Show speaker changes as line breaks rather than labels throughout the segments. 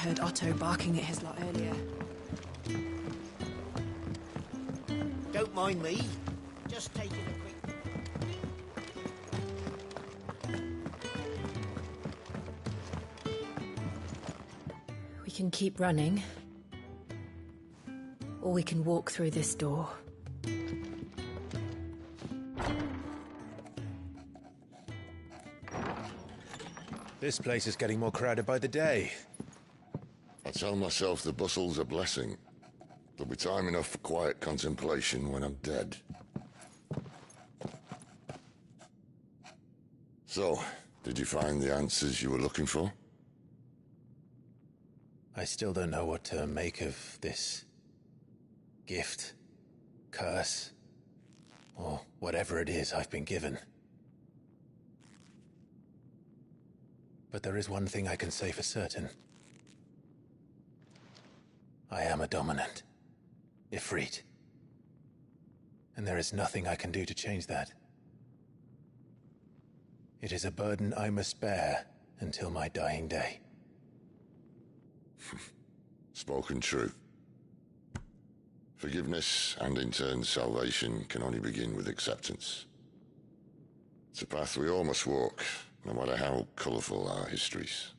heard Otto barking at his lot earlier.
Don't mind me. Just taking a quick...
We can keep running, or we can walk through this door.
This place is getting more crowded by the day.
I tell myself the bustle's a blessing. There'll be time enough for quiet contemplation when I'm dead. So, did you find the answers you were looking for?
I still don't know what to make of this gift, curse, or whatever it is I've been given. But there is one thing I can say for certain. I am a dominant, Ifrit. And there is nothing I can do to change that. It is a burden I must bear until my dying day.
Spoken true. Forgiveness, and in turn salvation, can only begin with acceptance. It's a path we all must walk, no matter how colourful our histories.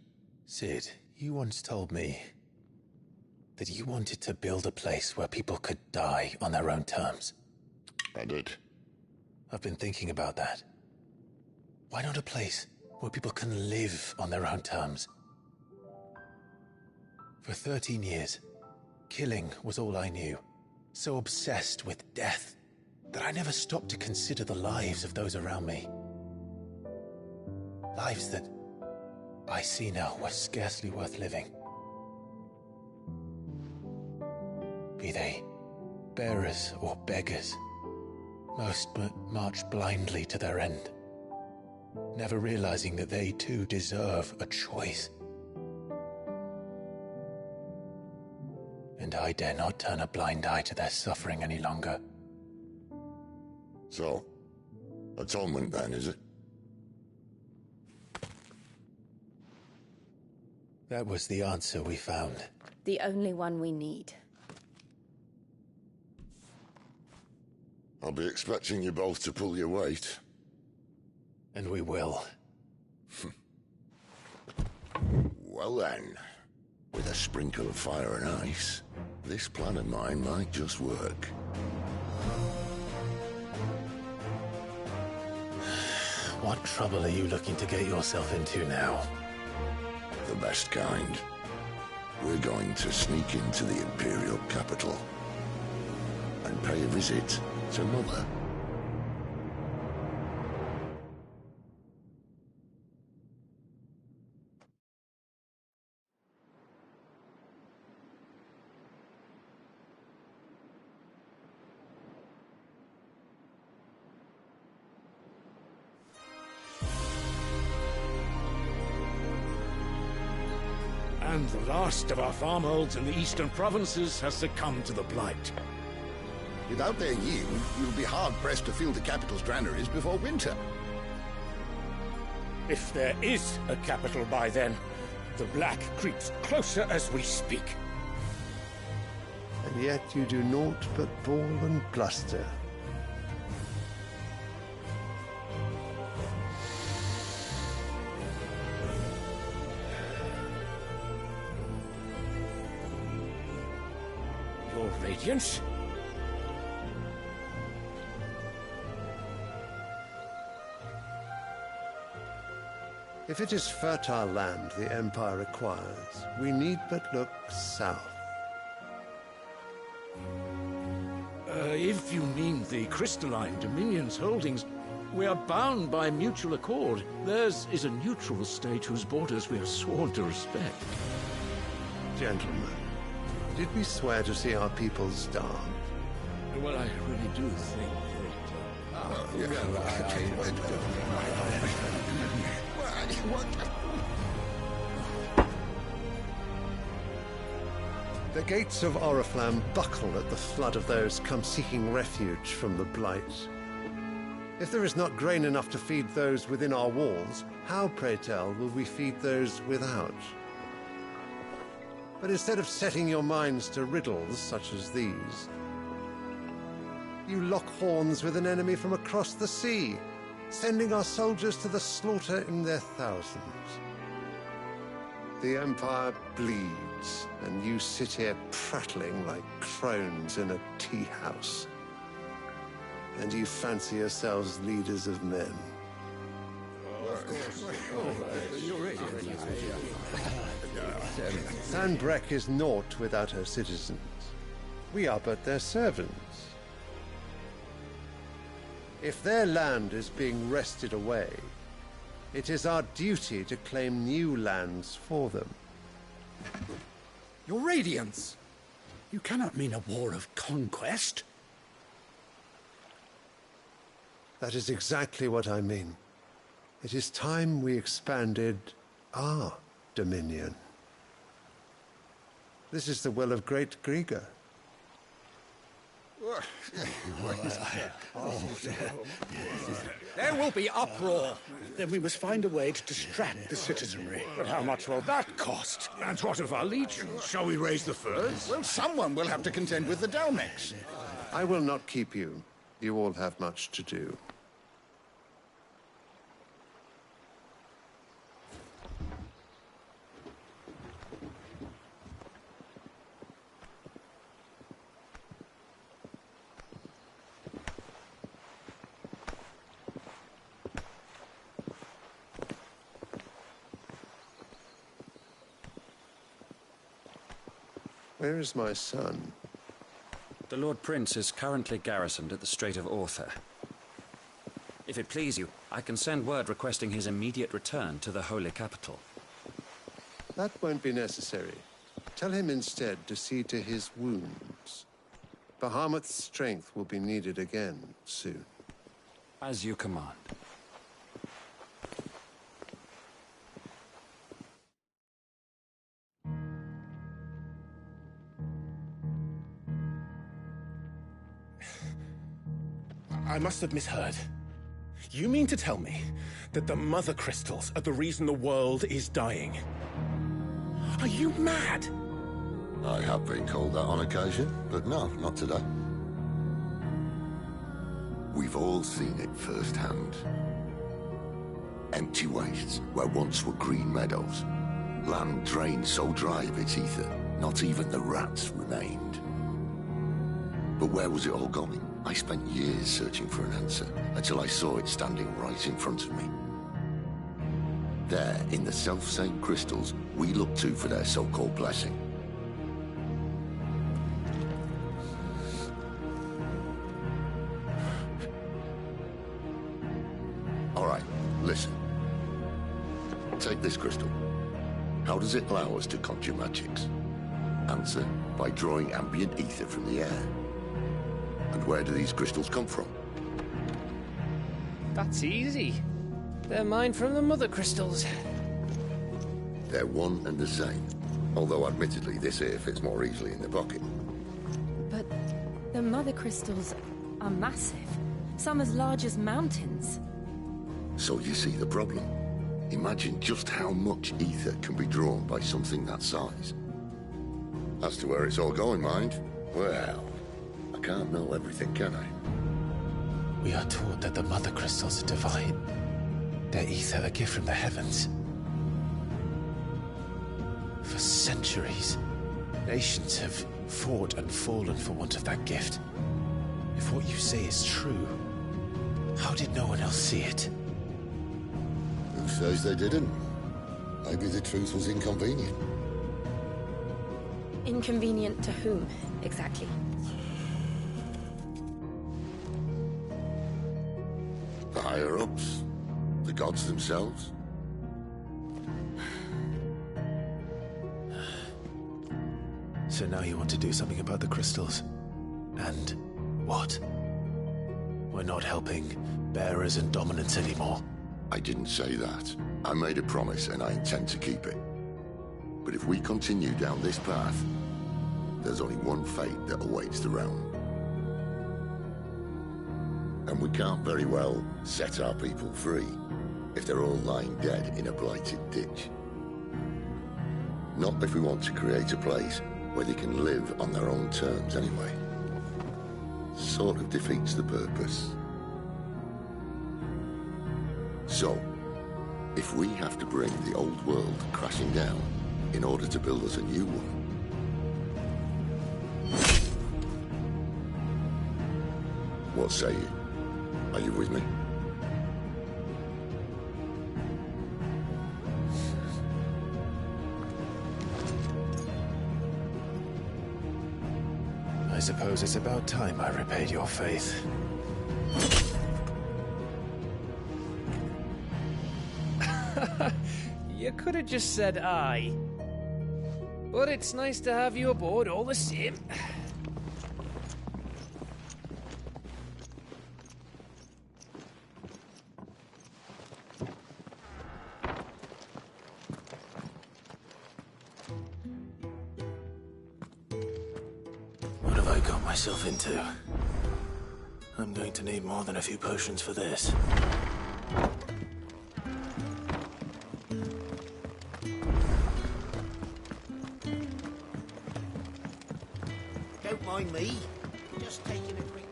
Sid, you once told me that you wanted to build a place where people could die on their own terms.
I did.
I've been thinking about that. Why not a place where people can live on their own terms? For 13 years, killing was all I knew. So obsessed with death that I never stopped to consider the lives of those around me. Lives that I see now were scarcely worth living. Be they bearers or beggars, most march blindly to their end, never realizing that they too deserve a choice. And I dare not turn a blind eye to their suffering any longer.
So, atonement then, is it?
That was the answer we found.
The only one we need.
I'll be expecting you both to pull your weight.
And we will.
Well then, with a sprinkle of fire and ice, this plan of mine might just work.
What trouble are you looking to get yourself into now?
The best kind. We're going to sneak into the Imperial capital and pay a visit to Mother.
And the last of our farmholds in the eastern provinces has succumbed to the blight.
Without their yield, you'll be hard-pressed to fill the capital's granaries before winter.
If there is a capital by then, the black creeps closer as we speak.
And yet you do naught but bawl and bluster.
Your Radiance?
If it is fertile land the Empire requires, we need but look south.
If you mean the crystalline Dominion's holdings, we are bound by mutual accord. Theirs is a neutral state whose borders we are sworn to respect.
Gentlemen, did we swear to see our people starve?
Well, I really do think
The gates of Oriflamme buckle at the flood of those come seeking refuge from the blight. If there is not grain enough to feed those within our walls, how, pray tell, will we feed those without? But instead of setting your minds to riddles such as these, you lock horns with an enemy from across the sea, sending our soldiers to the slaughter in their thousands. The Empire bleeds, and you sit here prattling like crones in a tea house. And you fancy yourselves leaders of men. Sanbreque is naught without her citizens. We are but their servants. If their land is being wrested away, it is our duty to claim new lands for them.
Your Radiance! You cannot mean a war of conquest.
That is exactly what I mean. It is time we expanded our dominion. This is the will of great Grieger.
There will be uproar. Then we must find a way to distract the citizenry. But how much will that cost?
And what of our legions? Shall we raise the furs?
Well, someone will have to contend with the Dalmex.
I will not keep you. You all have much to do. Where is my son?
The Lord Prince is currently garrisoned at the Strait of Author. If it please you, I can send word requesting his immediate return to the Holy Capital.
That won't be necessary. Tell him instead to see to his wounds. Bahamut's strength will be needed again soon.
As you command.
I must have misheard. You mean to tell me that the Mother Crystals are the reason the world is dying? Are you mad?
I have been called that on occasion, but no, not today. We've all seen it firsthand. Empty wastes where once were green meadows. Land drained so dry of its ether, not even the rats remained. But where was it all going? I spent years searching for an answer, until I saw it standing right in front of me. There, in the self-same crystals, we look to for their so-called blessing. All right, listen. Take this crystal. How does it allow us to conjure magics? Answer, by drawing ambient ether from the air. And where do these crystals come from?
That's easy. They're mine from the Mother Crystals.
They're one and the same. Although admittedly this here fits more easily in the pocket.
But the Mother Crystals are massive. Some as large as mountains.
So you see the problem. Imagine just how much ether can be drawn by something that size. As to where it's all going, mind, well, I can't know everything, can I?
We are taught that the Mother Crystals are divine. Their ether a gift from the heavens. For centuries, nations have fought and fallen for want of that gift. If what you say is true, how did no one else see it?
Who says they didn't? Maybe the truth was inconvenient.
Inconvenient to whom, exactly?
The higher-ups? The gods themselves?
So now you want to do something about the crystals. And what? We're not helping bearers and dominants anymore.
I didn't say that. I made a promise and I intend to keep it. But if we continue down this path, there's only one fate that awaits the realm. And we can't very well set our people free if they're all lying dead in a blighted ditch. Not if we want to create a place where they can live on their own terms anyway. Sort of defeats the purpose. So, if we have to bring the old world crashing down in order to build us a new one, what say you? Are you with me?
I suppose it's about time I repaid your faith.
You could have just said aye. But it's nice to have you aboard all the same.
What have I got myself into? I'm going to need more than a few potions for this.
Don't mind me. Just taking a quick...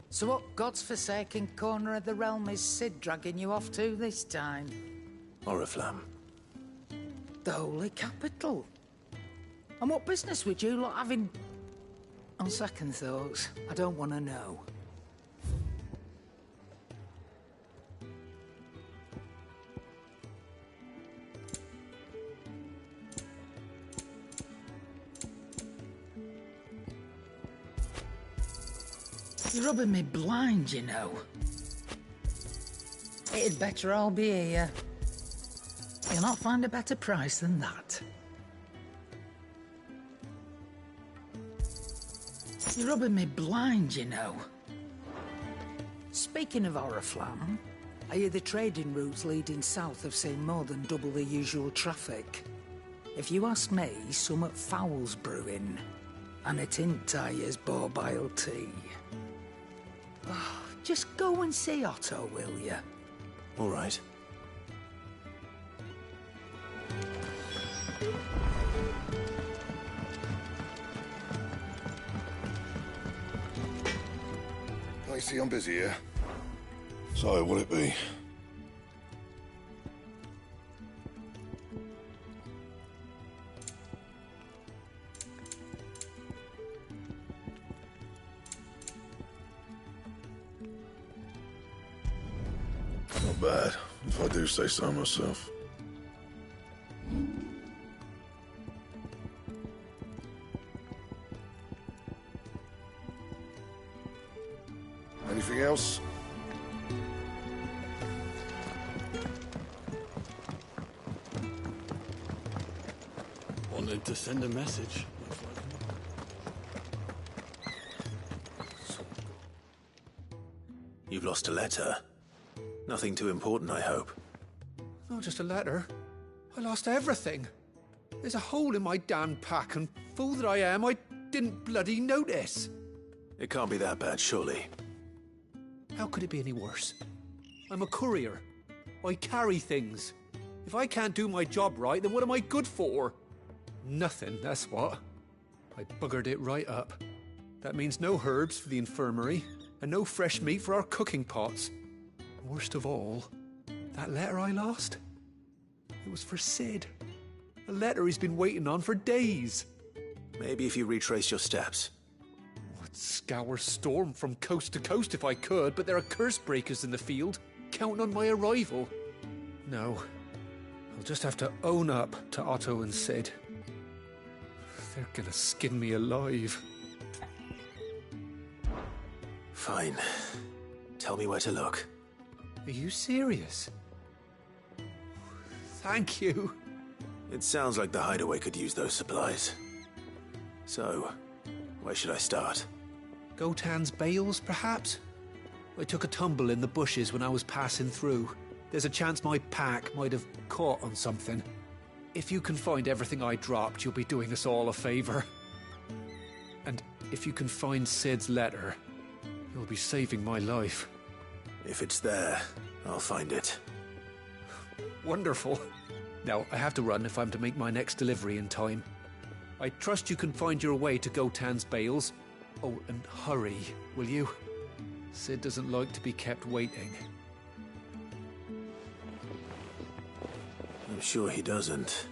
So what god's-forsaken corner of the realm is Sid dragging you off to this time?
Oriflamme.
The Holy Capital. And what business would you lot have in... On second thoughts, I don't want to know. You're rubbing me blind, you know. It'd better all be here. You'll not find a better price than that. You're rubbing me blind, you know. Speaking of Oriflamme, I hear the trading routes leading south have seen more than double the usual traffic. If you ask me, summat foul's brewing. And it ain't Tyre's borbile tea. Oh, just go and see Otto, will you?
All right.
I see I'm busy here. So, will it be? Not bad, if I do say so myself. Anything else?
Wanted to send a message.
You've lost a letter. Nothing too important, I hope.
Not just a letter. I lost everything. There's a hole in my damn pack, and fool that I am, I didn't bloody notice.
It can't be that bad, surely.
How could it be any worse? I'm a courier. I carry things. If I can't do my job right, then what am I good for? Nothing, that's what. I buggered it right up. That means no herbs for the infirmary, and no fresh meat for our cooking pots. Worst of all, that letter I lost, it was for Sid. A letter he's been waiting on for days.
Maybe if you retrace your steps.
I'd scour Storm from coast to coast if I could, but there are curse breakers in the field, counting on my arrival. No, I'll just have to own up to Otto and Sid. They're gonna skin me alive.
Fine. Tell me where to look.
Are you serious? Thank you.
It sounds like the hideaway could use those supplies. So, where should I start?
Gotan's bales, perhaps? I took a tumble in the bushes when I was passing through. There's a chance my pack might have caught on something. If you can find everything I dropped, you'll be doing us all a favor. And if you can find Sid's letter, you'll be saving my life.
If it's there, I'll find it.
Wonderful. Now, I have to run if I'm to make my next delivery in time. I trust you can find your way to Gotan's bales. Oh, and hurry, will you? Sid doesn't like to be kept waiting.
I'm sure he doesn't.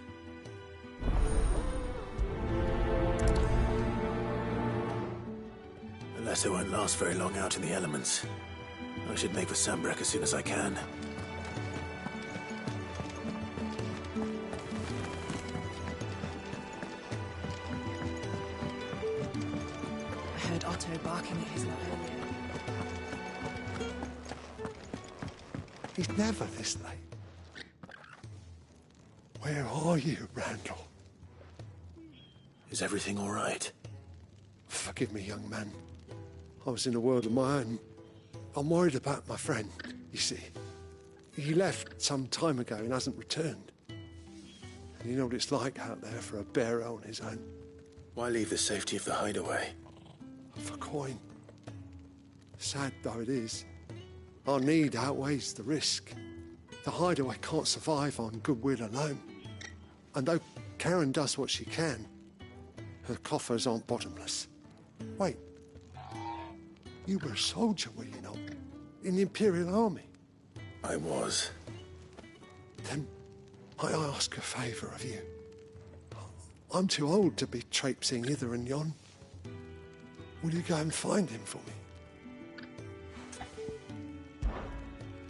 The letter won't last very long out in the elements. I should make for Sambrek as soon as I can.
I heard Otto barking at his lot earlier.
He's never this late. Where are you, Randall?
Is everything all right?
Forgive me, young man. I was in a world of my own. I'm worried about my friend, you see. He left some time ago and hasn't returned. And you know what it's like out there for a bearer on his own.
Why leave the safety of the hideaway?
For coin. Sad though it is, our need outweighs the risk. The hideaway can't survive on goodwill alone. And though Karen does what she can, her coffers aren't bottomless. Wait. You were a soldier, were you not? In the Imperial Army?
I was.
Then might I ask a favour of you? I'm too old to be traipsing hither and yon. Will you go and find him for me?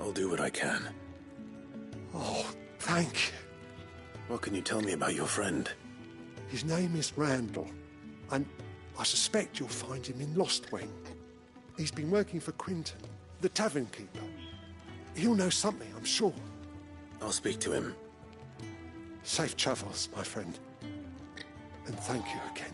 I'll do what I can.
Oh, thank you.
What can you tell me about your friend?
His name is Randall, and I suspect you'll find him in Lostwing. He's been working for Quinton, the tavern keeper. He'll know something, I'm sure.
I'll speak to him.
Safe travels, my friend. And thank you again.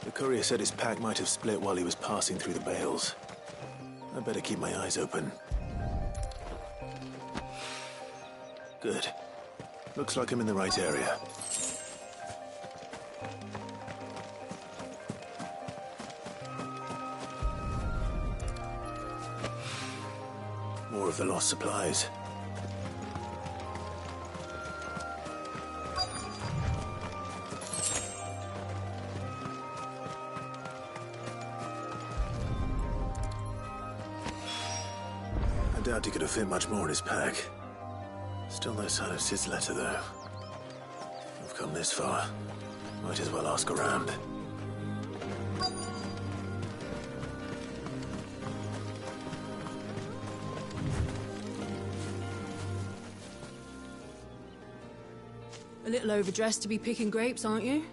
The courier said his pack might have split while he was passing through the bales. I better keep my eyes open. Good. Looks like I'm in the right area. More of the lost supplies. I doubt he could have fit much more in his pack. Still no sign of Sid's letter, though. I've come this far. Might as well ask around.
A little overdressed to be picking grapes, aren't you?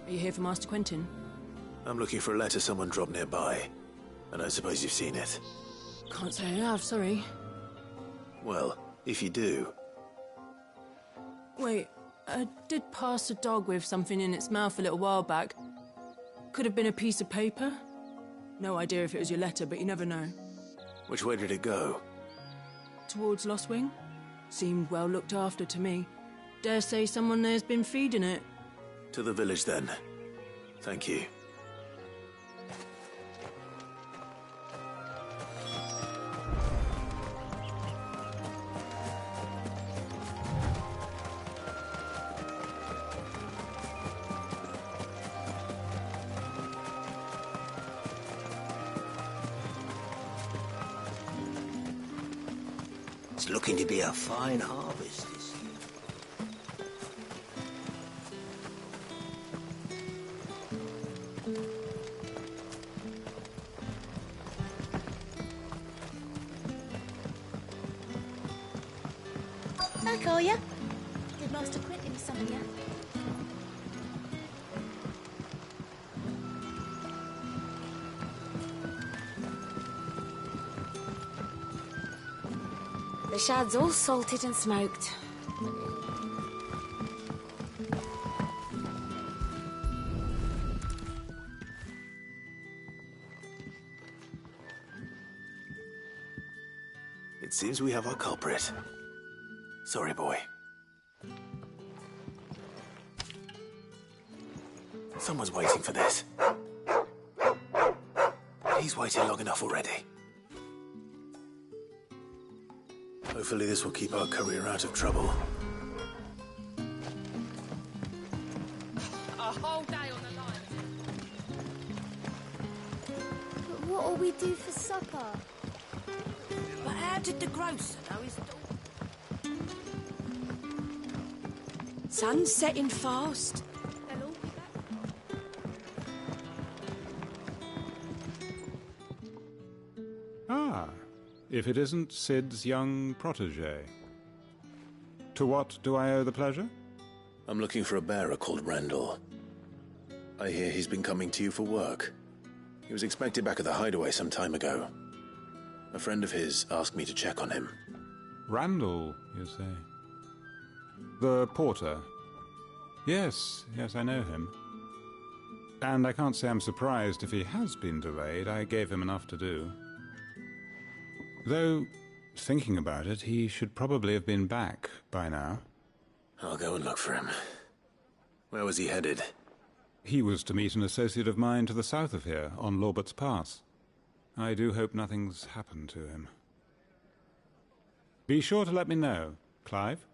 Are you here for Master Quentin?
I'm looking for a letter someone dropped nearby. And I suppose you've seen it.
Can't say I have, sorry.
Well, if you do...
Wait, I did pass a dog with something in its mouth a little while back. Could have been a piece of paper. No idea if it was your letter, but you never know.
Which way did it go?
Towards Lostwing? Seemed well looked after to me. Dare say someone there's been feeding it.
To the village, then. Thank you.
It's looking to be a fine harvest this year.
Back, are ya? Did Master Quentin summon ya?
The shad's all salted and smoked.
It seems we have our culprit. Sorry, boy. Someone's waiting for this. He's waited long enough already. Hopefully this will keep our courier out of trouble.
A whole day on the line. But what'll we do for supper?
But how did the grocer know his daughter? Sun's setting fast.
They'll all be back.
Ah, if it isn't Sid's young protege. To what do I owe the pleasure?
I'm looking for a bearer called Randall. I hear he's been coming to you for work. He was expected back at the hideaway some time ago. A friend of his asked me to check on him.
Randall, you say? The porter? Yes, I know him. And I can't say I'm surprised if he has been delayed. I gave him enough to do. Though, thinking about it, he should probably have been back by now.
I'll go and look for him. Where was he headed?
He was to meet an associate of mine to the south of here, on Lorbert's Pass. I do hope nothing's happened to him. Be sure to let me know, Clive.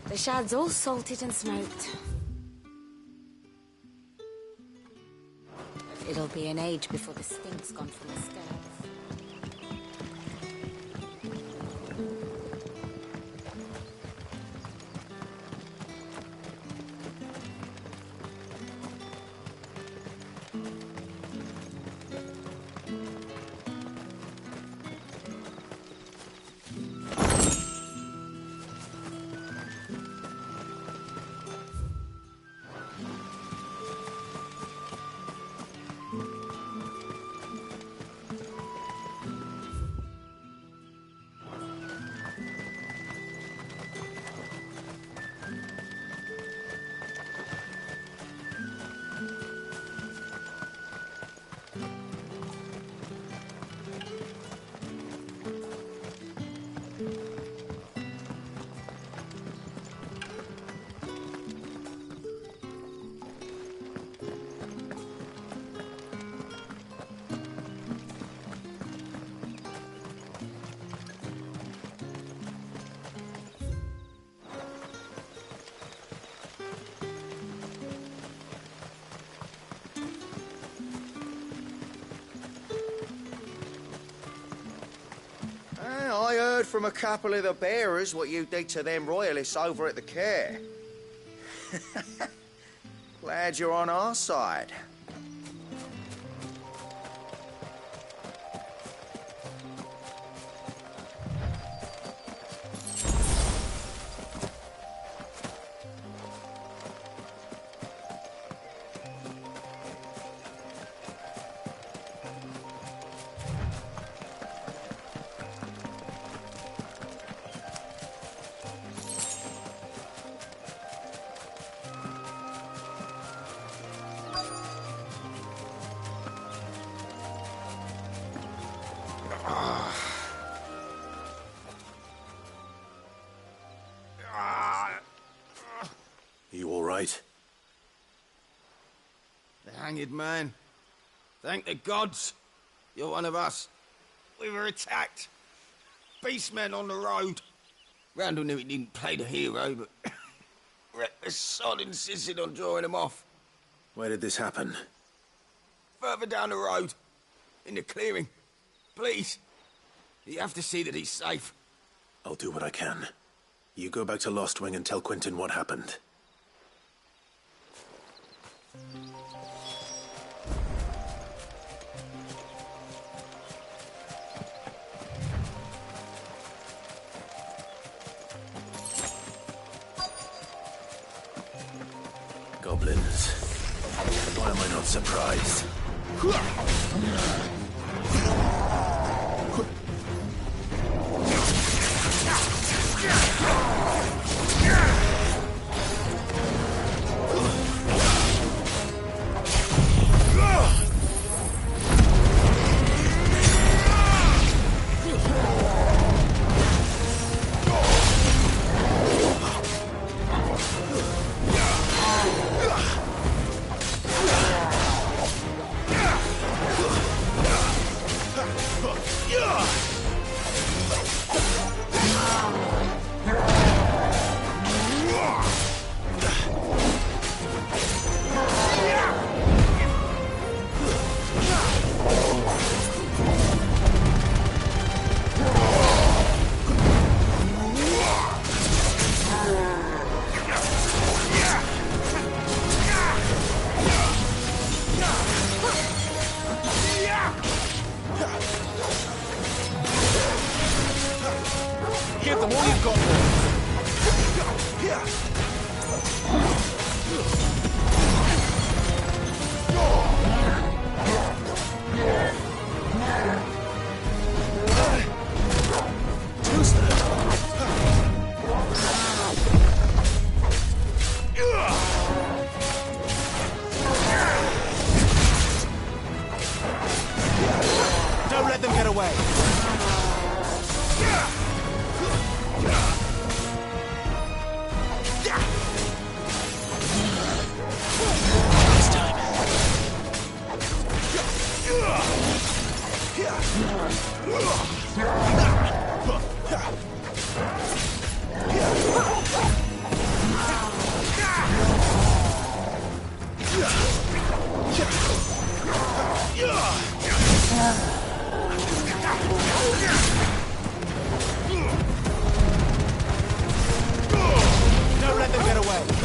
The shad's all salted and smoked. It'll be an age before the stink's gone from the skirts.
I heard from a couple of the bearers what you did to them royalists over at the care. Glad you're on our side.
You all right?
The hanged man. Thank the gods. You're one of us.
We were attacked. Beastmen on the road. Randall knew he didn't play the hero, but reckless sod insisted on drawing him off.
Where did this happen?
Further down the road. In the clearing. Please. You have to see that he's safe.
I'll do what I can. You go back to Lost Wing and tell Quentin what happened. Goblins. Why am I not surprised?
Give them all you've got,
Don't let them get away. Don't let them get away.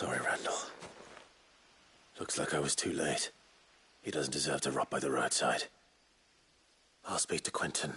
Sorry, Randall. Looks like I was too late.
He doesn't deserve to rot by the roadside. I'll speak to Quentin.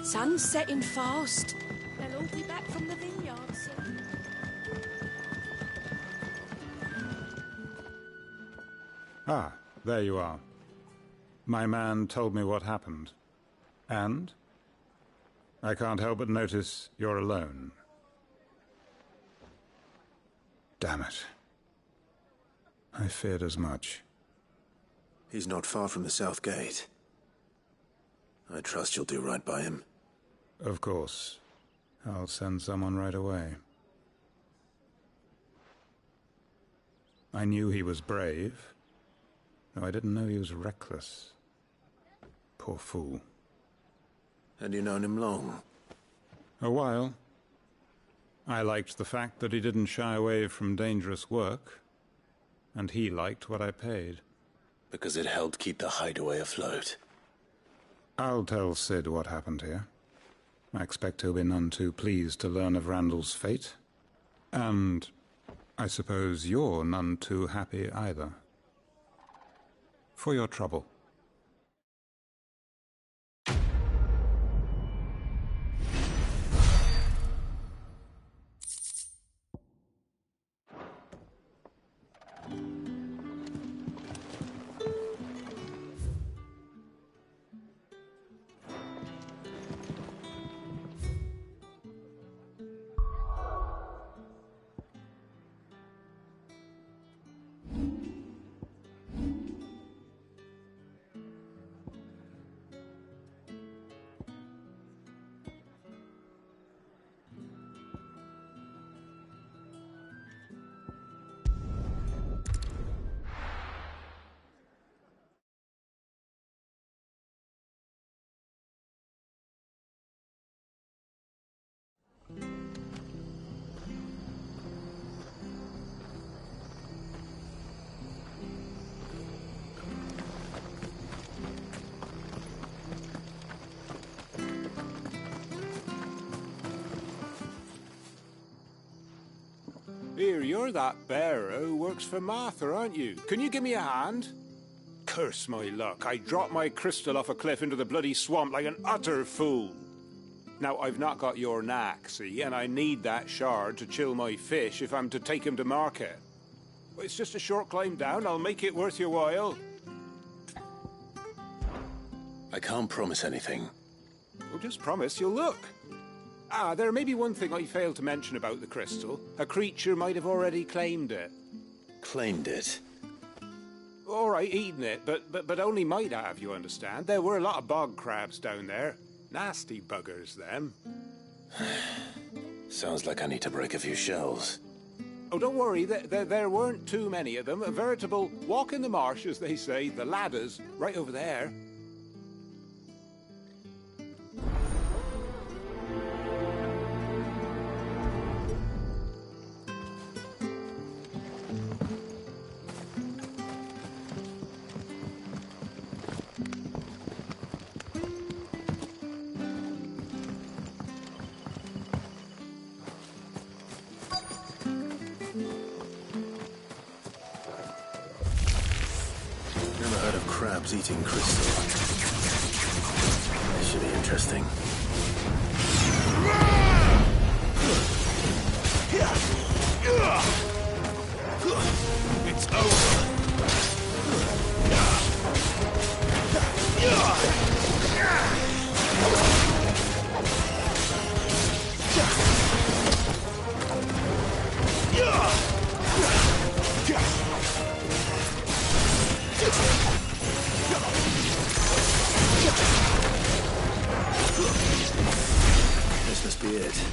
Sun's setting fast.
They'll all be back from the vineyard soon.
Ah, there you are. My man told me what happened. And? I can't help but notice you're alone. Damn it. I feared as much.
He's not far from the South Gate. I trust you'll do right by him.
Of course. I'll send someone right away. I knew he was brave, though I didn't know he was reckless. Poor fool.
Had you known him long?
A while. I liked the fact that he didn't shy away from dangerous work, and he liked what I paid.
Because it helped keep the hideaway afloat.
I'll tell Sid what happened here. I expect he'll be none too pleased to learn of Randall's fate. And I suppose you're none too happy either. For your trouble.
Here, you're that bearer who works for Martha, aren't you? Can you give me a hand? Curse my luck. I dropped my crystal off a cliff into the bloody swamp like an utter fool. Now, I've not got your knack, see, and I need that shard to chill my fish if I'm to take him to market. Well, it's just a short climb down. I'll make it worth your while.
I can't promise anything.
Well, just promise you'll look. Ah, there may be one thing I failed to mention about the crystal. A creature might have already claimed it.
Claimed it?
All right, eaten it, but only might have, you understand. There were a lot of bog crabs down there. Nasty buggers, them.
Sounds like I need to break a few shells.
Oh, don't worry, there weren't too many of them. A veritable walk in the marsh, as they say, the ladders, right over there.
Cubs eating crystal. This should be interesting.
It's over.
This must be it.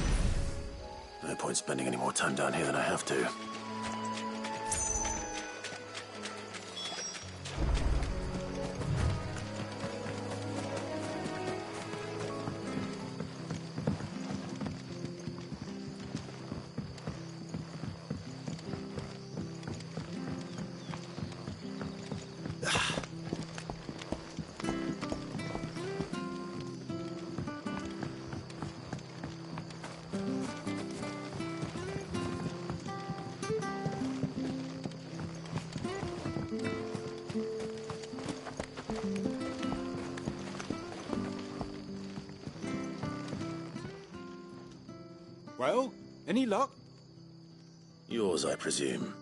No point spending any more time down here than I have to.
Well, any luck?
Yours, I presume.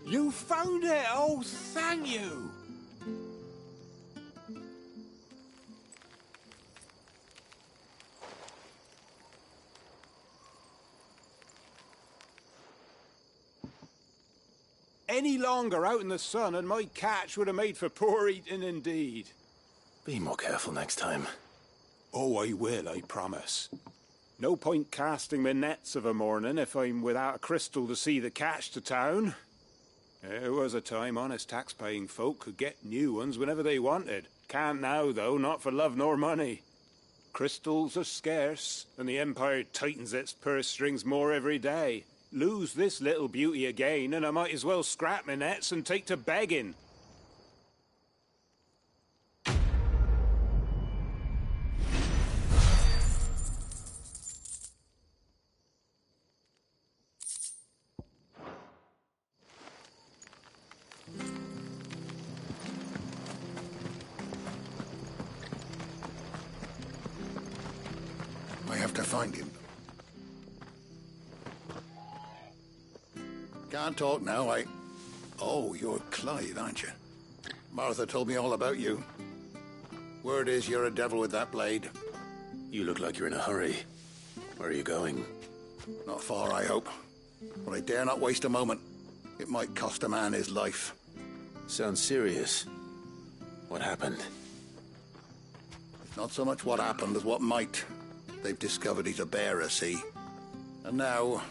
You found it! Oh, thank you! Any longer out in the sun and my catch would have made for poor eating indeed.
Be more careful next time.
Oh, I will, I promise. No point casting my nets of a morning if I'm without a crystal to see the catch to town. There was a time honest tax-paying folk could get new ones whenever they wanted. Can't now, though, not for love nor money. Crystals are scarce, and the Empire tightens its purse strings more every day. Lose this little beauty again, and I might as well scrap my nets and take to begging.
I have to find him. Can't talk now, Oh, you're Clive, aren't you? Martha told me all about you. Word is you're a devil with that blade.
You look like you're in a hurry. Where are you going?
Not far, I hope. But I dare not waste a moment. It might cost a man his life.
Sounds serious. What happened?
It's not so much what happened as what might. They've discovered he's a bearer, see? And now,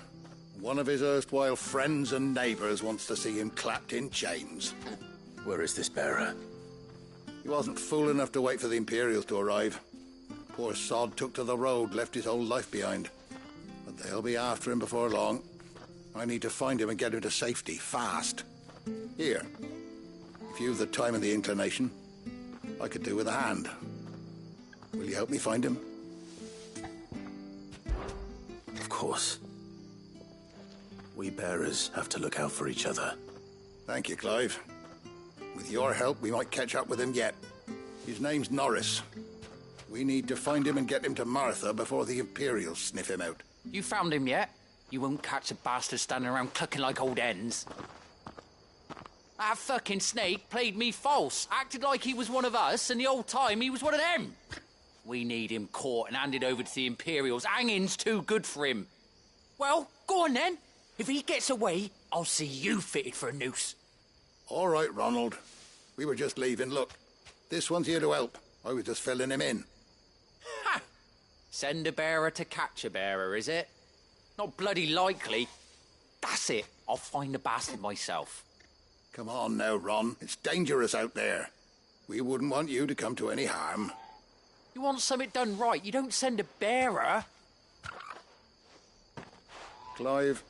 one of his erstwhile friends and neighbours wants to see him clapped in chains.
Where is this bearer?
He wasn't fool enough to wait for the Imperials to arrive. Poor sod took to the road, left his whole life behind. But they'll be after him before long. I need to find him and get him to safety, fast. Here, if you've the time and the inclination, I could do with a hand. Will you help me find him?
Of course. We bearers have to look out for each other.
Thank you, Clive. With your help, we might catch up with him yet. His name's Norris. We need to find him and get him to Martha before the Imperials sniff him out.
You found him yet? You won't catch a bastard standing around clucking like old hens. That fucking snake played me false, acted like he was one of us, and the whole time he was one of them. We need him caught and handed over to the Imperials. Hanging's too good for him. Well, go on then. If he gets away, I'll see you fitted for a noose.
All right, Ronald. We were just leaving. Look, this one's here to help. I was just filling him in.
Ha! Send a bearer to catch a bearer, is it? Not bloody likely. That's it. I'll find the bastard myself.
Come on now, Ron. It's dangerous out there. We wouldn't want you to come to any harm.
You want something done right, you don't send a bearer.
Clive,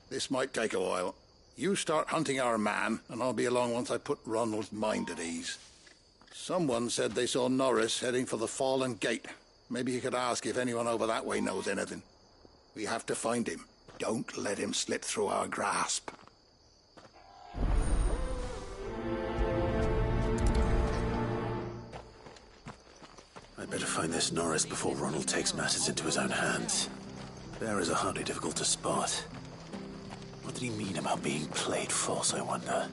this might take a while. You start hunting our man, and I'll be along once I put Ronald's mind at ease. Someone said they saw Norris heading for the Fallen Gate. Maybe you could ask if anyone over that way knows anything. We have to find him. Don't let him slip through our grasp.
I'd better find this Norris before Ronald takes matters into his own hands. Bearers are hardly difficult to spot. What did he mean about being played false, I wonder?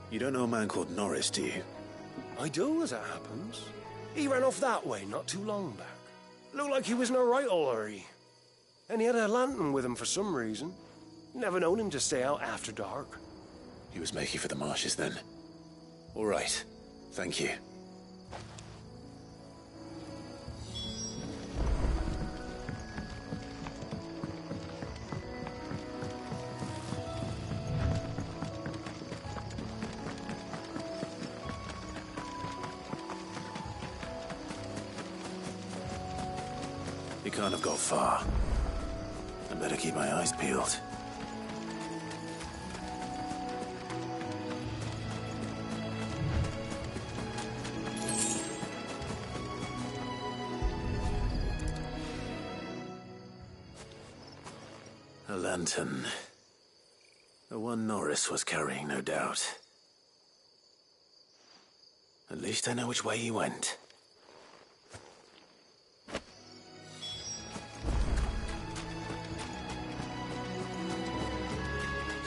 You don't know a man called Norris, do you?
I do, as it happens. He ran off that way not too long back. Looked like he was in a right old hurry. And he had a lantern with him for some reason. Never known him to stay out after dark.
He was making for the marshes then. All right. Thank you. He can't have got far. I better keep my eyes peeled. A lantern. The one Norris was carrying, no doubt. At least I know which way he went.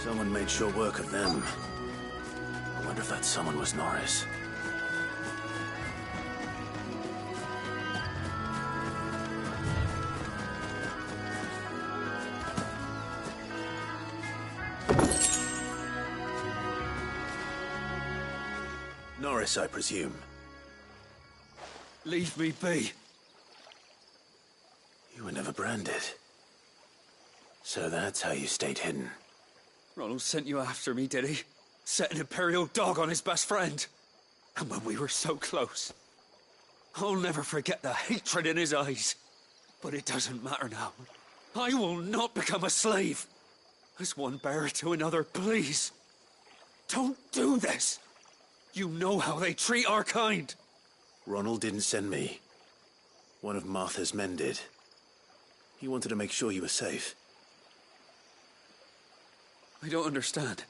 Someone made sure work of them. I wonder if that someone was Norris. Norris, I presume.
Leave me be.
You were never branded. So that's how you stayed hidden.
Ronald sent you after me, did he? Set an Imperial dog on his best friend. And when we were so close. I'll never forget the hatred in his eyes. But it doesn't matter now. I will not become a slave. As one bearer to another, please. Don't do this. You know how they treat our kind.
Ronald didn't send me. One of Martha's men did. He wanted to make sure you were safe.
I don't understand.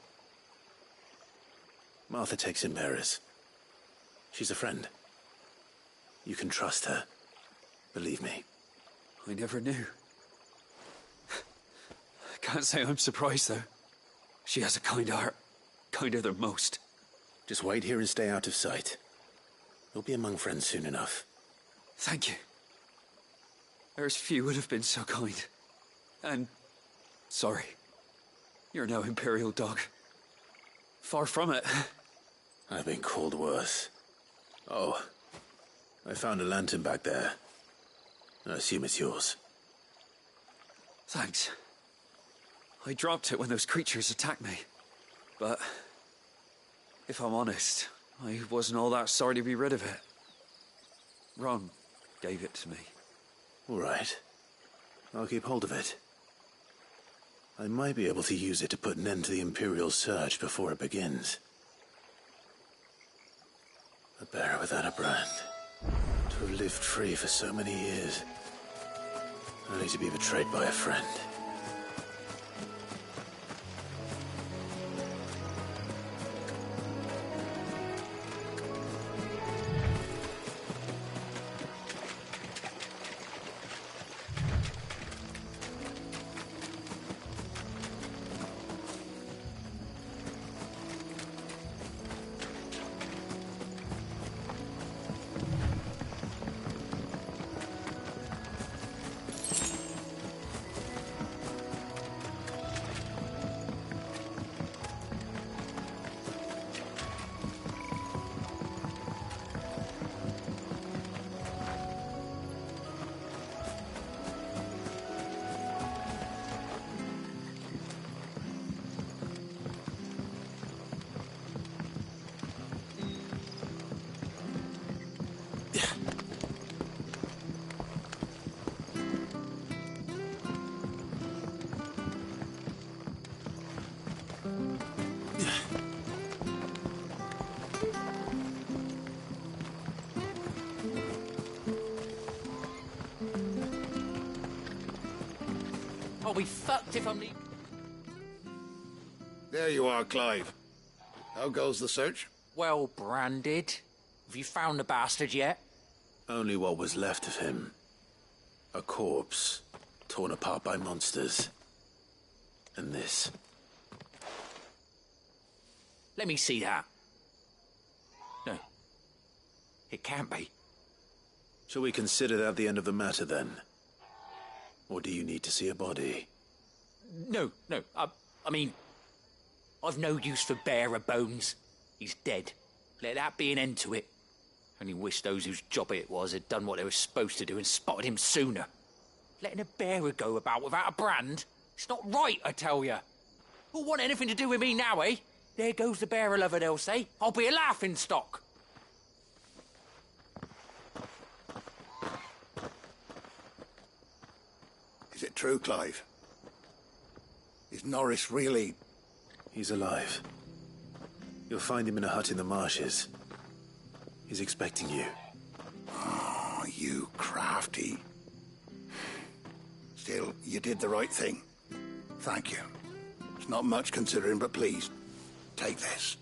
Martha takes in bearers. She's a friend. You can trust her. Believe me.
I never knew. I can't say I'm surprised, though. She has a kind heart. Kinder than most.
Just wait here and stay out of sight. You'll be among friends soon enough.
Thank you. There's few would have been so kind. And... sorry. You're no Imperial dog. Far from it.
I've been called worse. Oh, I found a lantern back there. I assume it's yours.
Thanks. I dropped it when those creatures attacked me. But... if I'm honest, I wasn't all that sorry to be rid of it. Ron gave it to me.
All right. I'll keep hold of it. I might be able to use it to put an end to the Imperial search before it begins. A bearer without a brand. To have lived free for so many years. Only to be betrayed by a friend.
be fucked if I'm...
There you are, Clive. How goes the search?
Well branded. Have you found the bastard yet?
Only what was left of him. A corpse, torn apart by monsters. And this.
Let me see that. No. It can't be.
Shall we consider that the end of the matter, then? Or do you need to see a body?
No. I mean... I've no use for bearer bones. He's dead. Let that be an end to it. Only wish those whose job it was had done what they were supposed to do and spotted him sooner. Letting a bearer go about without a brand? It's not right, I tell you. Who'll want anything to do with me now, eh? There goes the bearer lover, they'll say. I'll be a laughingstock.
Is it true, Clive? Is Norris really...
He's alive. You'll find him in a hut in the marshes. He's expecting you.
Oh, you crafty. Still, you did the right thing. Thank you. It's not much considering, but please, take this.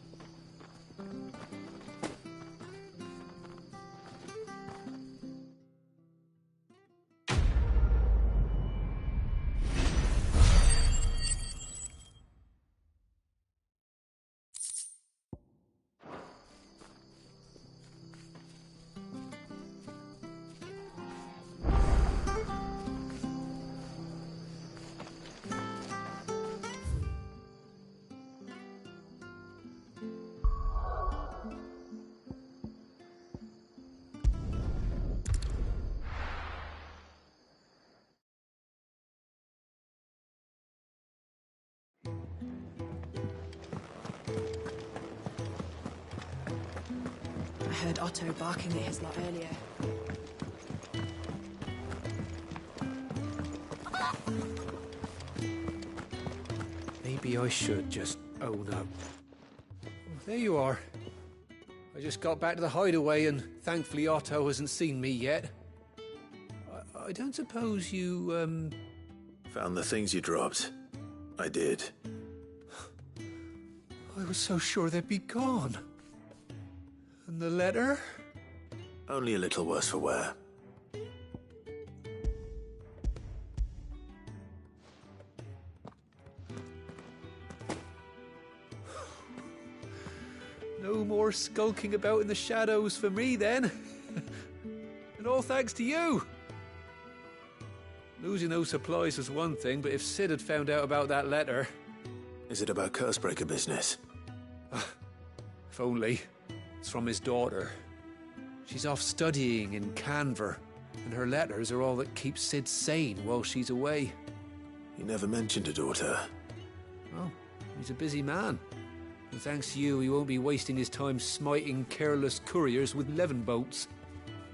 I heard Otto barking at his lot earlier.
Maybe I should just own up. Oh, there you are. I just got back to the hideaway and thankfully Otto hasn't seen me yet. I don't suppose you,
Found the things you dropped. I did.
I was so sure they'd be gone. And the letter?
Only a little worse for wear.
No more skulking about in the shadows for me, then. And all thanks to you. Losing those supplies was one thing, but if Sid had found out about that letter...
Is it about Cursebreaker business?
If only. It's from his daughter. She's off studying in Canver, and her letters are all that keeps Sid sane while she's away.
He never mentioned a daughter.
Well, he's a busy man. And thanks to you, he won't be wasting his time smiting careless couriers with levin boats.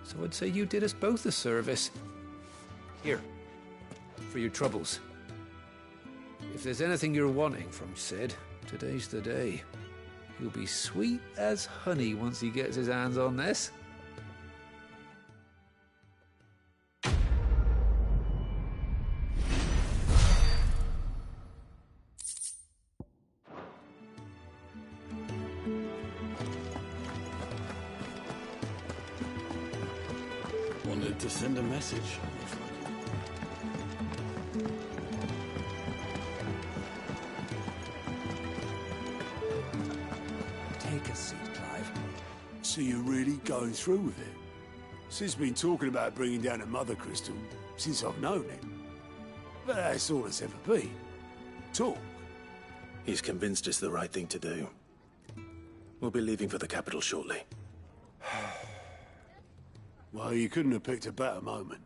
So I'd say you did us both a service. Here, for your troubles. If there's anything you're wanting from Sid, today's the day. He'll be sweet as honey once he gets his hands on this.
Wanted to send a message.
Take a seat, Clive.
So you're really going through with it? Sid's been talking about bringing down a mother crystal since I've known him. But that's all it's ever been. Talk.
He's convinced it's the right thing to do. We'll be leaving for the capital shortly.
Well, you couldn't have picked a better moment.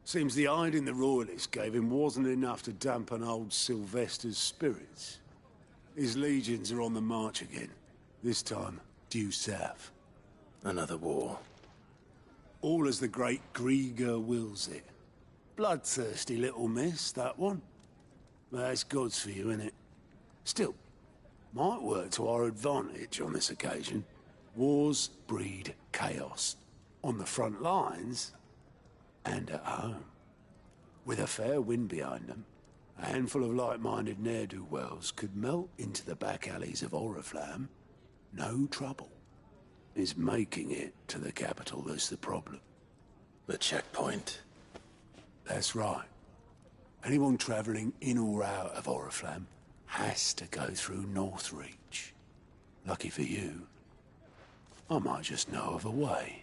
Seems the hiding the Royalists gave him wasn't enough to dampen old Sylvester's spirits. His legions are on the march again. This time, due south.
Another war.
All as the great Grieger wills it. Bloodthirsty little miss, that one. But that's God's for you, innit? Still, might work to our advantage on this occasion. Wars breed chaos. On the front lines, and at home. With a fair wind behind them, A handful of like-minded ne'er-do-wells could melt into the back alleys of Oriflamme. No trouble. It's making it to the capital that's the problem.
The checkpoint.
That's right. Anyone travelling in or out of Oriflamme has to go through Northreach. Lucky for you, I might just know of a way.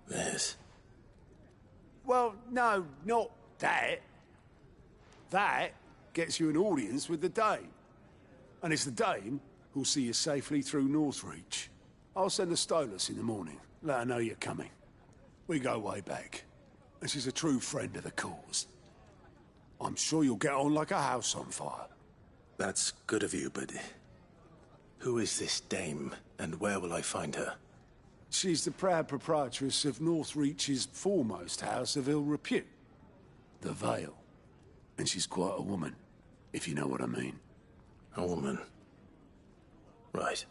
There's...
Well, no, not that. That gets you an audience with the Dame. And it's the Dame who'll see you safely through Northreach. I'll send a Stolas in the morning. Let her know you're coming. We go way back. And she's a true friend of the cause. I'm sure you'll get on like a house on fire.
That's good of you, but... who is this Dame, and where will I find her?
She's the proud proprietress of Northreach's foremost house of ill repute, the Vale. And she's quite a woman, if you know what I mean.
A woman? Right.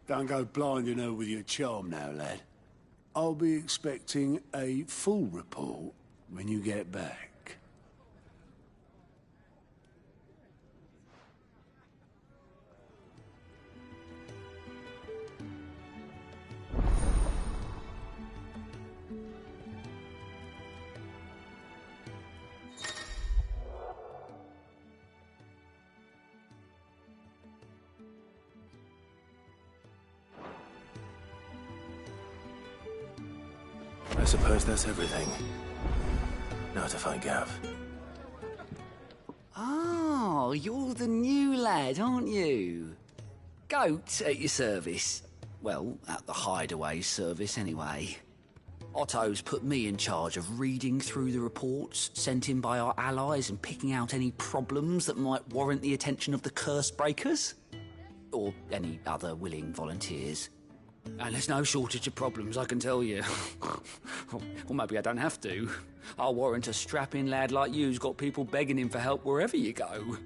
Don't go blinding her with your charm now, lad. I'll be expecting a full report when you get back.
I suppose that's everything. Now to find Gav.
Oh, you're the new lad, aren't you? Goat at your service. Well, at the hideaway service, anyway. Otto's put me in charge of reading through the reports sent in by our allies and picking out any problems that might warrant the attention of the curse breakers. Or any other willing volunteers. And there's no shortage of problems, I can tell you. Or maybe I don't have to. I'll warrant a strapping lad like you's got people begging him for help wherever you go.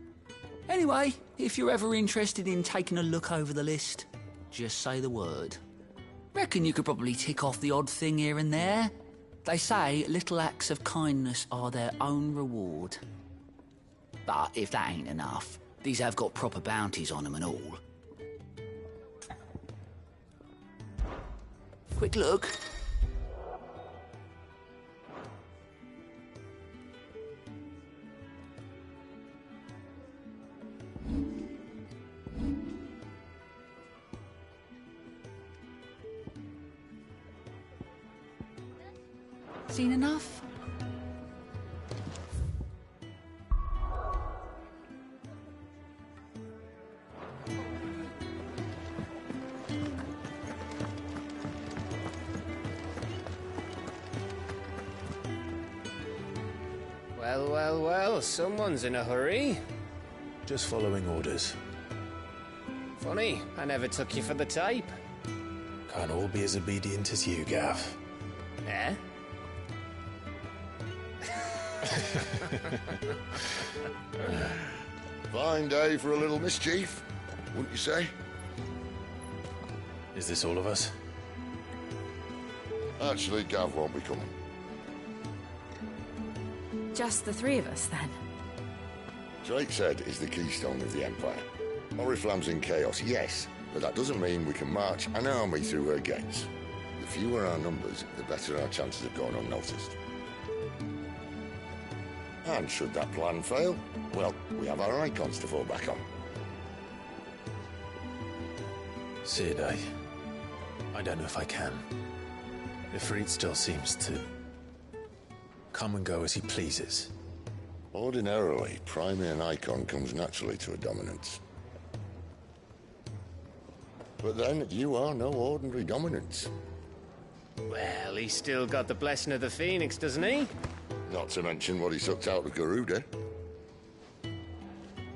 Anyway, if you're ever interested in taking a look over the list, just say the word. Reckon you could probably tick off the odd thing here and there. They say little acts of kindness are their own reward. But if that ain't enough, these have got proper bounties on them and all. Quick look. Seen enough?
Well, someone's in a hurry.
Just following orders.
Funny, I never took you for the type.
Can't all be as obedient as you, Gav.
Eh?
Fine day for a little mischief, wouldn't you say?
Is this all of us?
Actually, Gav won't be coming.
Just the three of us, then?
Drake's Head is the keystone of the Empire. Oriflamme's in chaos, yes, but that doesn't mean we can march an army through her gates. The fewer our numbers, the better our chances of going unnoticed. And should that plan fail, well, we have our icons to fall back on.
Sid, I don't know if I can. Ifrit still seems to come and go as he pleases.
Ordinarily, priming an icon comes naturally to a dominance. But then, you are no ordinary dominance.
Well, he's still got the blessing of the Phoenix, doesn't he?
Not to mention what he sucked out of Garuda.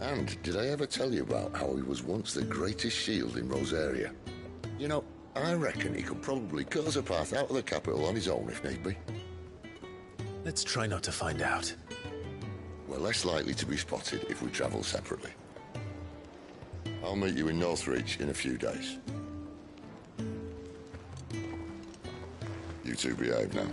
And did I ever tell you about how he was once the greatest shield in Rosaria? You know, I reckon he could probably cut us a path out of the capital on his own if need be.
Let's try not to find out.
We're less likely to be spotted if we travel separately. I'll meet you in Northreach in a few days. You two behave now.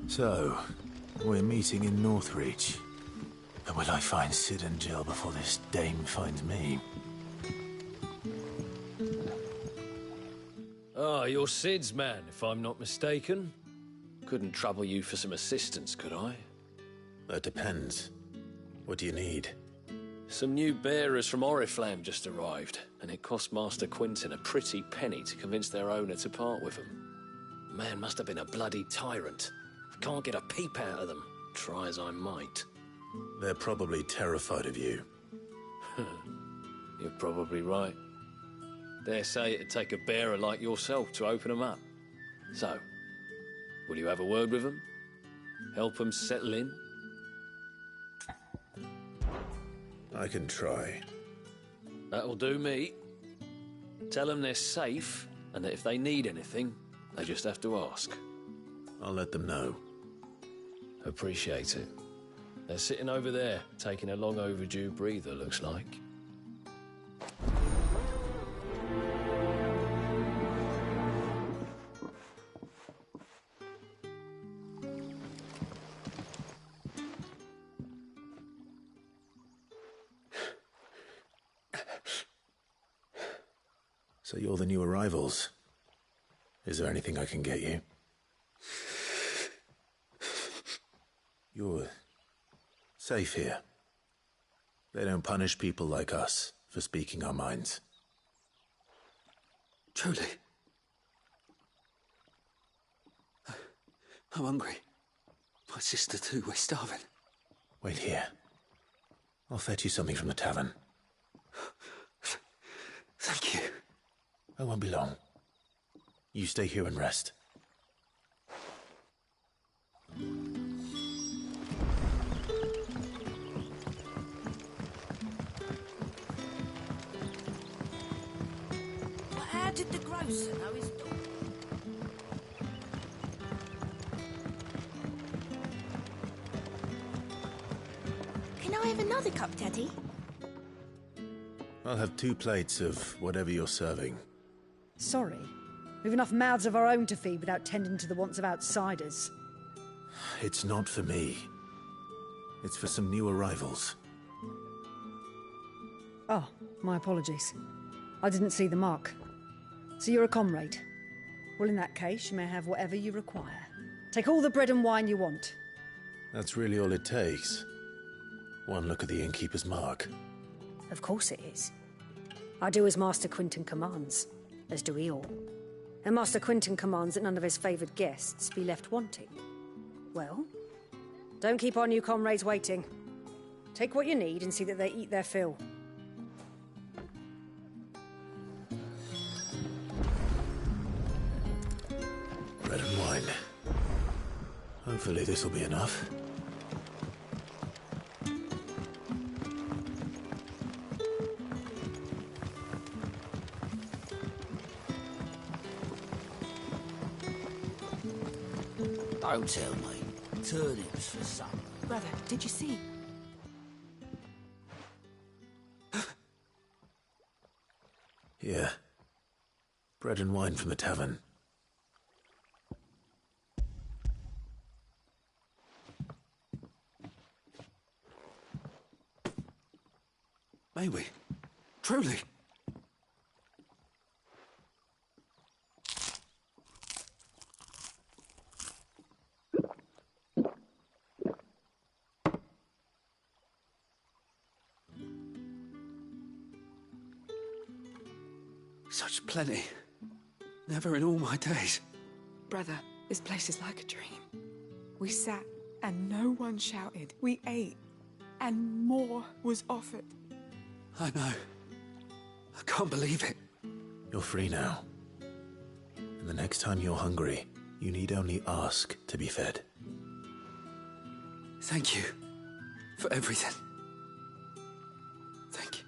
So, we're meeting in Northreach. And will I find Sid and Jill before this dame finds me?
Ah, you're Sid's man, if I'm not mistaken. Couldn't trouble you for some assistance, could I?
That depends. What do you need?
Some new bearers from Oriflamme just arrived, and it cost Master Quinton a pretty penny to convince their owner to part with them. Man must have been a bloody tyrant. Can't get a peep out of them, try as I might.
They're probably terrified of you.
You're probably right. Dare say it'd take a bearer like yourself to open them up. So, will you have a word with them? Help them settle in?
I can try.
That'll do me. Tell them they're safe, and that if they need anything, they just have to ask.
I'll let them know.
Appreciate it. They're sitting over there, taking a long overdue breather, looks like.
So you're the new arrivals. Is there anything I can get you? You're safe here. They don't punish people like us for speaking our minds.
Truly. I'm hungry. My sister too, we're starving.
Wait here. I'll fetch you something from the tavern.
Thank you.
I won't be long. You stay here and rest.
Well, how did the grocer know his dog?
Can I have another cup, Daddy?
I'll have 2 plates of whatever you're serving.
Sorry. We've enough mouths of our own to feed without tending to the wants of outsiders.
It's not for me. It's for some new arrivals.
Oh, my apologies. I didn't see the mark. So you're a comrade. Well, in that case, you may have whatever you require. Take all the bread and wine you want.
That's really all it takes. One look at the innkeeper's mark.
Of course it is. I do as Master Quinton commands, as do we all. And Master Quinton commands that none of his favoured guests be left wanting. Well, don't keep our new comrades waiting. Take what you need and see that they eat their fill.
Bread and wine. Hopefully this will be enough.
Don't tell me. Turnips for supper.
Brother, did you see?
Here. Bread and wine from the tavern.
May we? Truly? Such plenty. Never in all my days.
Brother, this place is like a dream. We sat and no one shouted. We ate and more was offered.
I know. I can't believe it.
You're free now. And the next time you're hungry, you need only ask to be fed.
Thank you for everything. Thank you.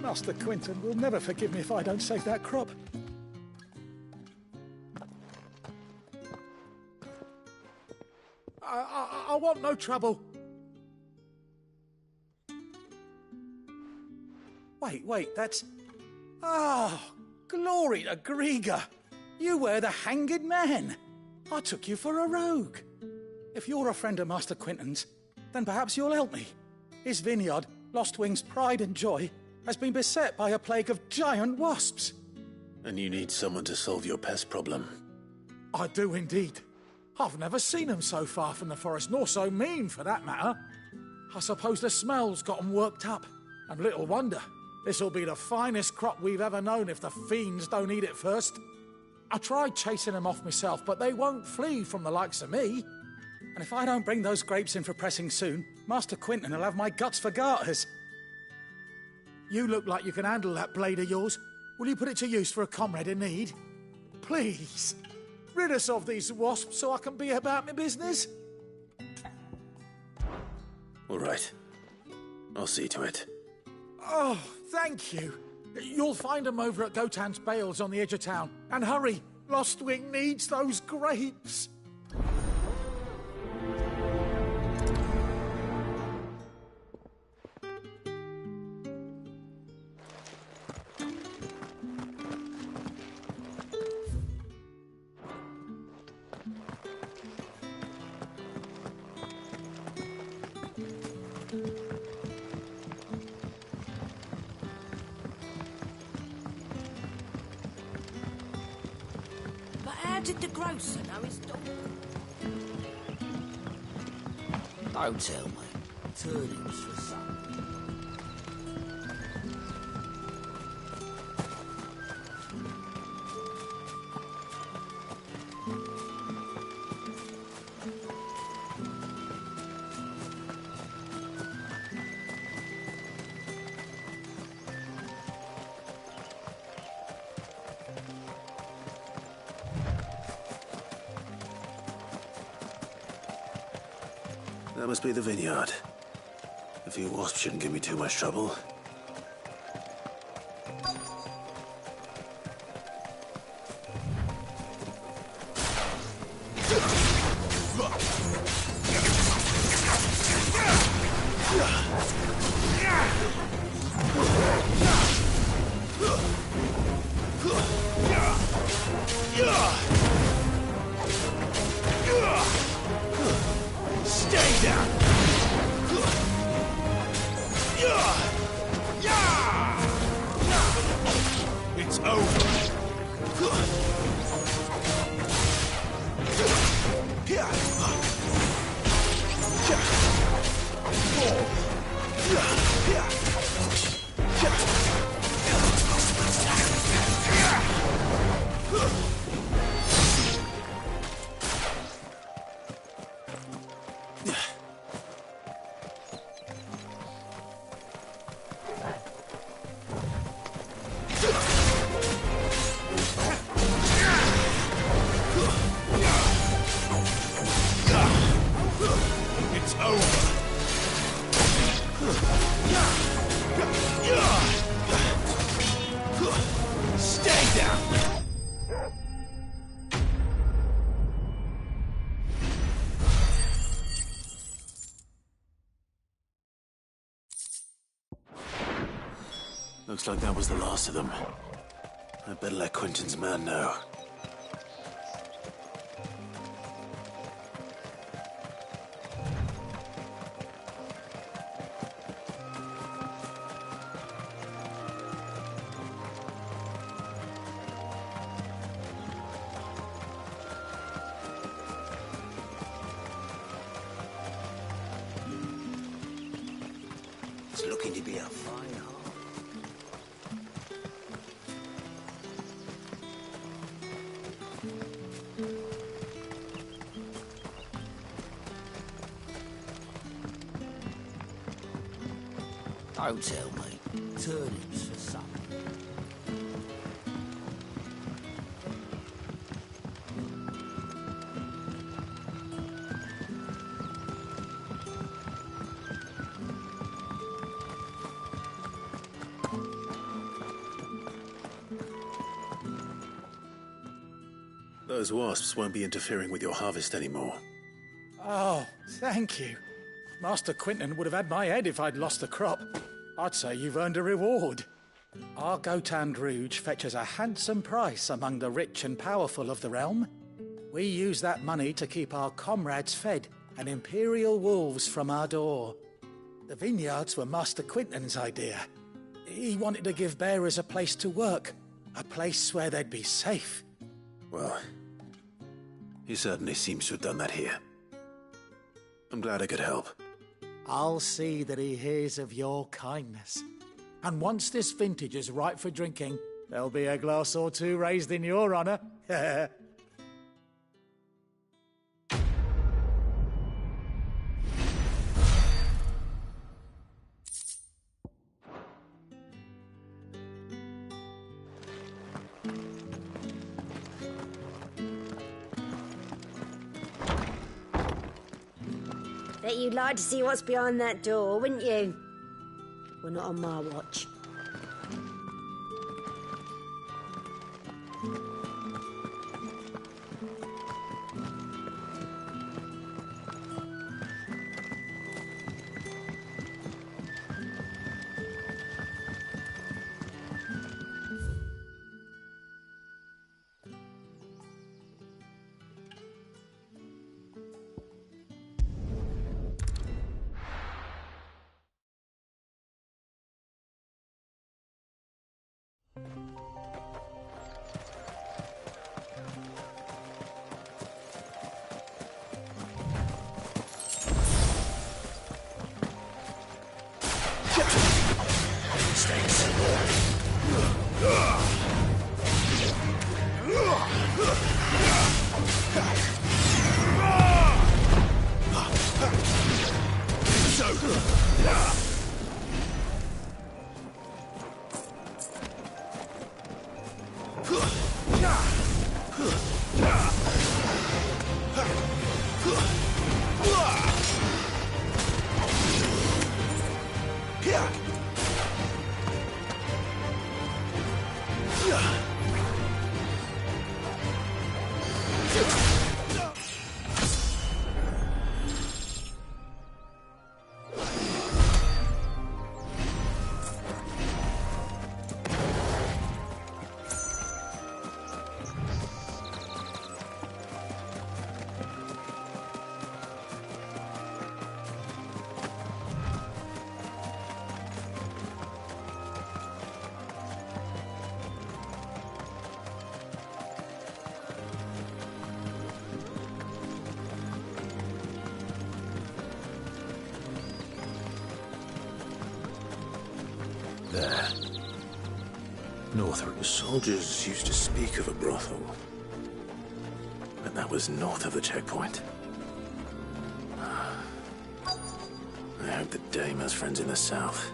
Master Quinton will never forgive me if I don't save that crop. I want no trouble. Wait, that's... Oh, glory to Grieger. You were the hanged man. I took you for a rogue. If you're a friend of Master Quinton's, then perhaps you'll help me. His vineyard, Lostwing's pride and joy, has been beset by a plague of giant wasps.
And you need someone to solve your pest problem.
I do indeed. I've never seen them so far from the forest, nor so mean, for that matter. I suppose the smell's got 'em worked up. And little wonder. This'll be the finest crop we've ever known if the fiends don't eat it first. I tried chasing them off myself, but they won't flee from the likes of me. And if I don't bring those grapes in for pressing soon, Master Quinton will have my guts for garters. You look like you can handle that blade of yours. Will you put it to use for a comrade in need? Please, rid us of these wasps so I can be about my business.
All right. I'll see to it.
Oh, thank you. You'll find them over at Gotan's Bales on the edge of town. And hurry, Lostwing needs those grapes.
How did the grocer know his dog?
Don't tell me. Turnings for some.
That must be the vineyard. A few wasps shouldn't give me too much trouble.
Stay down! It's over. It's over. Stay down.
Looks like that was the last of them. I'd better let Quinton's man know.
It's looking to be a fine heart. Don't tell me. Turnips for some.
Those wasps won't be interfering with your harvest anymore.
Oh, thank you. Master Quinton would have had my head if I'd lost the crop. I'd say you've earned a reward. Our Gotand Rouge fetches a handsome price among the rich and powerful of the realm. We use that money to keep our comrades fed and imperial wolves from our door. The vineyards were Master Quinton's idea. He wanted to give bearers a place to work, a place where they'd be safe.
Well, he certainly seems to have done that here. I'm glad I could help.
I'll see that he hears of your kindness. And once this vintage is ripe for drinking, there'll be a glass or two raised in your honor.
Bet you'd like to see what's behind that door, wouldn't you? Well, not on my watch.
There. North. The soldiers used to speak of a brothel. But that was north of the checkpoint. I hope the dame has friends in the south.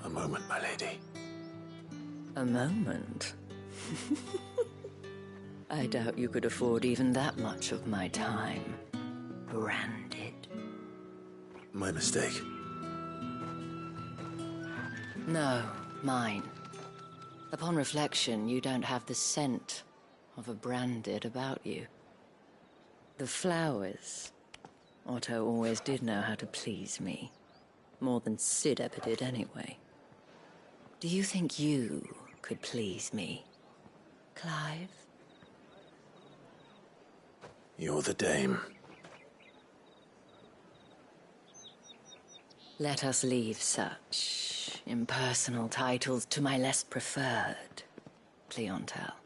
A moment, my lady.
A moment? I doubt you could afford even that much of my time. Branded.
My mistake.
No, mine. Upon reflection, you don't have the scent of a branded about you. The flowers. Otto always did know how to please me. More than Sid ever did anyway. Do you think you could please me, Clive?
You're the dame.
Let us leave such impersonal titles to my less preferred clientele.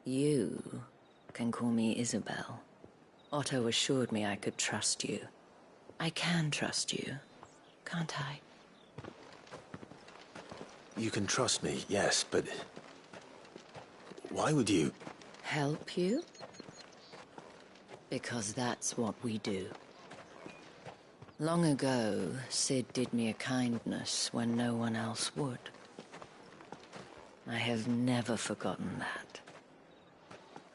You can call me Isabel. Otto assured me I could trust you. I can trust you, can't I?
You can trust me, yes, but why would you?
Help you? Because that's what we do. Long ago, Sid did me a kindness when no one else would. I have never forgotten that.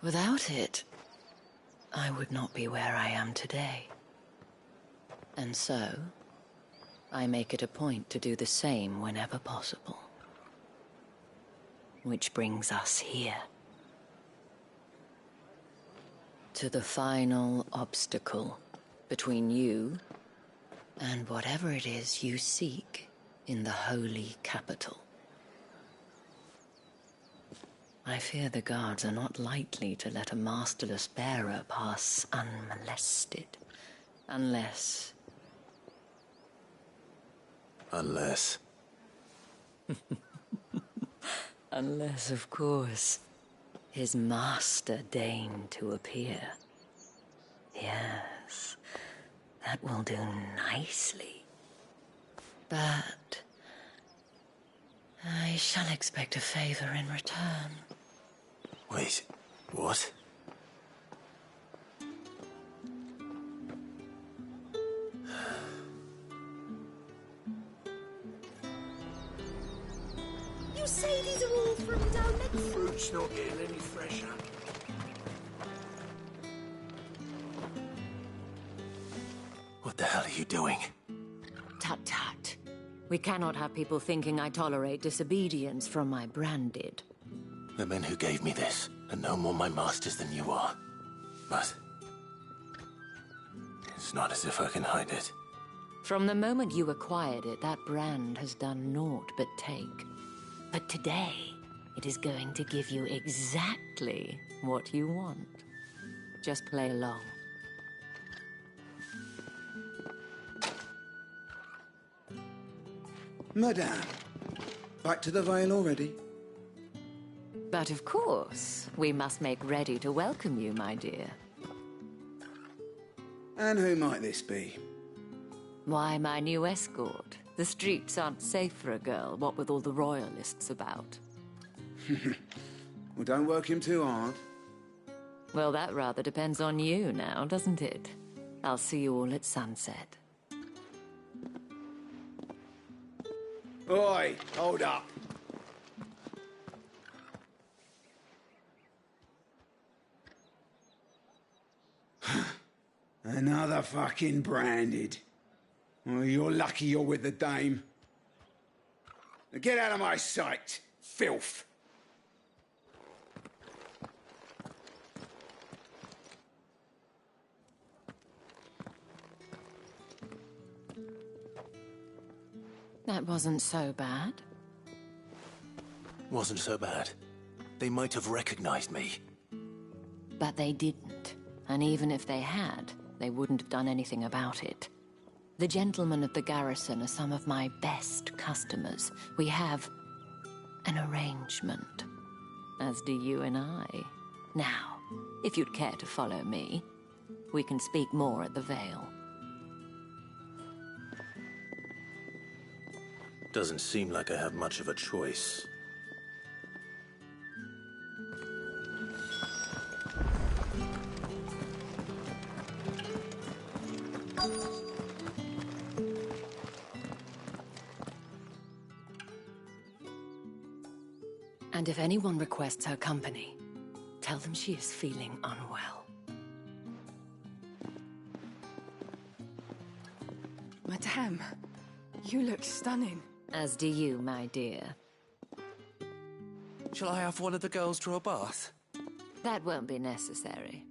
Without it, I would not be where I am today. And so, I make it a point to do the same whenever possible. Which brings us here. To the final obstacle between you and whatever it is you seek in the holy capital. I fear the guards are not likely to let a masterless bearer pass unmolested. Unless... Unless, of course, his master deigned to appear. Yes, that will do nicely. But... I shall expect a favor in return.
Wait, what?
You say these are all from down next...
Fruit's not getting any fresher.
What the hell are you doing?
Tut tut. We cannot have people thinking I tolerate disobedience from my branded.
The men who gave me this are no more my masters than you are. But... it's not as if I can hide it.
From the moment you acquired it, that brand has done naught but take. But today, it is going to give you exactly what you want. Just play along.
Madame, back to the Vale already?
But of course, we must make ready to welcome you, my dear.
And who might this be?
Why, my new escort. The streets aren't safe for a girl, what with all the royalists about.
Well, don't work him too hard.
Well, that rather depends on you now, doesn't it? I'll see you all at sunset.
Oi, hold up. Another fucking branded. Well, you're lucky you're with the dame. Now get out of my sight, filth.
That wasn't so bad.
Wasn't so bad. They might have recognized me.
But they didn't. And even if they had, they wouldn't have done anything about it. The gentlemen of the garrison are some of my best customers. We have an arrangement, as do you and I. Now, if you'd care to follow me, we can speak more at the Vale.
Doesn't seem like I have much of a choice.
And if anyone requests her company, tell them she is feeling unwell.
Madame, you look stunning.
As do you, my dear.
Shall I have one of the girls draw a bath?
That won't be necessary.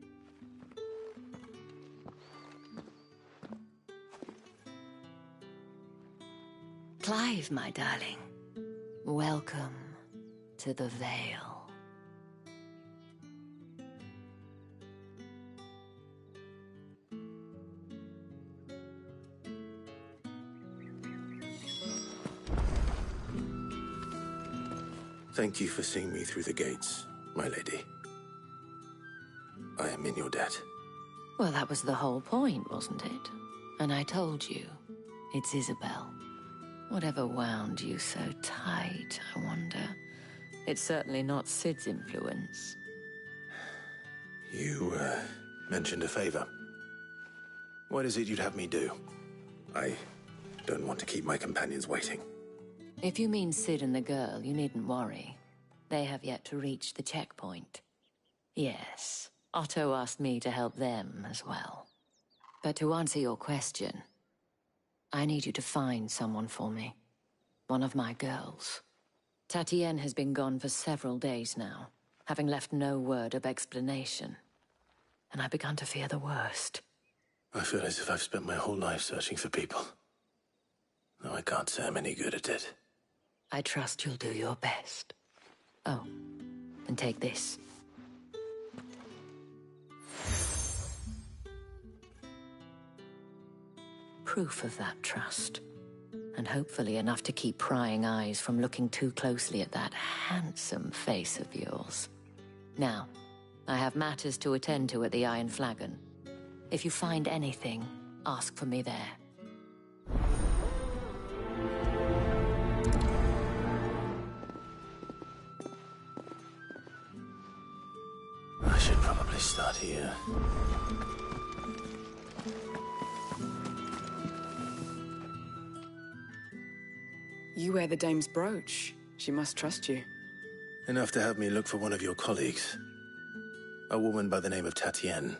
Clive, my darling. Welcome to the Vale.
Thank you for seeing me through the gates, my lady. I am in your debt.
Well, that was the whole point, wasn't it? And I told you, it's Isabel. Whatever wound you so tight, I wonder. It's certainly not Sid's influence.
You, mentioned a favor. What is it you'd have me do? I don't want to keep my companions waiting.
If you mean Sid and the girl, you needn't worry. They have yet to reach the checkpoint. Yes, Otto asked me to help them as well. But to answer your question, I need you to find someone for me. One of my girls. Tatienne has been gone for several days now, having left no word of explanation. And I've begun to fear the worst.
I feel as if I've spent my whole life searching for people. Though I can't say I'm any good at it.
I trust you'll do your best. Oh, and take this. Proof of that trust. And hopefully enough to keep prying eyes from looking too closely at that handsome face of yours. Now, I have matters to attend to at the Iron Flagon. If you find anything, ask for me there.
I should probably start here.
You wear the dame's brooch. She must trust you.
Enough to have me look for one of your colleagues. A woman by the name of Tatienne.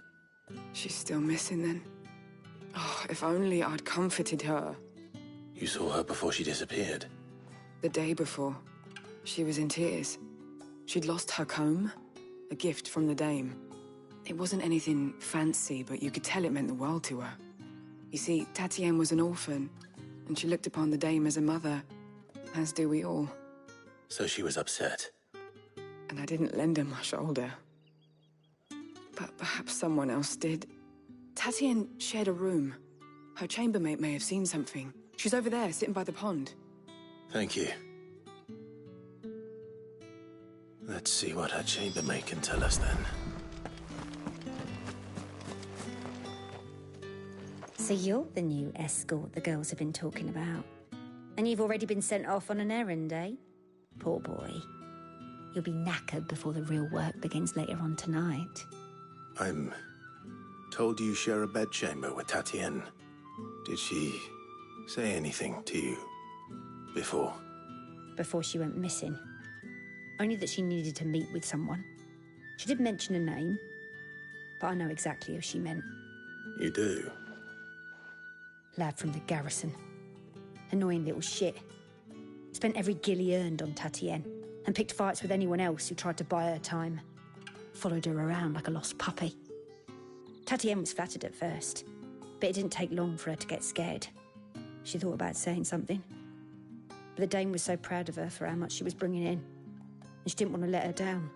She's still missing then. Oh, if only I'd comforted her.
You saw her before she disappeared?
The day before. She was in tears. She'd lost her comb, a gift from the dame. It wasn't anything fancy, but you could tell it meant the world to her. You see, Tatienne was an orphan, and she looked upon the dame as a mother, as do we all.
So she was upset.
And I didn't lend her my shoulder. But perhaps someone else did. Tatienne shared a room. Her chambermaid may have seen something. She's over there, sitting by the pond.
Thank you. Let's see what her chambermaid can tell us then.
So you're the new escort the girls have been talking about. And you've already been sent off on an errand, eh? Poor boy. You'll be knackered before the real work begins later on tonight.
I'm told you share a bedchamber with Tatienne. Did she say anything to you before?
Before she went missing. Only that she needed to meet with someone. She did mention a name, but I know exactly who she meant.
You do?
Lad from the garrison. Annoying little shit. Spent every guil he earned on Tatienne, and picked fights with anyone else who tried to buy her time. Followed her around like a lost puppy. Tatienne was flattered at first, but it didn't take long for her to get scared. She thought about saying something. But the dame was so proud of her for how much she was bringing in, and she didn't want to let her down.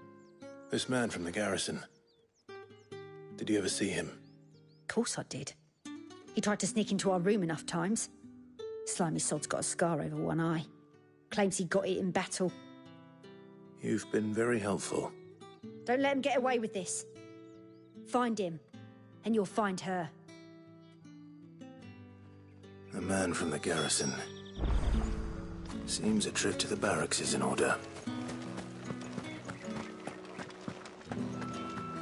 This man from the garrison. Did you ever see him?
Of course I did. He tried to sneak into our room enough times. Slimy sod's got a scar over one eye. Claims he got it in battle.
You've been very helpful.
Don't let him get away with this. Find him, and you'll find her.
A man from the garrison. Seems a trip to the barracks is in order.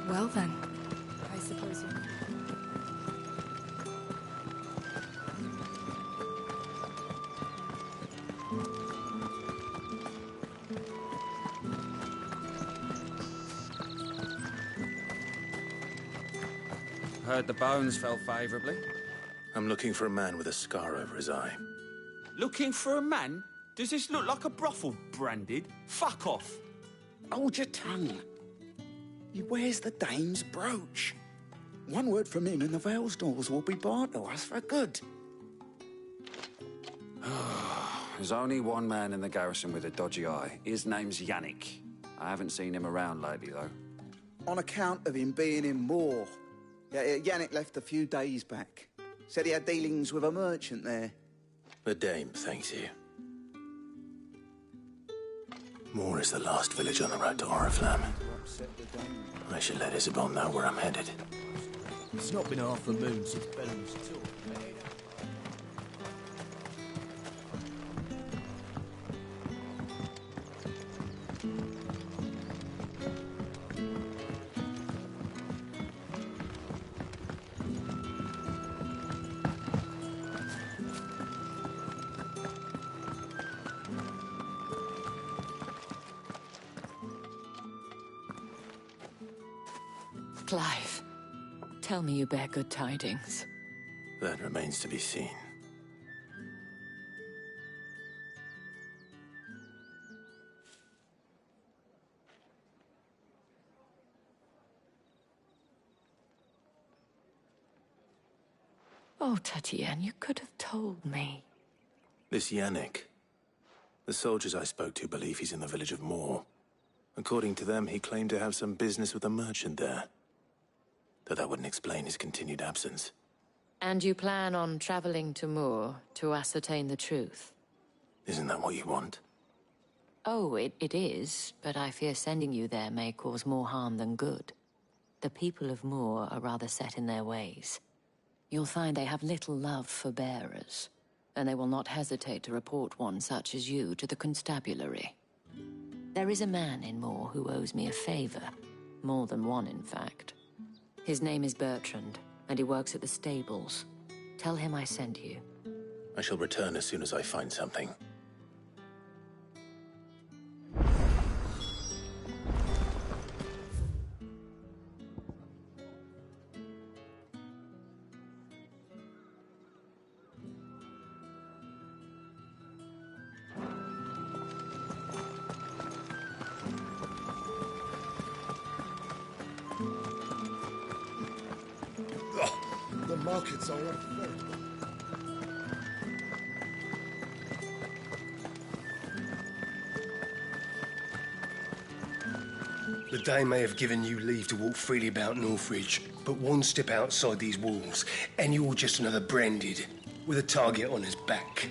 Well then, I suppose you...
Heard the bones fell favourably.
I'm looking for a man with a scar over his eye.
Looking for a man? Does this look like a brothel, Branded? Fuck off!
Hold your tongue. He wears the dame's brooch. One word from him and the Velsdorls will be barred to us for good.
There's only one man in the garrison with a dodgy eye. His name's Yannick. I haven't seen him around lately, though.
On account of him being in war. Yeah, Yannick left a few days back. Said he had dealings with a merchant there.
The dame thanks you. Moor is the last village on the road to Oriflamme. I should let Isabel know where I'm headed.
It's not been half a moon since Bellum's tour.
Clive, tell me you bear good tidings.
That remains to be seen.
Oh, Tatienne, you could have told me.
This Yannick. The soldiers I spoke to believe he's in the village of Moor. According to them, he claimed to have some business with a merchant there. Though that wouldn't explain his continued absence.
And you plan on traveling to Moor to ascertain the truth?
Isn't that what you want?
Oh, it is, but I fear sending you there may cause more harm than good. The people of Moor are rather set in their ways. You'll find they have little love for bearers, and they will not hesitate to report one such as you to the constabulary. There is a man in Moor who owes me a favor. More than one, in fact. His name is Bertrand, and he works at the stables. Tell him I sent you.
I shall return as soon as I find something.
The markets are unfair.
The Dane may have given you leave to walk freely about Northridge, but one step outside these walls, and you're just another branded, with a target on his back.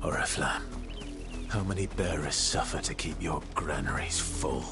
Oriflamme, how many bearers suffer to keep your granaries full?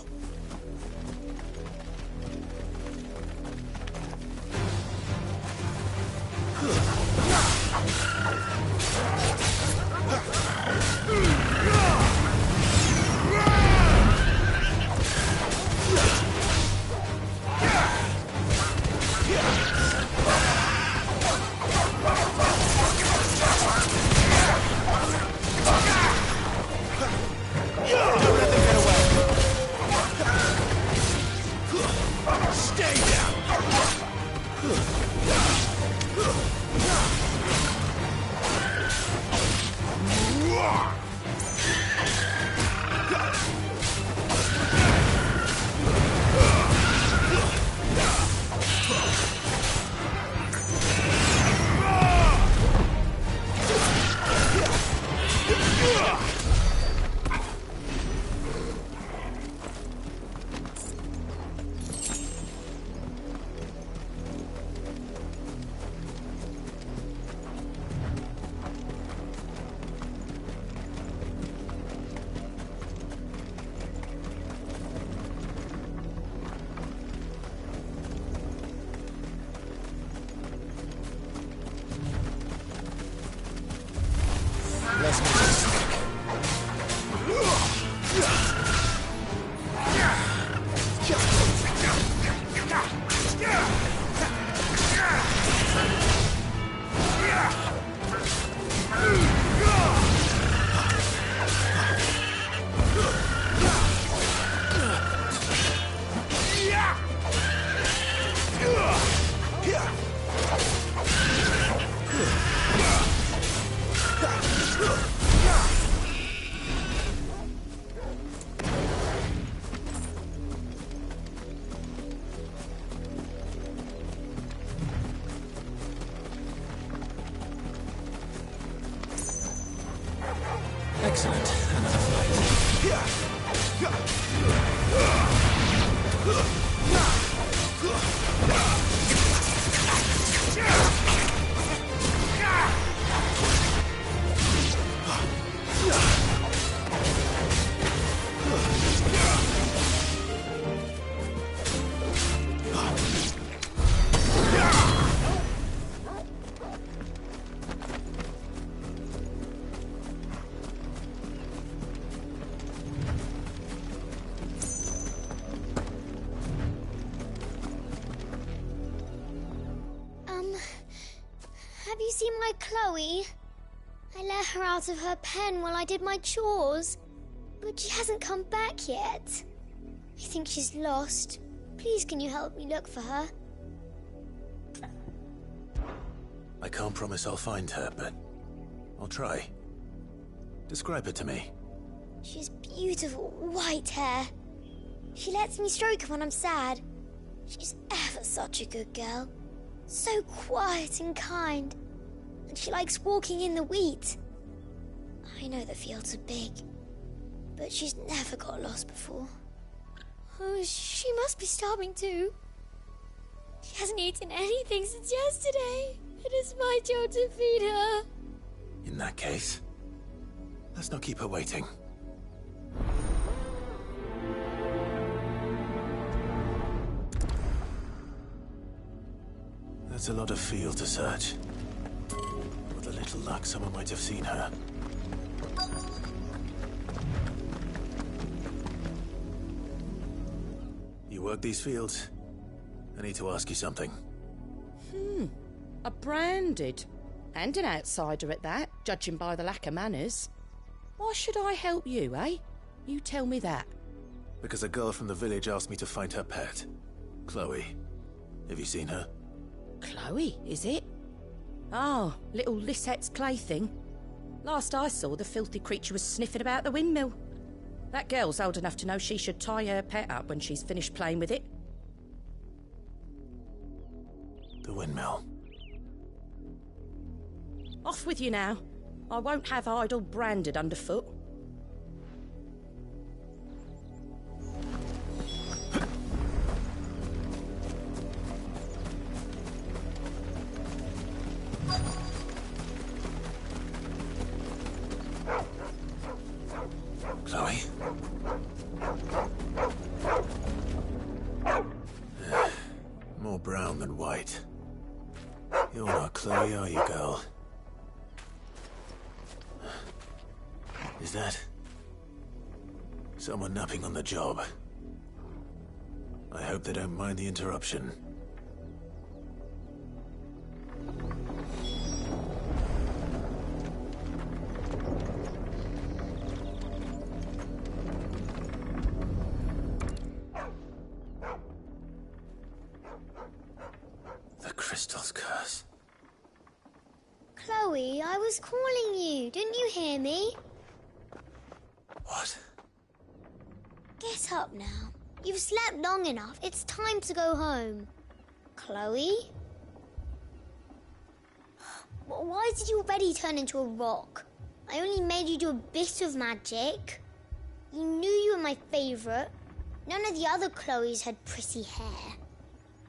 Excellent. Another
Have you seen my Chloe? I let her out of her pen while I did my chores, but she hasn't come back yet. I think she's lost. Please, can you help me look for her?
I can't promise I'll find her, but I'll try. Describe her to me.
She has beautiful white hair. She lets me stroke her when I'm sad. She's ever such a good girl. So quiet and kind. And she likes walking in the wheat. I know the fields are big, but she's never got lost before. Oh, she must be starving too. She hasn't eaten anything since yesterday. It is my job to feed her.
In that case, let's not keep her waiting. That's a lot of field to search. With a little luck, someone might have seen her. You work these fields? I need to ask you something.
A branded. And an outsider at that, judging by the lack of manners. Why should I help you, eh? You tell me that.
Because a girl from the village asked me to find her pet. Chloe. Have you seen her?
Chloe, is it? Oh, little Lisette's plaything. Last I saw, the filthy creature was sniffing about the windmill. That girl's old enough to know she should tie her pet up when she's finished playing with it.
The windmill.
Off with you now. I won't have idle branded underfoot.
Chloe? More brown than white. You're not Chloe, are you, girl? Is that someone napping on the job? I hope they don't mind the interruption. The crystal's curse.
Chloe, I was calling you. Didn't you hear me?
What?
Get up now. You've slept long enough. It's time to go home. Chloe? Why did you already turn into a rock? I only made you do a bit of magic. You knew you were my favourite. None of the other Chloes had pretty hair.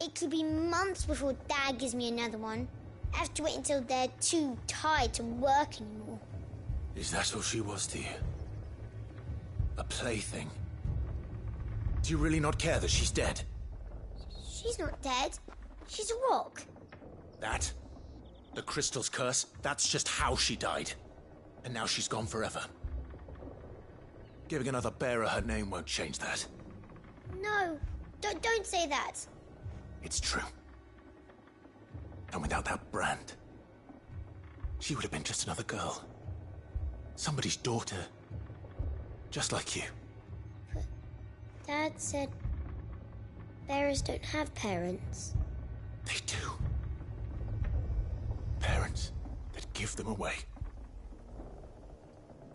It could be months before Dad gives me another one. I have to wait until they're too tired to work anymore.
Is that all she was to you? A plaything? Do you really not care that she's dead?
She's not dead. She's a rock.
That? The crystal's curse? That's just how she died. And now she's gone forever. Giving another bearer her name won't change that.
No, don't say that.
It's true. And without that brand, she would have been just another girl. Somebody's daughter. Just like you.
But Dad said bearers don't have parents.
They do. Parents that give them away.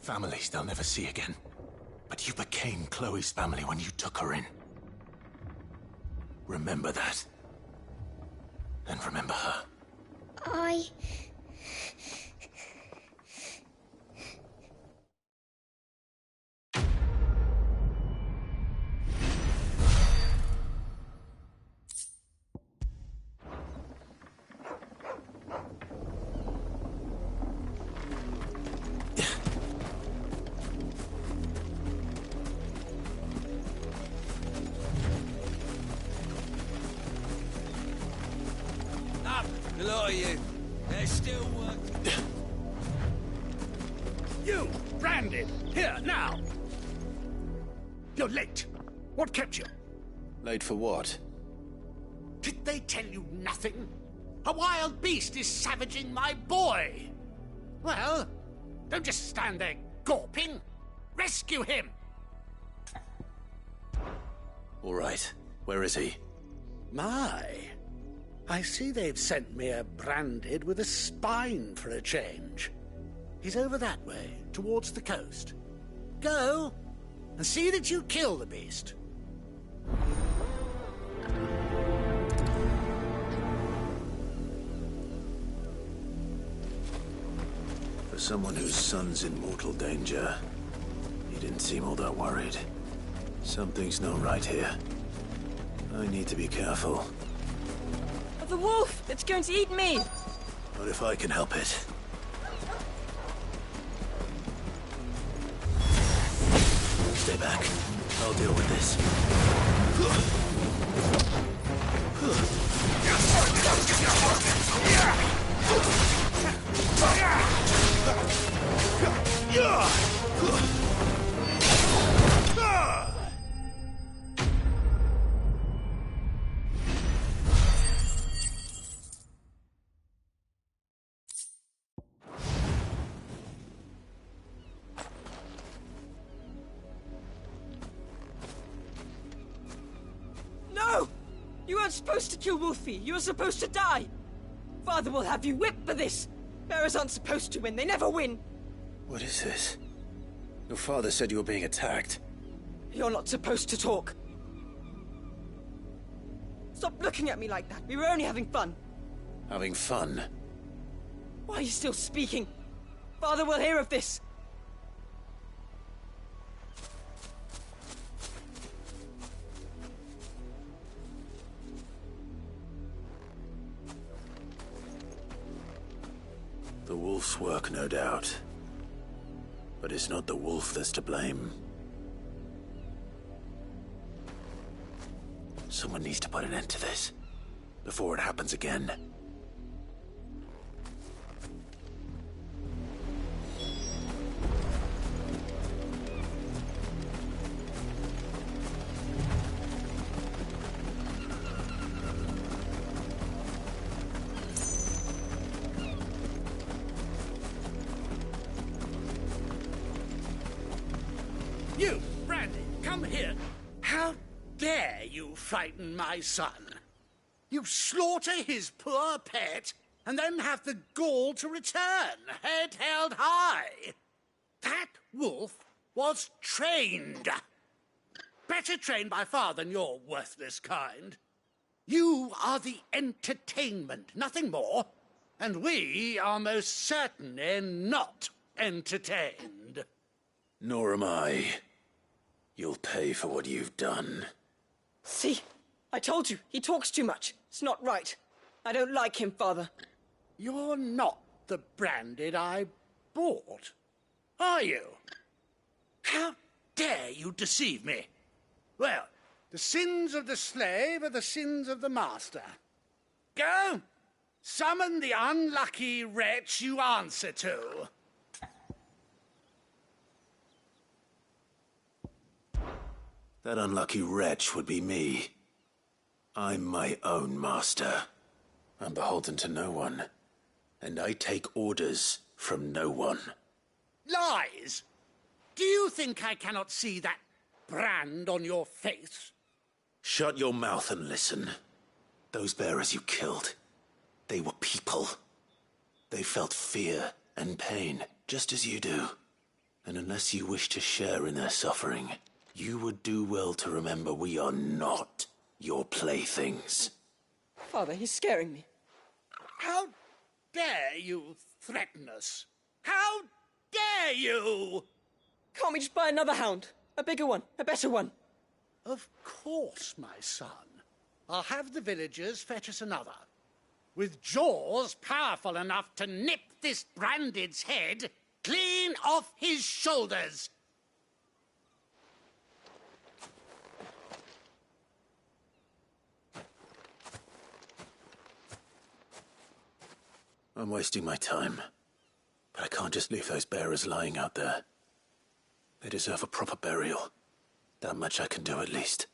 Families they'll never see again. But you became Chloe's family when you took her in. Remember that. And remember her.
A lot of you. There's still work.
You, branded, here, now. You're late. What kept you?
Late for what?
Did they tell you nothing? A wild beast is savaging my boy. Well, don't just stand there gawping. Rescue him.
All right. Where is he?
My. I see they've sent me a branded with a spine for a change. He's over that way, towards the coast. Go, and see that you kill the beast.
For someone whose son's in mortal danger, he didn't seem all that worried. Something's not right here. I need to be careful.
The wolf! It's going to eat me!
What if I can help it? Stay back. I'll deal with this.
No! You weren't supposed to kill Wolfie. You were supposed to die. Father will have you whipped for this. Bearers aren't supposed to win. They never win.
What is this? Your father said you were being attacked.
You're not supposed to talk. Stop looking at me like that. We were only having fun.
Having fun?
Why are you still speaking? Father will hear of this.
The wolf's work, no doubt. But it's not the wolf that's to blame. Someone needs to put an end to this, before it happens again.
You, Brandy, come here. How dare you frighten my son? You slaughter his poor pet, and then have the gall to return, head held high. That wolf was trained. Better trained by far than your worthless kind. You are the entertainment, nothing more. And we are most certainly not entertained.
Nor am I. You'll pay for what you've done.
See? I told you, he talks too much. It's not right. I don't like him, Father.
You're not the branded I bought, are you? How dare you deceive me? Well, the sins of the slave are the sins of the master. Go! Summon the unlucky wretch you answer to.
That unlucky wretch would be me. I'm my own master. I'm beholden to no one. And I take orders from no one.
Lies! Do you think I cannot see that brand on your face?
Shut your mouth and listen. Those bearers you killed, they were people. They felt fear and pain, just as you do. And unless you wish to share in their suffering, you would do well to remember we are not your playthings.
Father, he's scaring me.
How dare you threaten us? How dare you?
Can't we just buy another hound? A bigger one, a better one.
Of course, my son. I'll have the villagers fetch us another. With jaws powerful enough to nip this branded's head clean off his shoulders.
I'm wasting my time. But I can't just leave those bearers lying out there. They deserve a proper burial. That much I can do at least.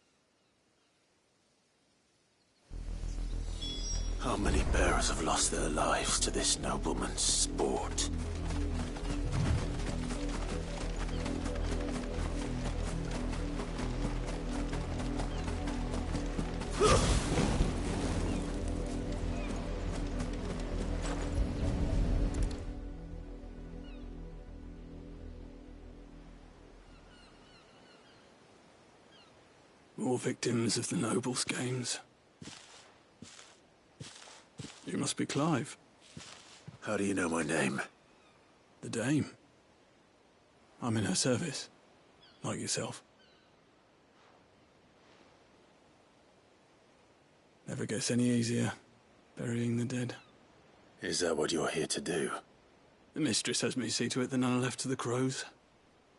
How many bearers have lost their lives to this nobleman's sport?
More victims of the nobles' games. You must be Clive.
How do you know my name?
The Dame. I'm in her service, like yourself. Never gets any easier, burying the dead.
Is that what you're here to do?
The mistress has me see to it that none are left to the crows.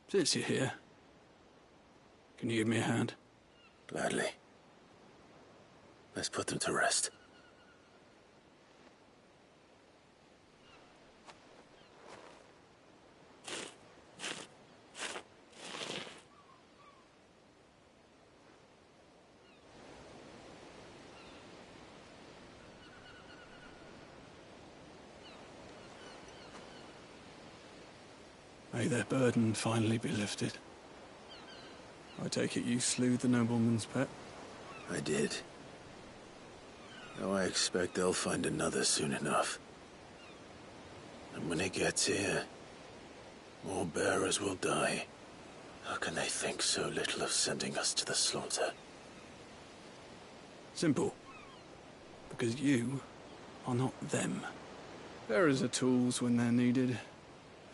Since you're here, can you give me a hand?
Gladly. Let's put them to rest.
May their burden finally be lifted. I take it you slew the nobleman's pet?
I did. Though I expect they'll find another soon enough. And when it gets here, more bearers will die. How can they think so little of sending us to the slaughter?
Simple. Because you are not them. Bearers are tools when they're needed,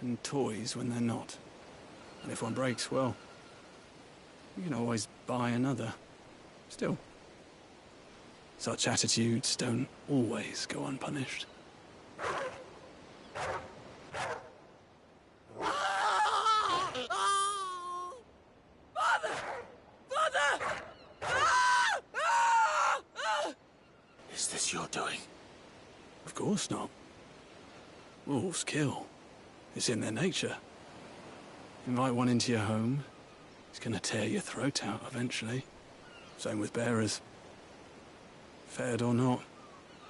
and toys when they're not. And if one breaks, well, you can always buy another. Still, such attitudes don't always go unpunished.
Father! Father!
Is this your doing?
Of course not. Wolves kill. It's in their nature. Invite one into your home, he's gonna tear your throat out eventually. Same with bearers. Fed or not,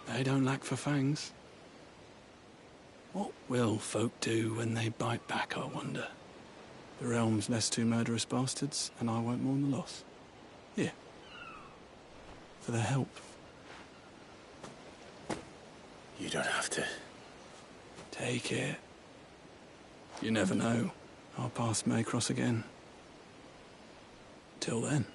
they don't lack for fangs. What will folk do when they bite back, I wonder? The realm's less two murderous bastards, and I won't mourn the loss. Here. For their help.
You don't have to.
Take it. You never know. Our paths may cross again. Till then.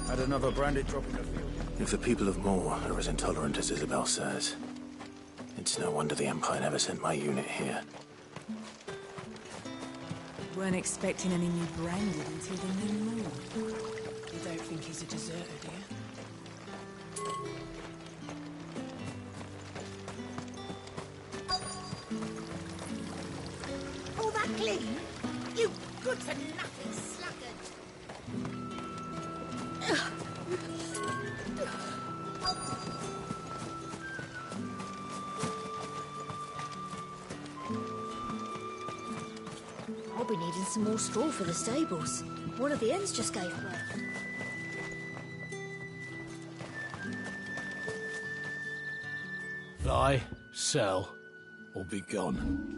Had another branded drop in the field.
If the people of Moor are as intolerant as Isabel says, it's no wonder the Empire never sent my unit here.
Weren't expecting any new branded until the new moon. You don't think he's a deserter, do you?
All that clean? You good-for-nothing sluggard! I'll be needing some more straw for the stables. One of the ends just gave birth.
Buy, sell, or be gone.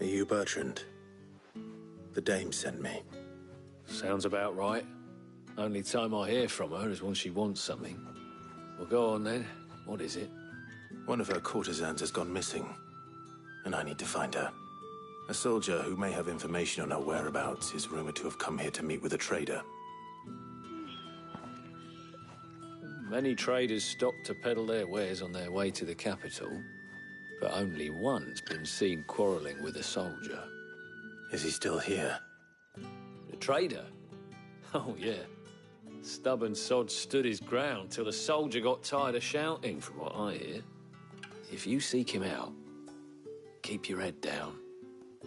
Are you Bertrand? The Dame sent me.
Sounds about right. Only time I hear from her is when she wants something. Well, go on then. What is it?
One of her courtesans has gone missing, and I need to find her. A soldier who may have information on her whereabouts is rumored to have come here to meet with a trader.
Many traders stop to peddle their wares on their way to the capital, but only one's been seen quarreling with a soldier.
Is he still here?
The trader? Oh, yeah. Stubborn sod stood his ground till the soldier got tired of shouting, from what I hear. If you seek him out, keep your head down.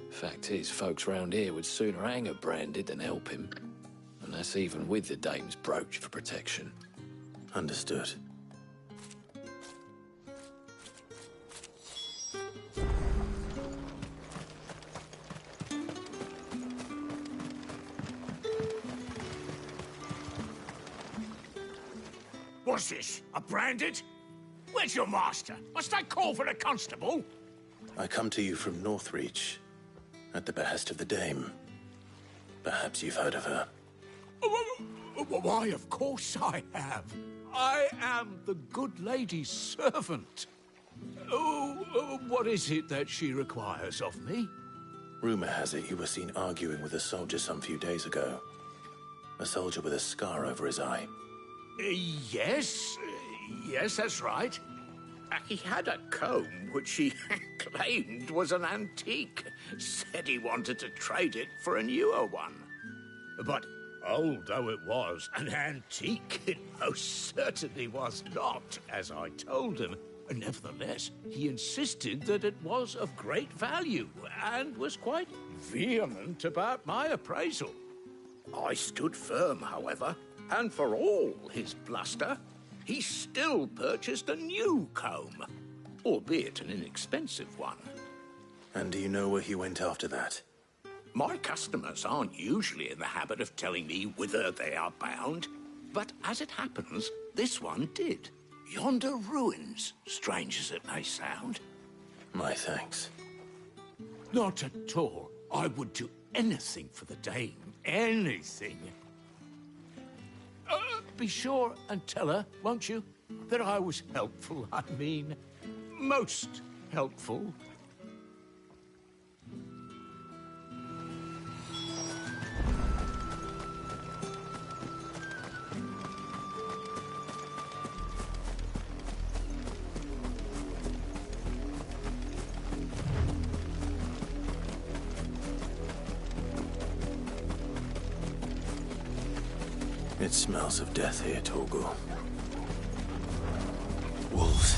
Fact is, folks round here would sooner hang a branded than help him. And that's even with the dame's brooch for protection.
Understood.
What's this? A branded? Where's your master? Must I call for a constable?
I come to you from Northreach, at the behest of the dame. Perhaps you've heard of her.
Why, of course I have. I am the good lady's servant. What is it that she requires of me?
Rumor has it you were seen arguing with a soldier some few days ago. A soldier with a scar over his eye.
Yes, that's right. He had a comb which he claimed was an antique. Said he wanted to trade it for a newer one. But old though it was, an antique it most certainly was not, as I told him. Nevertheless, he insisted that it was of great value, and was quite vehement about my appraisal. I stood firm, however, and for all his bluster, he still purchased a new comb, albeit an inexpensive one.
And do you know where he went after that?
My customers aren't usually in the habit of telling me whither they are bound, but as it happens, this one did. Yonder ruins, strange as it may sound.
My thanks.
Not at all. I would do anything for the dame. Anything. Be sure and tell her, won't you, that I was helpful. I mean, most helpful.
It smells of death here, Torgal. Wolves.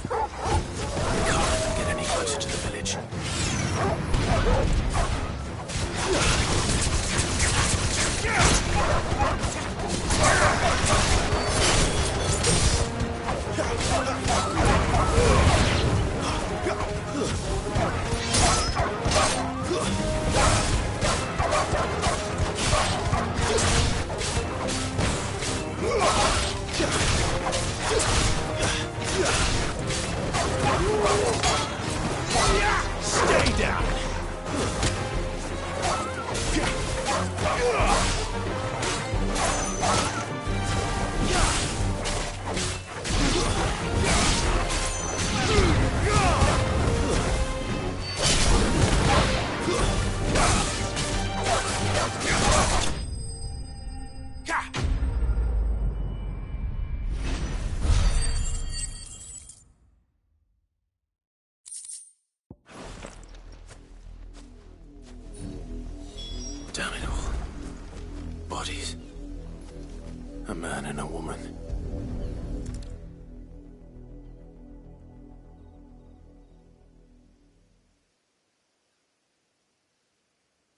We can't let them get any closer to the village.
Stay down!
Damn it all. Bodies. A man and a woman.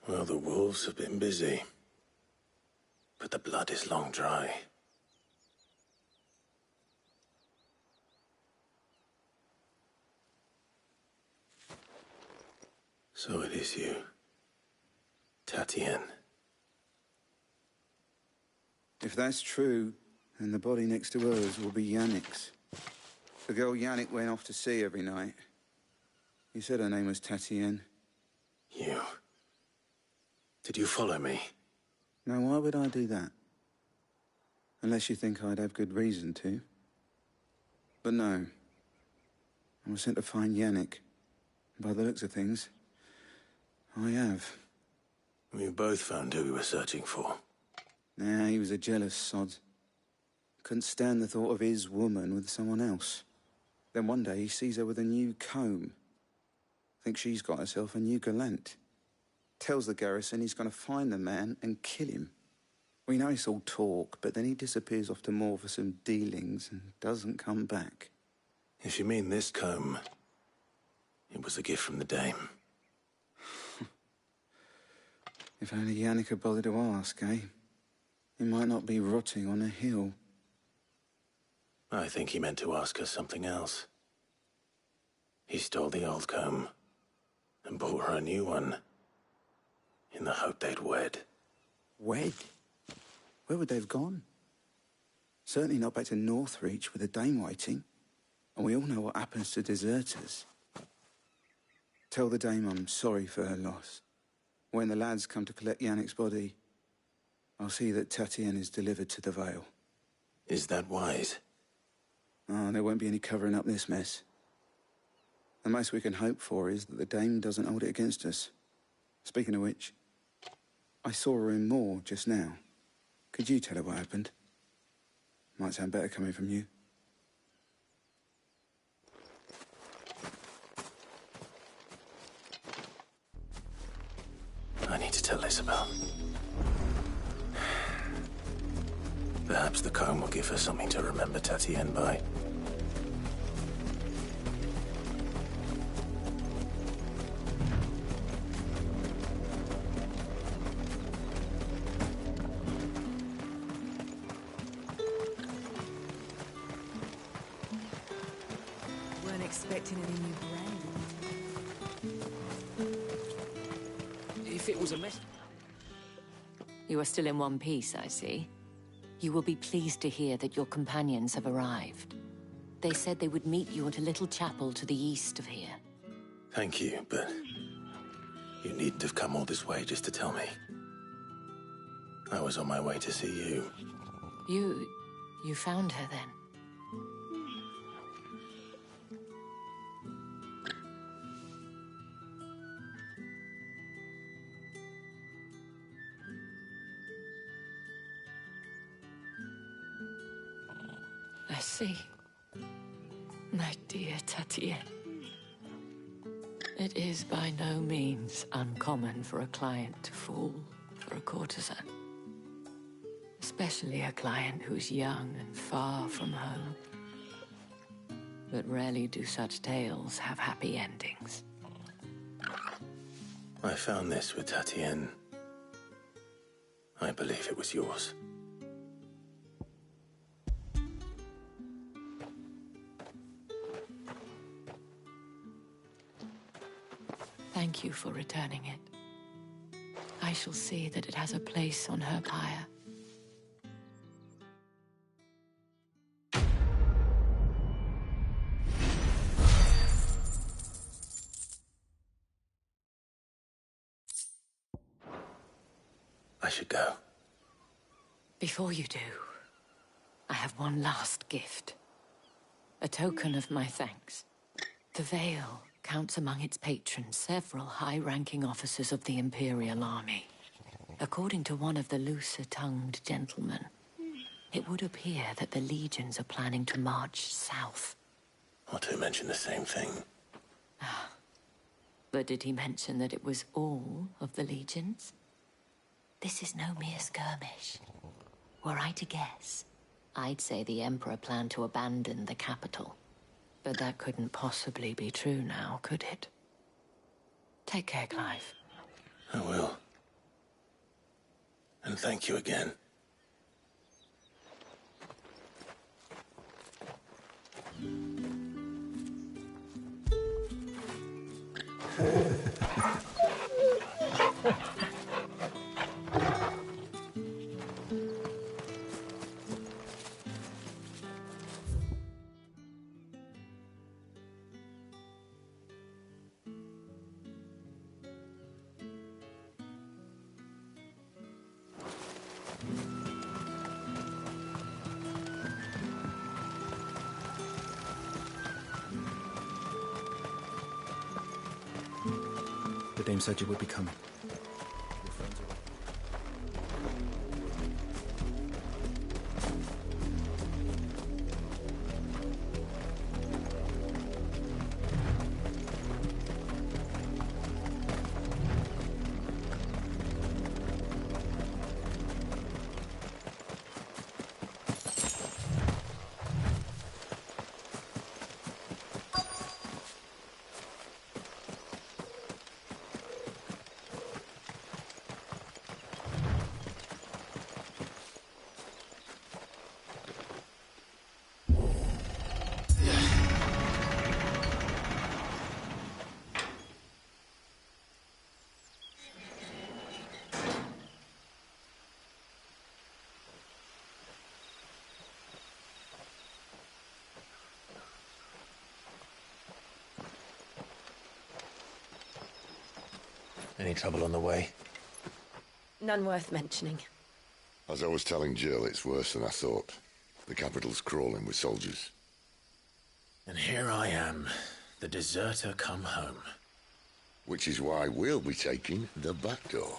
Well, the wolves have been busy. But the blood is long dry. So it is you. Tatienne.
If that's true, then the body next to hers will be Yannick's. The girl Yannick went off to sea every night. You said her name was Tatienne.
You. Did you follow me?
Now, why would I do that? Unless you think I'd have good reason to. But no. I was sent to find Yannick. By the looks of things, I have.
We both found who we were searching for.
Nah, he was a jealous sod. Couldn't stand the thought of his woman with someone else. Then one day he sees her with a new comb. Thinks she's got herself a new gallant. Tells the garrison he's going to find the man and kill him. We know it's all talk, but then he disappears off to Moor for some dealings and doesn't come back.
If you mean this comb, it was a gift from the dame.
If only Yannick had bothered to ask, eh? He might not be rotting on a hill.
I think he meant to ask her something else. He stole the old comb and bought her a new one in the hope they'd wed.
Wed? Where would they have gone? Certainly not back to Northreach with a dame waiting. And we all know what happens to deserters. Tell the dame I'm sorry for her loss. When the lads come to collect Yannick's body, I'll see that Tatienne is delivered to the Vale.
Is that wise?
Oh, there won't be any covering up this mess. The most we can hope for is that the dame doesn't hold it against us. Speaking of which, I saw her in Moor just now. Could you tell her what happened? Might sound better coming from you.
I need to tell Isabel. Perhaps the comb will give her something to remember Tatienne by.
Weren't expecting any new brand.
If it was a mess...
You are still in one piece, I see. You will be pleased to hear that your companions have arrived. They said they would meet you at a little chapel to the east of here.
Thank you, but you needn't have come all this way just to tell me. I was on my way to see you.
You found her then? I see. My dear Tatienne. It is by no means uncommon for a client to fall for a courtesan. Especially a client who's young and far from home. But rarely do such tales have happy endings.
I found this with Tatienne. I believe it was yours.
Thank you for returning it. I shall see that it has a place on her pyre.
I should go.
Before you do, I have one last gift. A token of my thanks. The Vale counts among its patrons several high-ranking officers of the Imperial Army. According to one of the looser-tongued gentlemen, it would appear that the legions are planning to march south.
Or to mention the same thing.
But did he mention that it was all of the legions? This is no mere skirmish. Were I to guess, I'd say the Emperor planned to abandon the capital. But that couldn't possibly be true now, could it? Take care, Clive.
I will. And thank you again.
The dame said you would be coming.
Any trouble on the way?
None worth mentioning.
As I was telling Jill, it's worse than I thought. The capital's crawling with soldiers.
And here I am, the deserter come home.
Which is why we'll be taking the back door.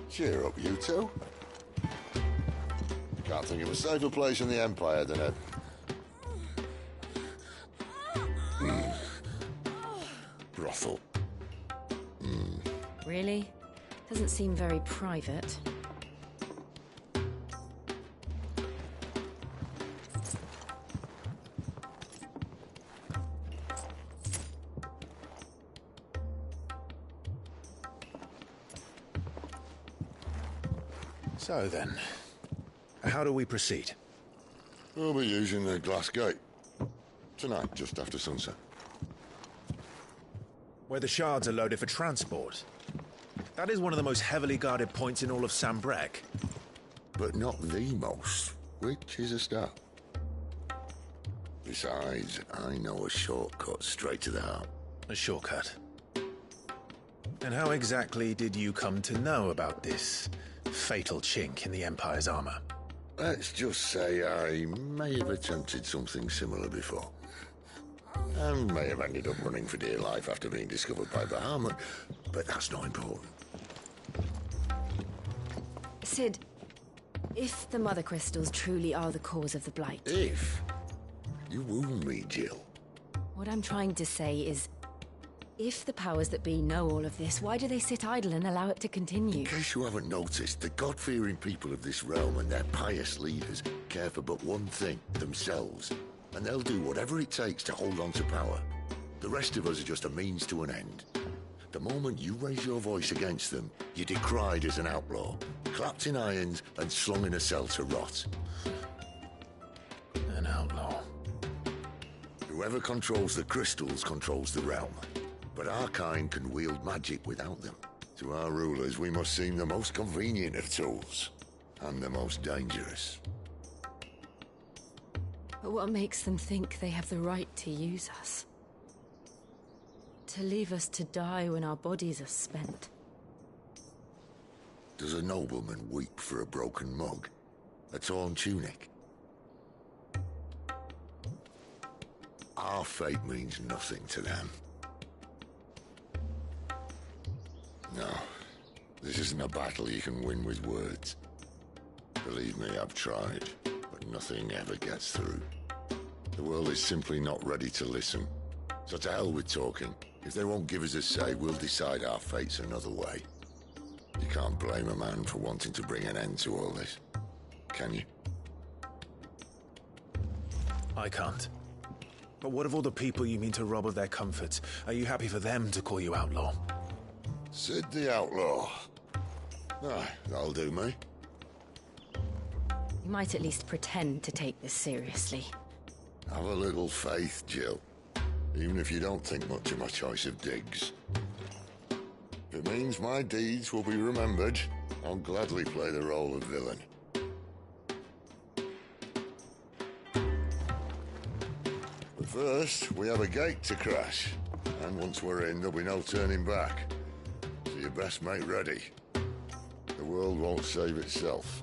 Cheer up, you two. Can't think of a safer place in the Empire than a... brothel.
Really? Doesn't seem very private.
So then, how do we proceed?
We'll be using the glass gate. Tonight, just after sunset.
Where the shards are loaded for transport. That is one of the most heavily guarded points in all of Sambrek.
But not the most, which is a start. Besides, I know a shortcut straight to the heart.
A shortcut? And how exactly did you come to know about this fatal chink in the Empire's armor?
Let's just say I may have attempted something similar before. And may have ended up running for dear life after being discovered by Bahamut, but that's not important.
Sid, if the Mother Crystals truly are the cause of the Blight...
If? You wound me, Jill.
What I'm trying to say is, if the powers that be know all of this, why do they sit idle and allow it to continue?
In case you haven't noticed, the God-fearing people of this realm and their pious leaders care for but one thing, themselves. And they'll do whatever it takes to hold on to power. The rest of us are just a means to an end. The moment you raise your voice against them, you're decried as an outlaw, clapped in irons and slung in a cell to rot.
An outlaw.
Whoever controls the crystals controls the realm. But our kind can wield magic without them. To our rulers, we must seem the most convenient of tools. And the most dangerous.
But what makes them think they have the right to use us? To leave us to die when our bodies are spent?
Does a nobleman weep for a broken mug? A torn tunic? Our fate means nothing to them. No, this isn't a battle you can win with words. Believe me, I've tried, but nothing ever gets through. The world is simply not ready to listen. So to hell with talking. If they won't give us a say, we'll decide our fates another way. You can't blame a man for wanting to bring an end to all this, can you?
I can't. But what of all the people you mean to rob of their comforts? Are you happy for them to call you outlaw?
Sid the Outlaw. Ah, that'll do me.
You might at least pretend to take this seriously.
Have a little faith, Jill. Even if you don't think much of my choice of digs. If it means my deeds will be remembered, I'll gladly play the role of villain. But first, we have a gate to crash. And once we're in, there'll be no turning back. So you best make ready. The world won't save itself.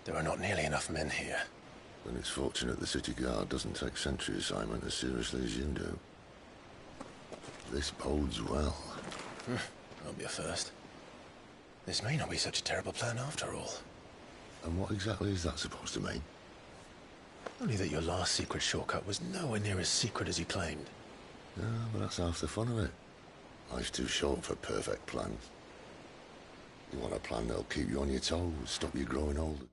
There are not nearly enough men here.
Then it's fortunate the city guard doesn't take sentry assignment as seriously as you do. This bodes well.
Won't be a first. This may not be such a terrible plan after all.
And what exactly is that supposed to mean?
Only that your last secret shortcut was nowhere near as secret as you claimed.
Yeah, but that's half the fun of it. Life's too short for perfect plans. You want a plan that'll keep you on your toes, stop you growing old.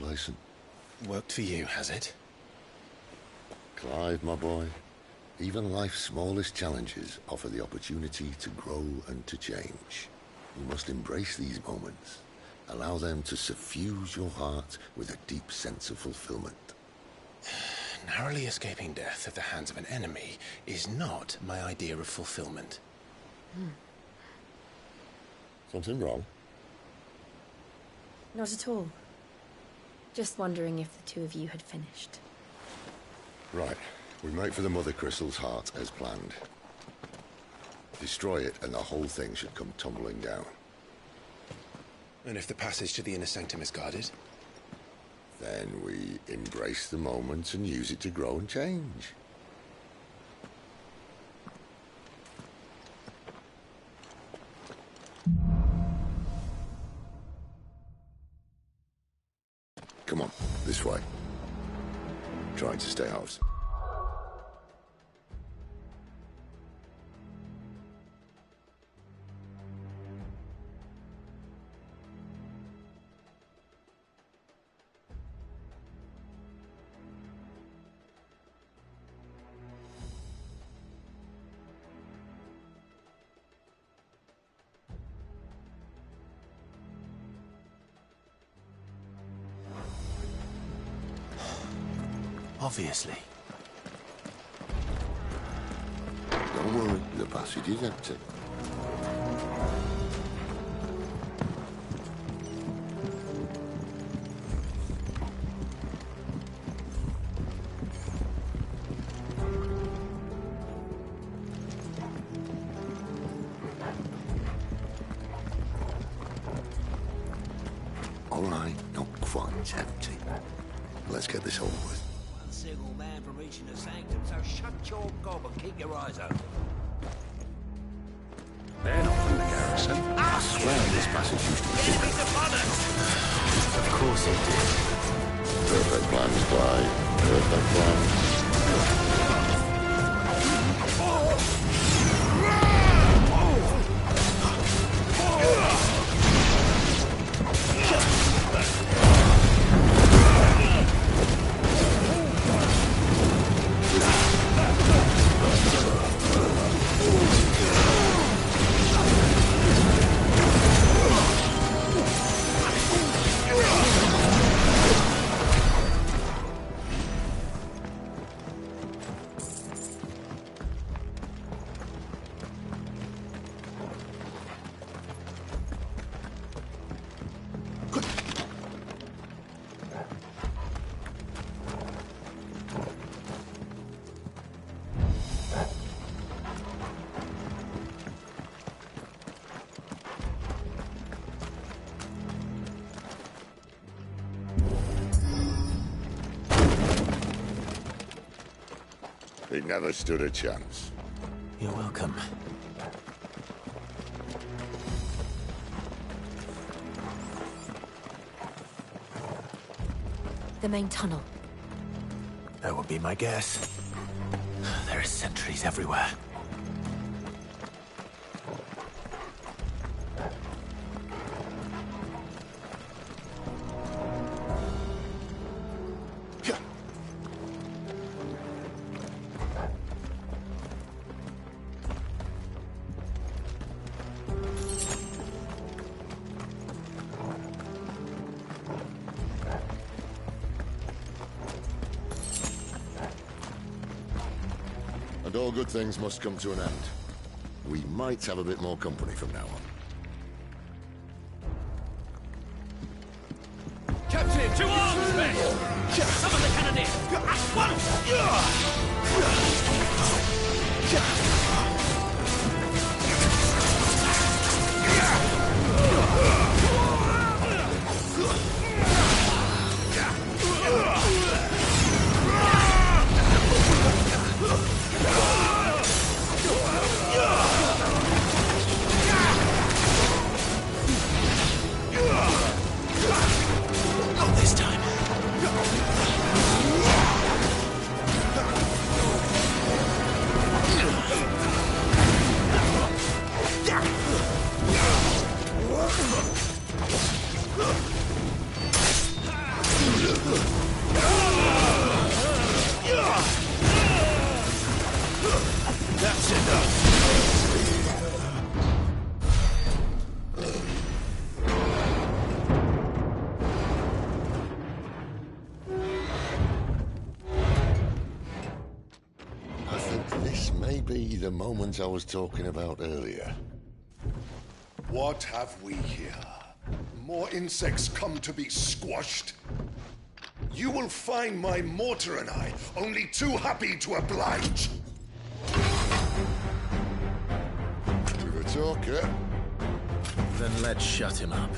complacent.
Worked for you, has it?
Clive, my boy, even life's smallest challenges offer the opportunity to grow and to change. You must embrace these moments. Allow them to suffuse your heart with a deep sense of fulfillment.
Narrowly escaping death at the hands of an enemy is not my idea of fulfillment.
Something wrong?
Not at all. Just wondering if the two of you had finished.
Right. We make for the Mother Crystal's heart as planned. Destroy it and the whole thing should come tumbling down.
And if the passage to the inner sanctum is guarded?
Then we embrace the moment and use it to grow and change. Come on, this way. Trying to stay out.
Obviously.
Don't worry, the passage is empty. All right, not quite empty. Let's get this over with.
Single man from reaching the sanctum, so shut your gob and keep your eyes open.
They're not from the garrison. I swear this passage used to be secret.
Of course it did.
Perfect plans, Clive. Perfect plans. He never stood a chance.
You're welcome.
The main tunnel.
That would be my guess. There are sentries everywhere.
And all good things must come to an end. We might have a bit more company from now on.
Captain, to arms, men! Summon the cannoneer! At once!
Not this time.
moments I was talking about earlier.
What have we here? More insects come to be squashed? You will find my mortar and I only too happy to oblige.
With a talker.
Then let's shut him up.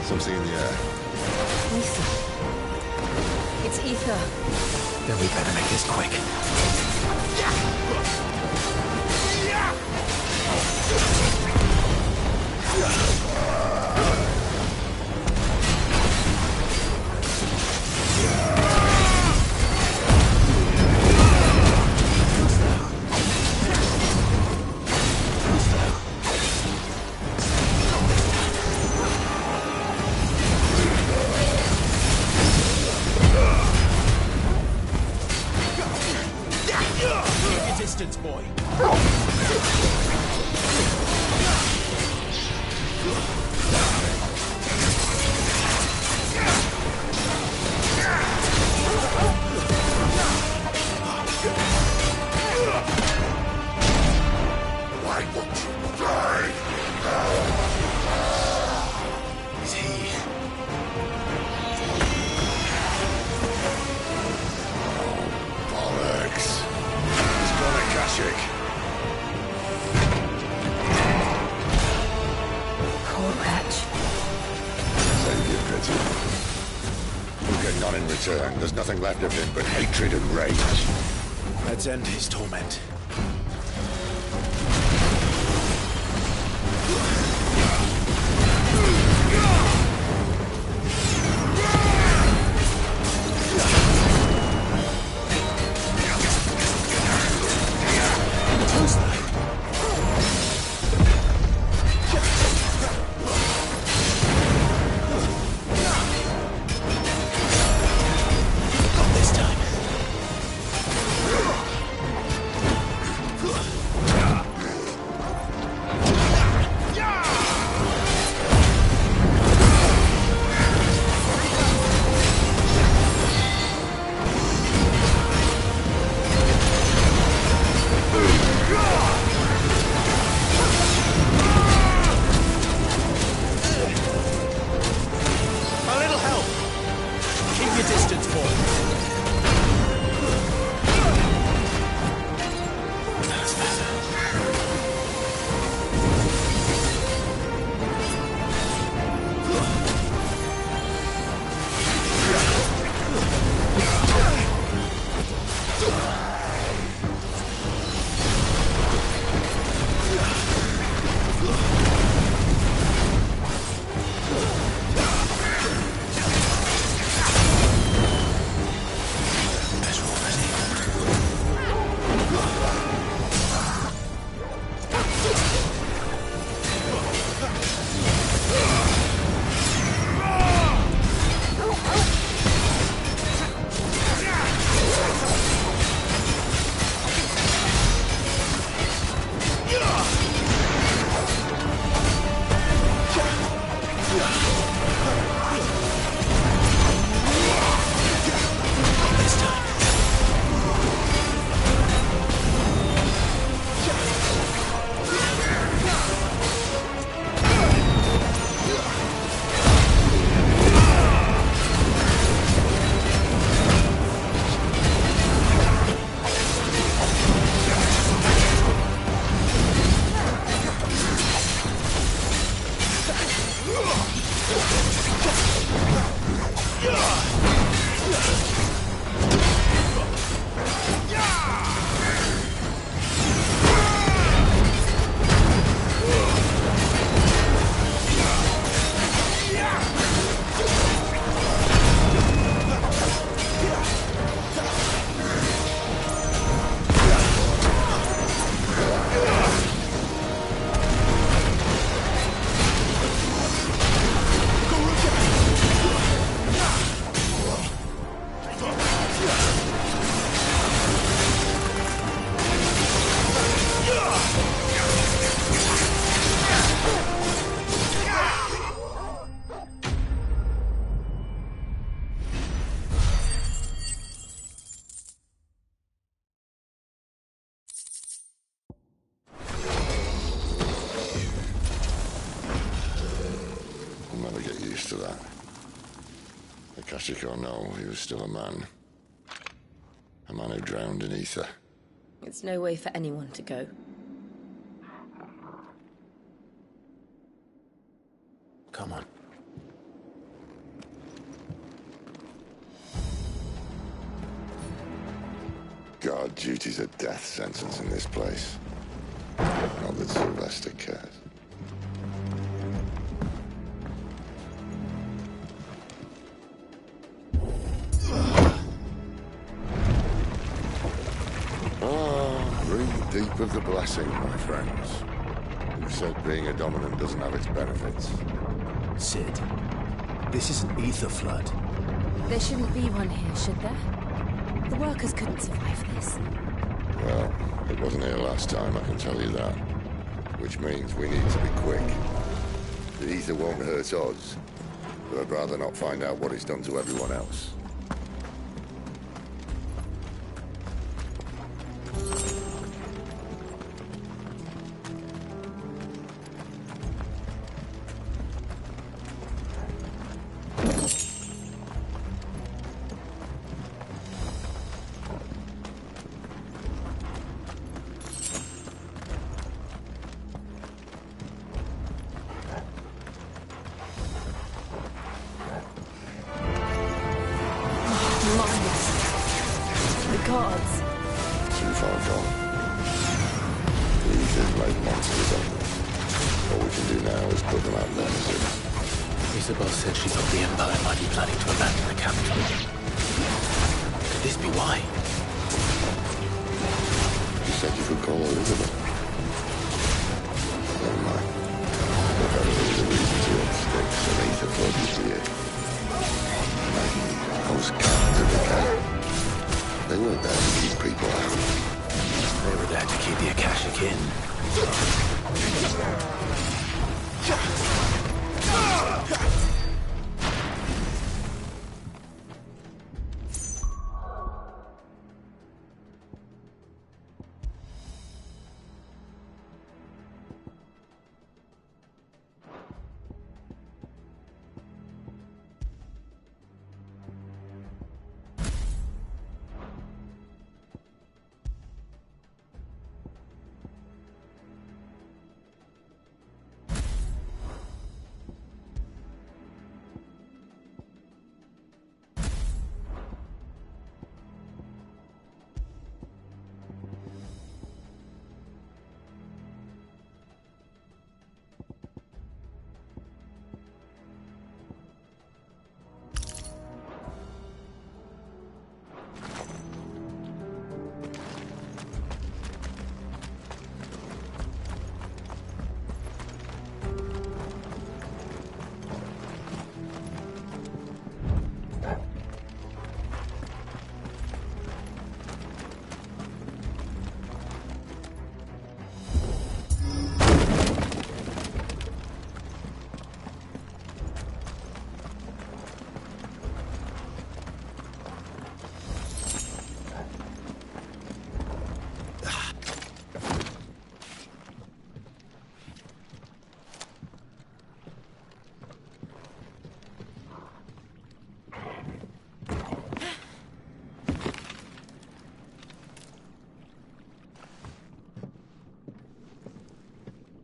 Something in the air.
Ether. It's ether.
Then we better make this quick.
Distance, boy.
Why won't you die?
Is he?
Bollocks. He's got a Kashik.
Poor wretch.
Save your pity. We'll get none in return. There's nothing left of him but hatred and rage.
Let's end his torment.
to that. Akashic or no, he was still a man. A man who drowned in ether.
It's no way for anyone to go.
Come on.
Guard duty's a death sentence in this place. Not that Sylvester cares. Breathe deep of the blessing, my friends. Who said being a dominant doesn't have its benefits?
Sid, this is an ether flood.
There shouldn't be one here, should there? The workers couldn't survive this.
Well, it wasn't here last time, I can tell you that. Which means we need to be quick. The ether won't hurt us, but I'd rather not find out what it's done to everyone else.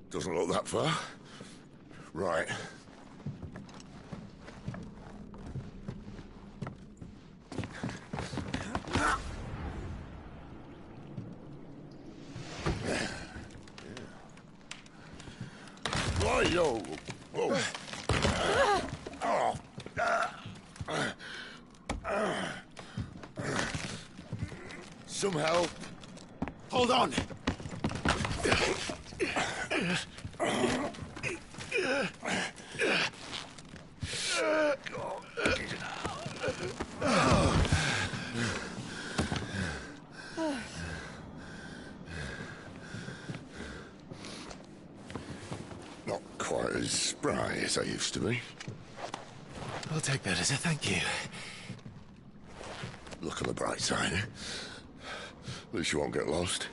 Doesn't look that far. Right. Whoa, whoa. Some help.
Hold on.
Not quite as spry as I used to be.
I'll take that as a thank you.
Look on the bright side, eh? At least you won't get lost.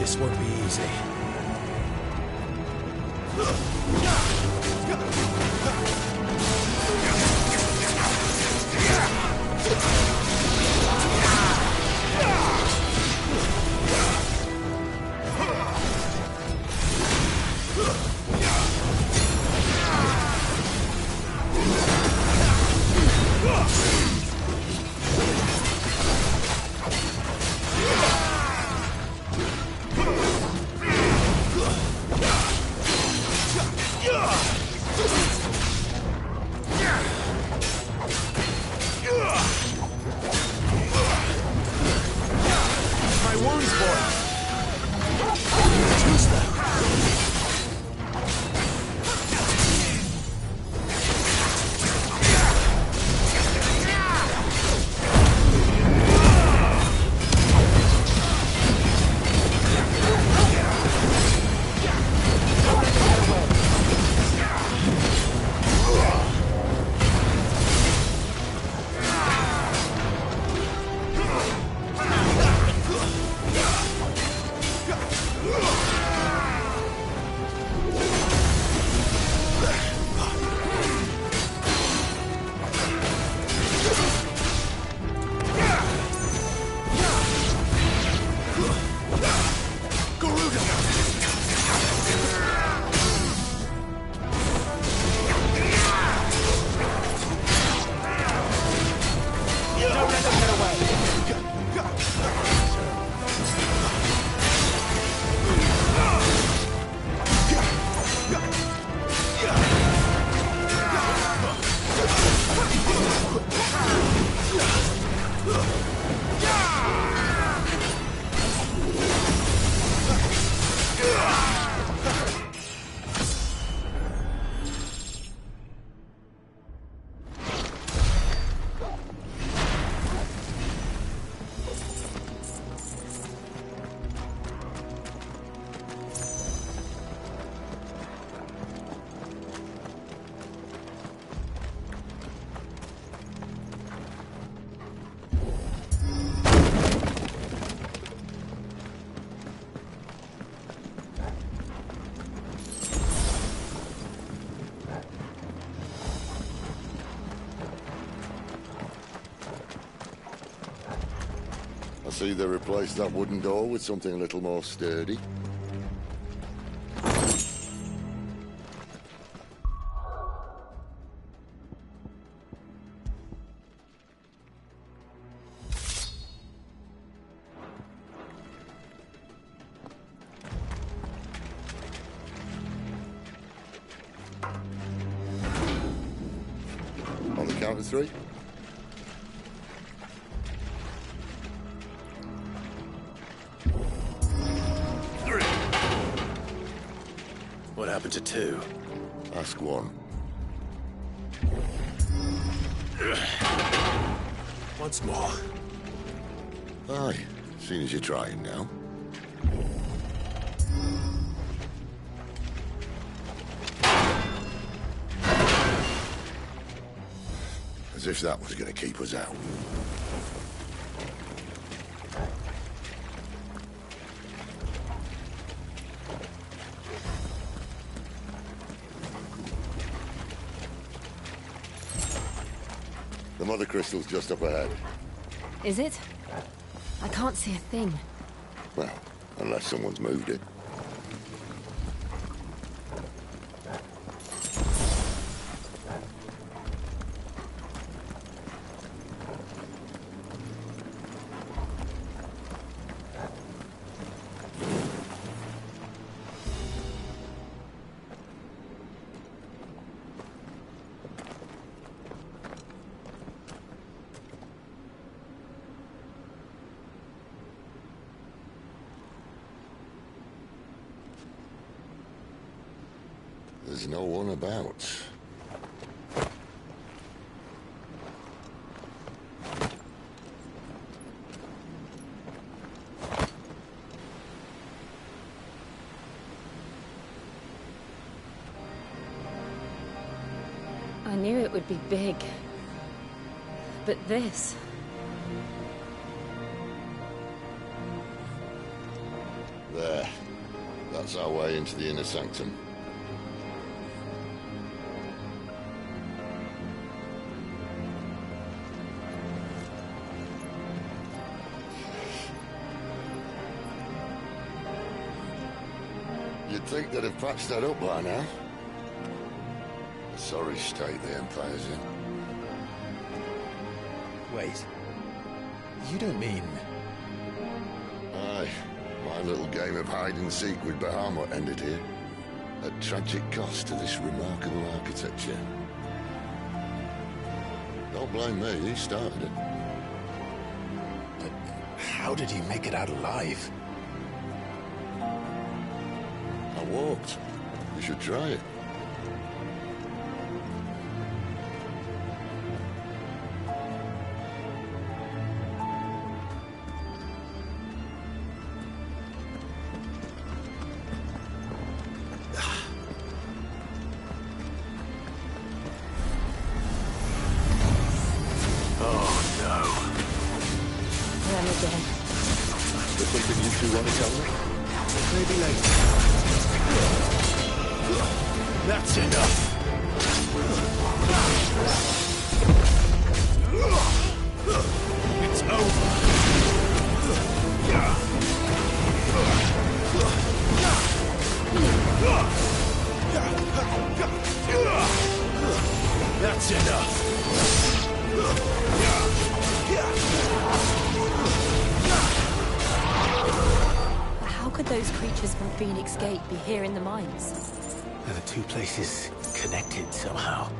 This won't be easy.
I see they replaced that wooden door with something a little more sturdy. On the count of three.
What happened to two?
Ask one.
Once more.
Aye, seeing as you're trying now. As if that was going to keep us out. The mother crystal's just up ahead.
Is it? I can't see a thing.
Well, unless someone's moved it. There's no one about.
I knew it would be big. But this...
There. That's our way into the inner sanctum. You'd think they'd have patched that up by now. Sorry state the Empire's in.
Wait. You don't mean...
Aye. My little game of hide-and-seek with Bahamut ended here. At tragic cost to this remarkable architecture. Don't blame me, he started it.
But how did he make it out alive?
I walked. You should try it.
Be here in the mines.
Are the two places connected somehow?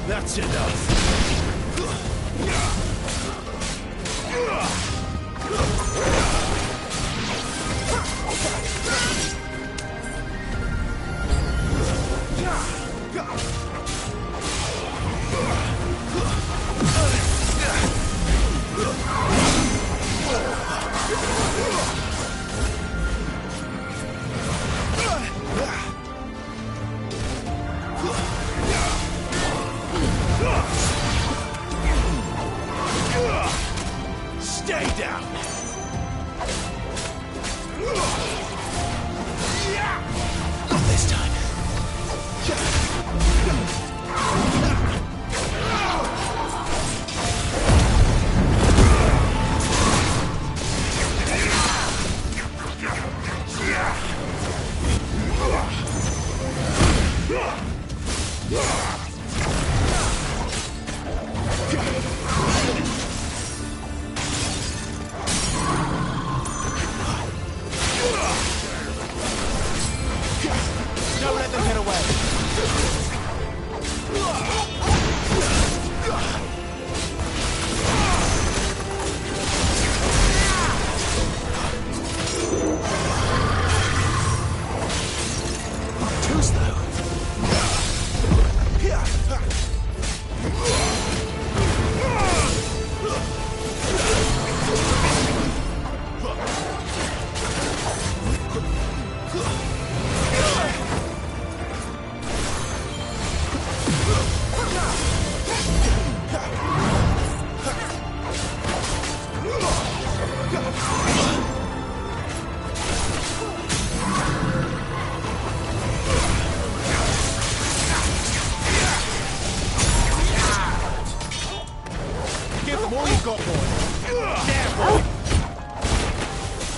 That's enough.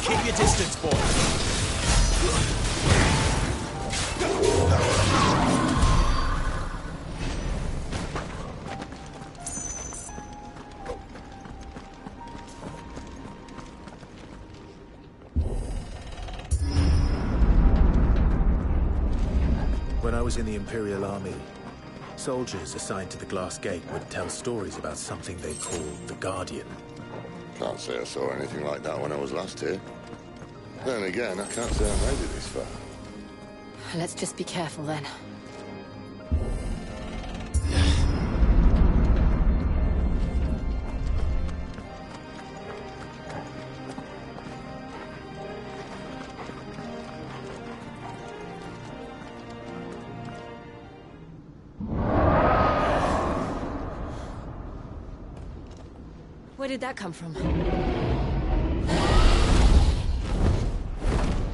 Keep your distance, boy.
When I was in the Imperial Army, soldiers assigned to the Glass Gate would tell stories about something they called the Guardian.
Can't say I saw anything like that when I was last here. Then again, I can't say I made it this far.
Let's just be careful then. Where did that come from?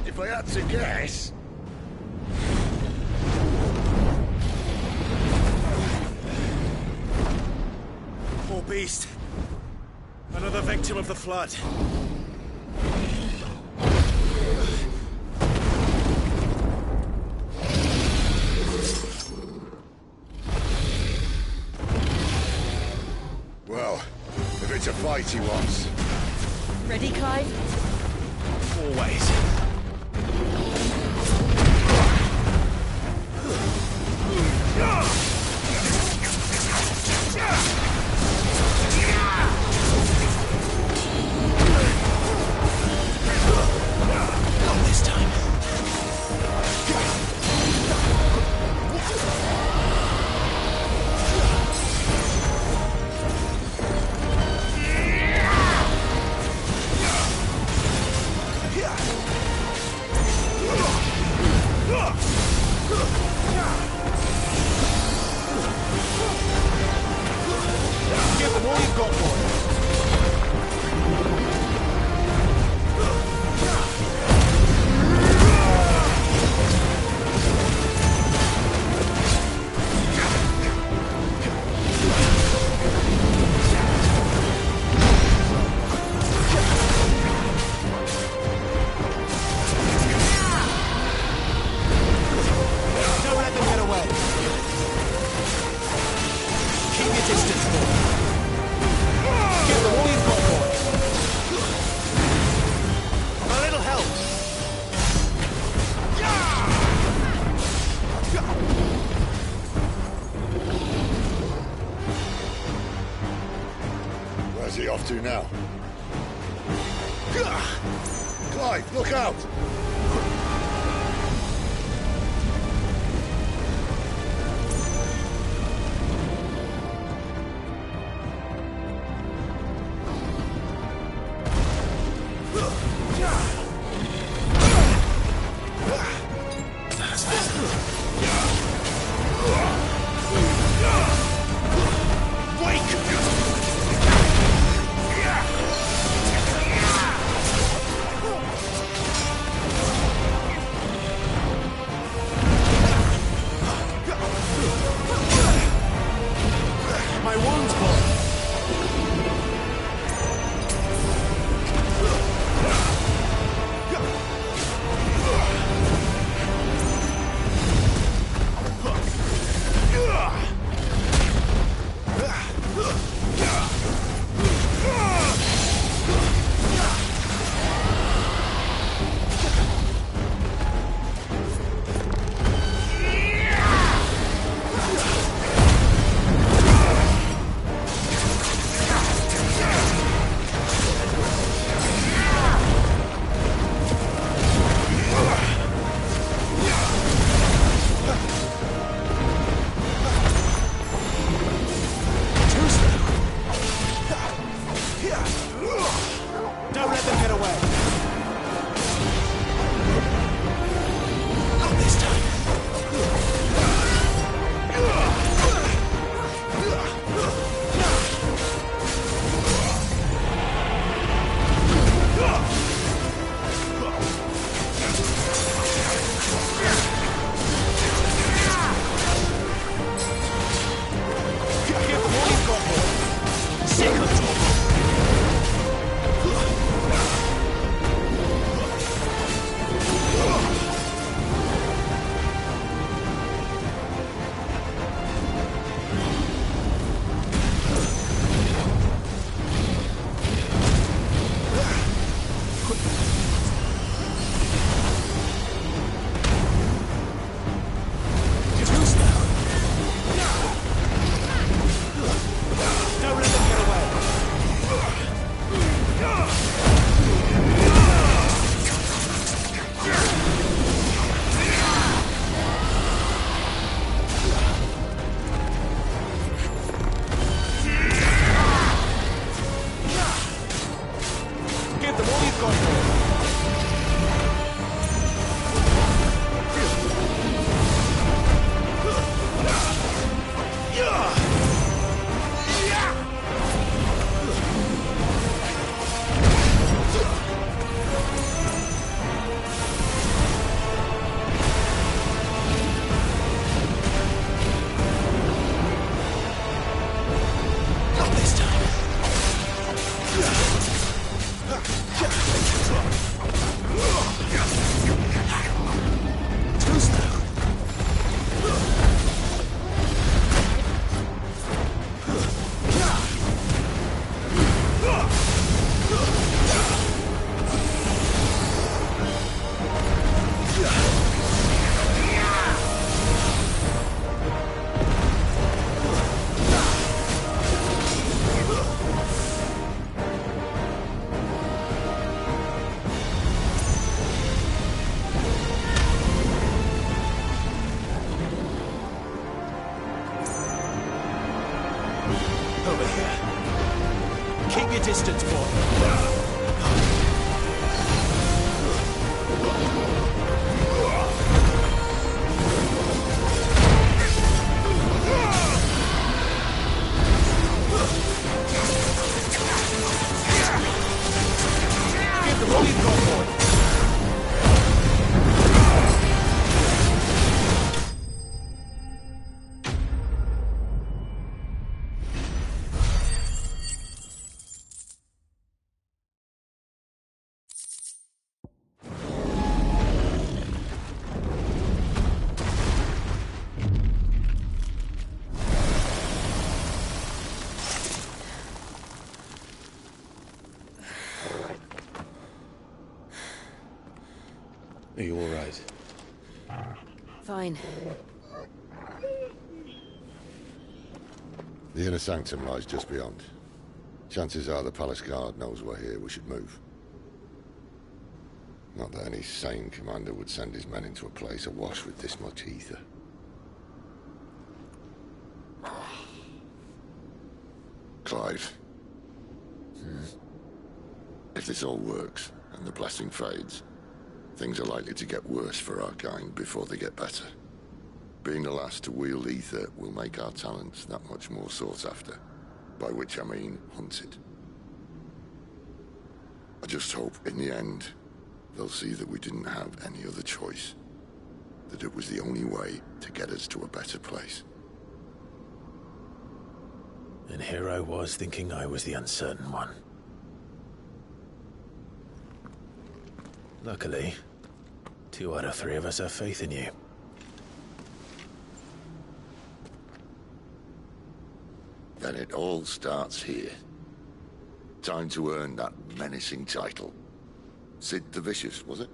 If I had to guess...
Poor beast. Another victim of the flood.
Well, if it's a fight he wants...
Ready, Clive?
Always. Not this time. Give them all you've got, boy. Don't let them get away. Keep your distance, boy. Give them all you've got, boy. A little help.
Where's he off to now? Clive, look out!
Wake!
Are you all right?
Fine.
The inner sanctum lies just beyond. Chances are the palace guard knows we're here. We should move. Not that any sane commander would send his men into a place awash with this much ether. Clive. If this all works, and the blessing fades, things are likely to get worse for our kind before they get better. Being the last to wield ether will make our talents that much more sought after. By which I mean hunted. I just hope, in the end, they'll see that we didn't have any other choice. That it was the only way to get us to a better place.
And here I was thinking I was the uncertain one. Luckily, 2 out of 3 of us have faith in you.
Then it all starts here. Time to earn that menacing title. Sid the Vicious, was it?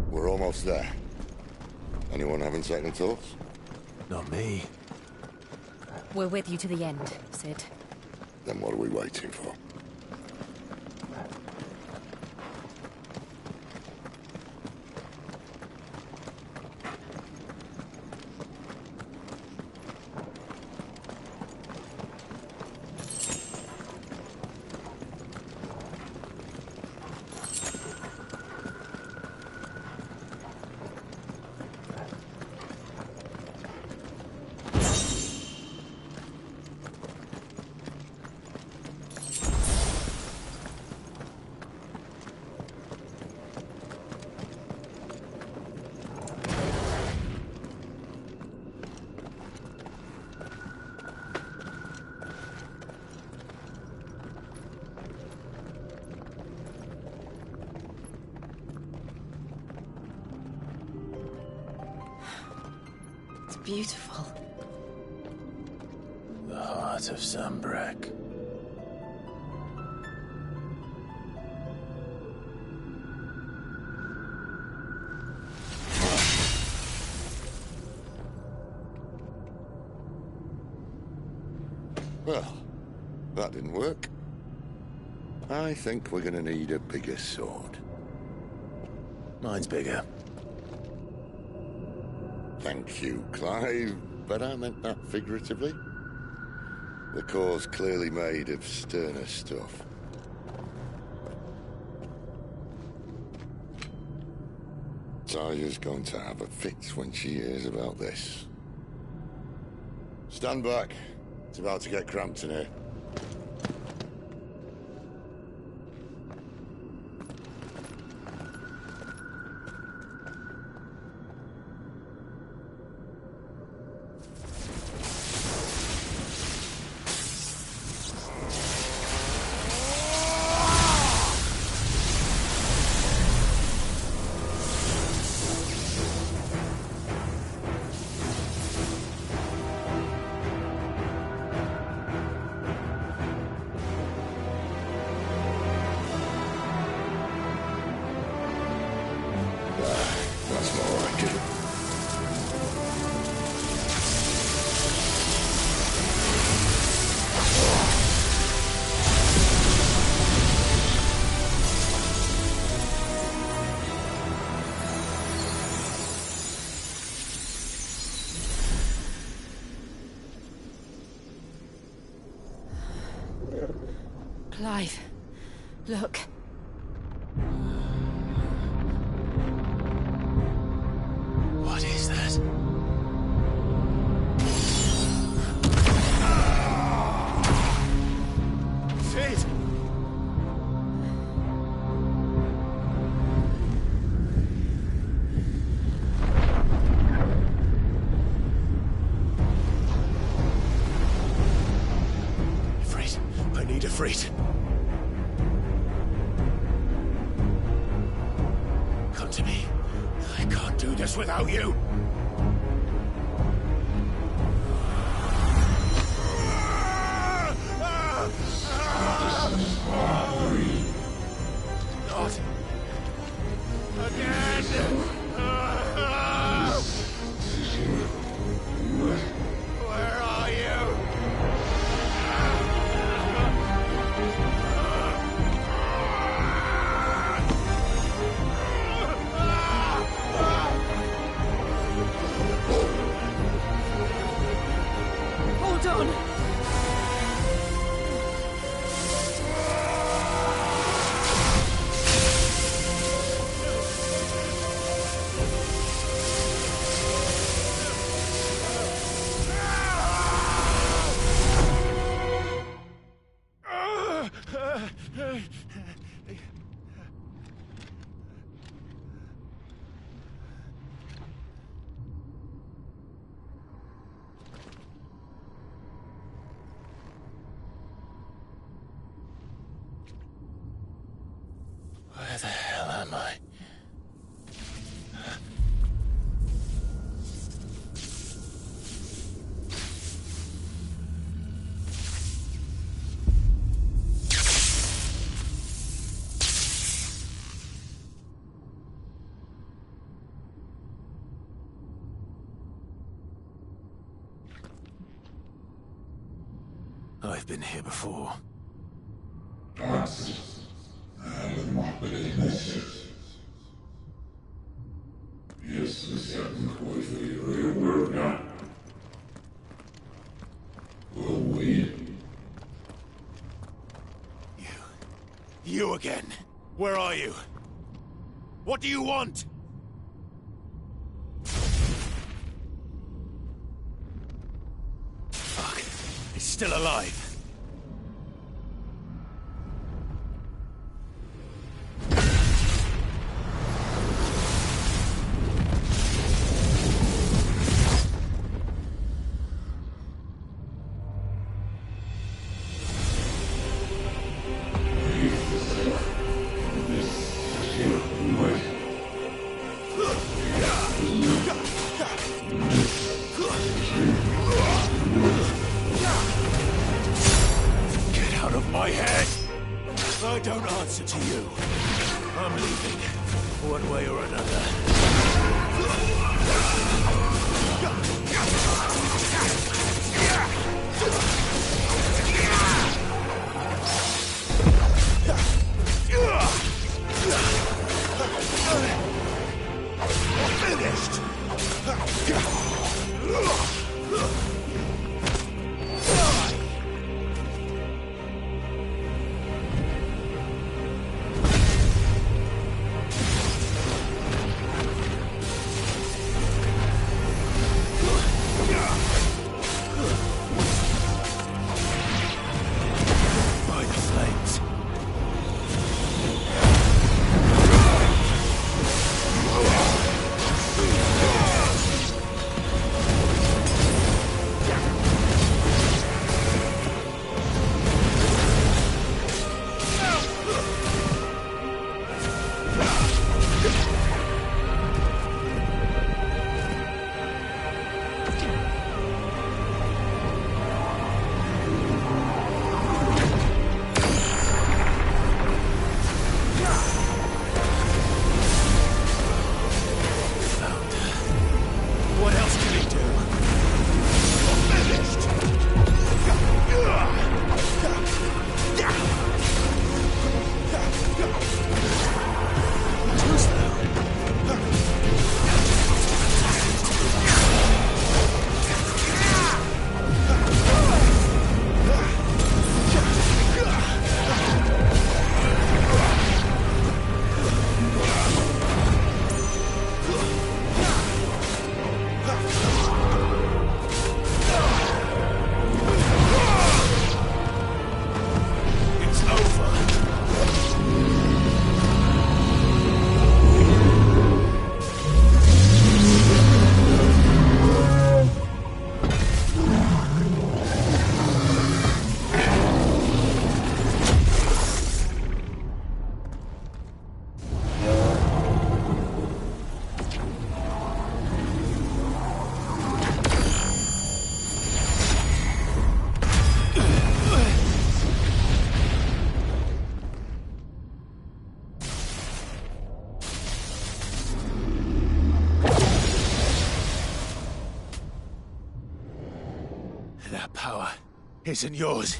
We're almost there. Anyone having second thoughts?
Not me.
We're with you to the end, Sid.
Then what are we waiting for?
Beautiful.
The heart of Zambrak.
Well, that didn't work. I think we're gonna need a bigger sword.
Mine's bigger.
Thank you, Clive, but I meant that figuratively. The core's clearly made of sterner stuff. Taya's going to have a fit when she hears about this. Stand back. It's about to get cramped in here. That's more like it.
Clive, look.
What is that?
Sid!
retreat. Come to me. I can't do this without you. Not again. Where are you?
Hold on!
Where the hell am I? I've been here before. You again. Where are you? What do you want? Fuck. It's still alive. My head! I don't answer to you. I'm leaving, one way or another. Finished! power isn't yours.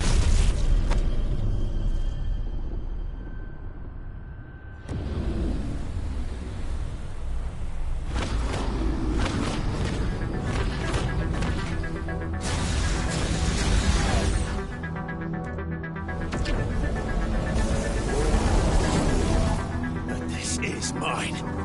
But this is mine.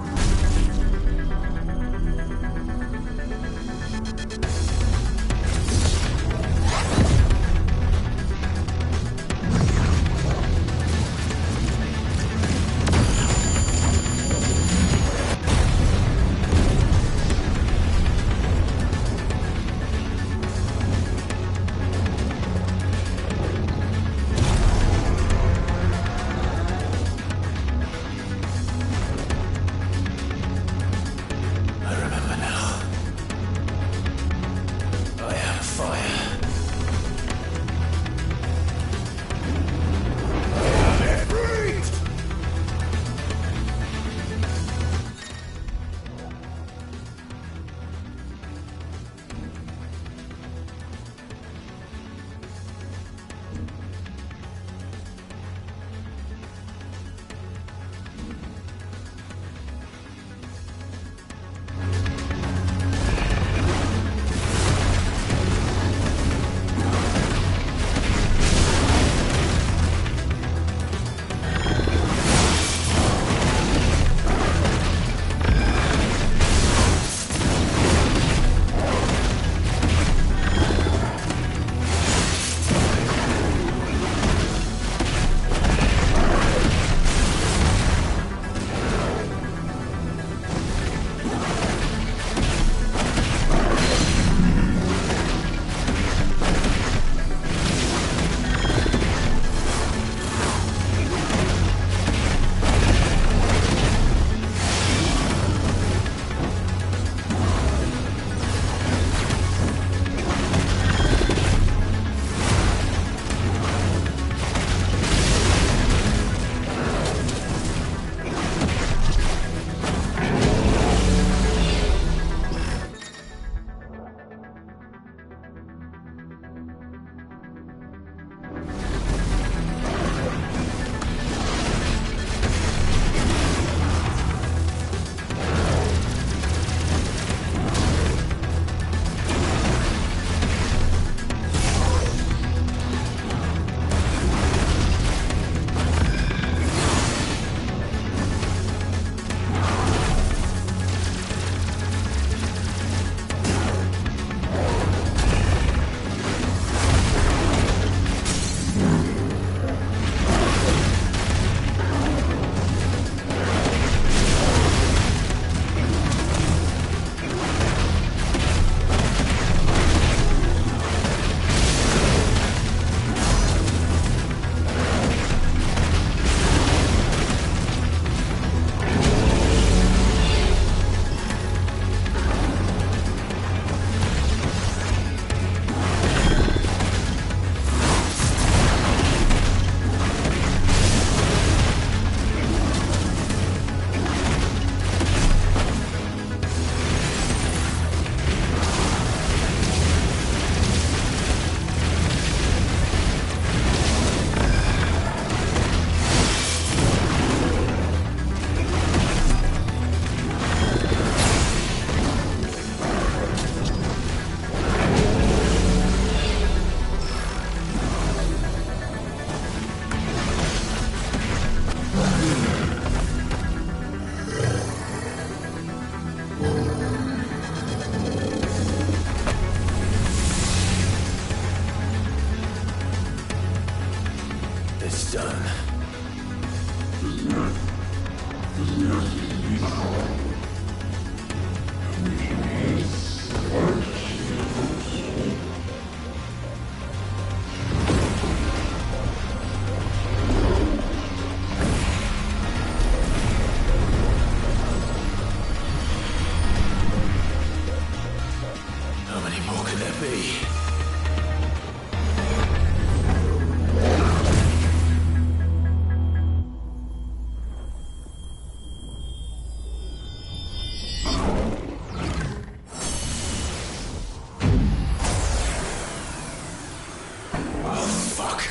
Fuck.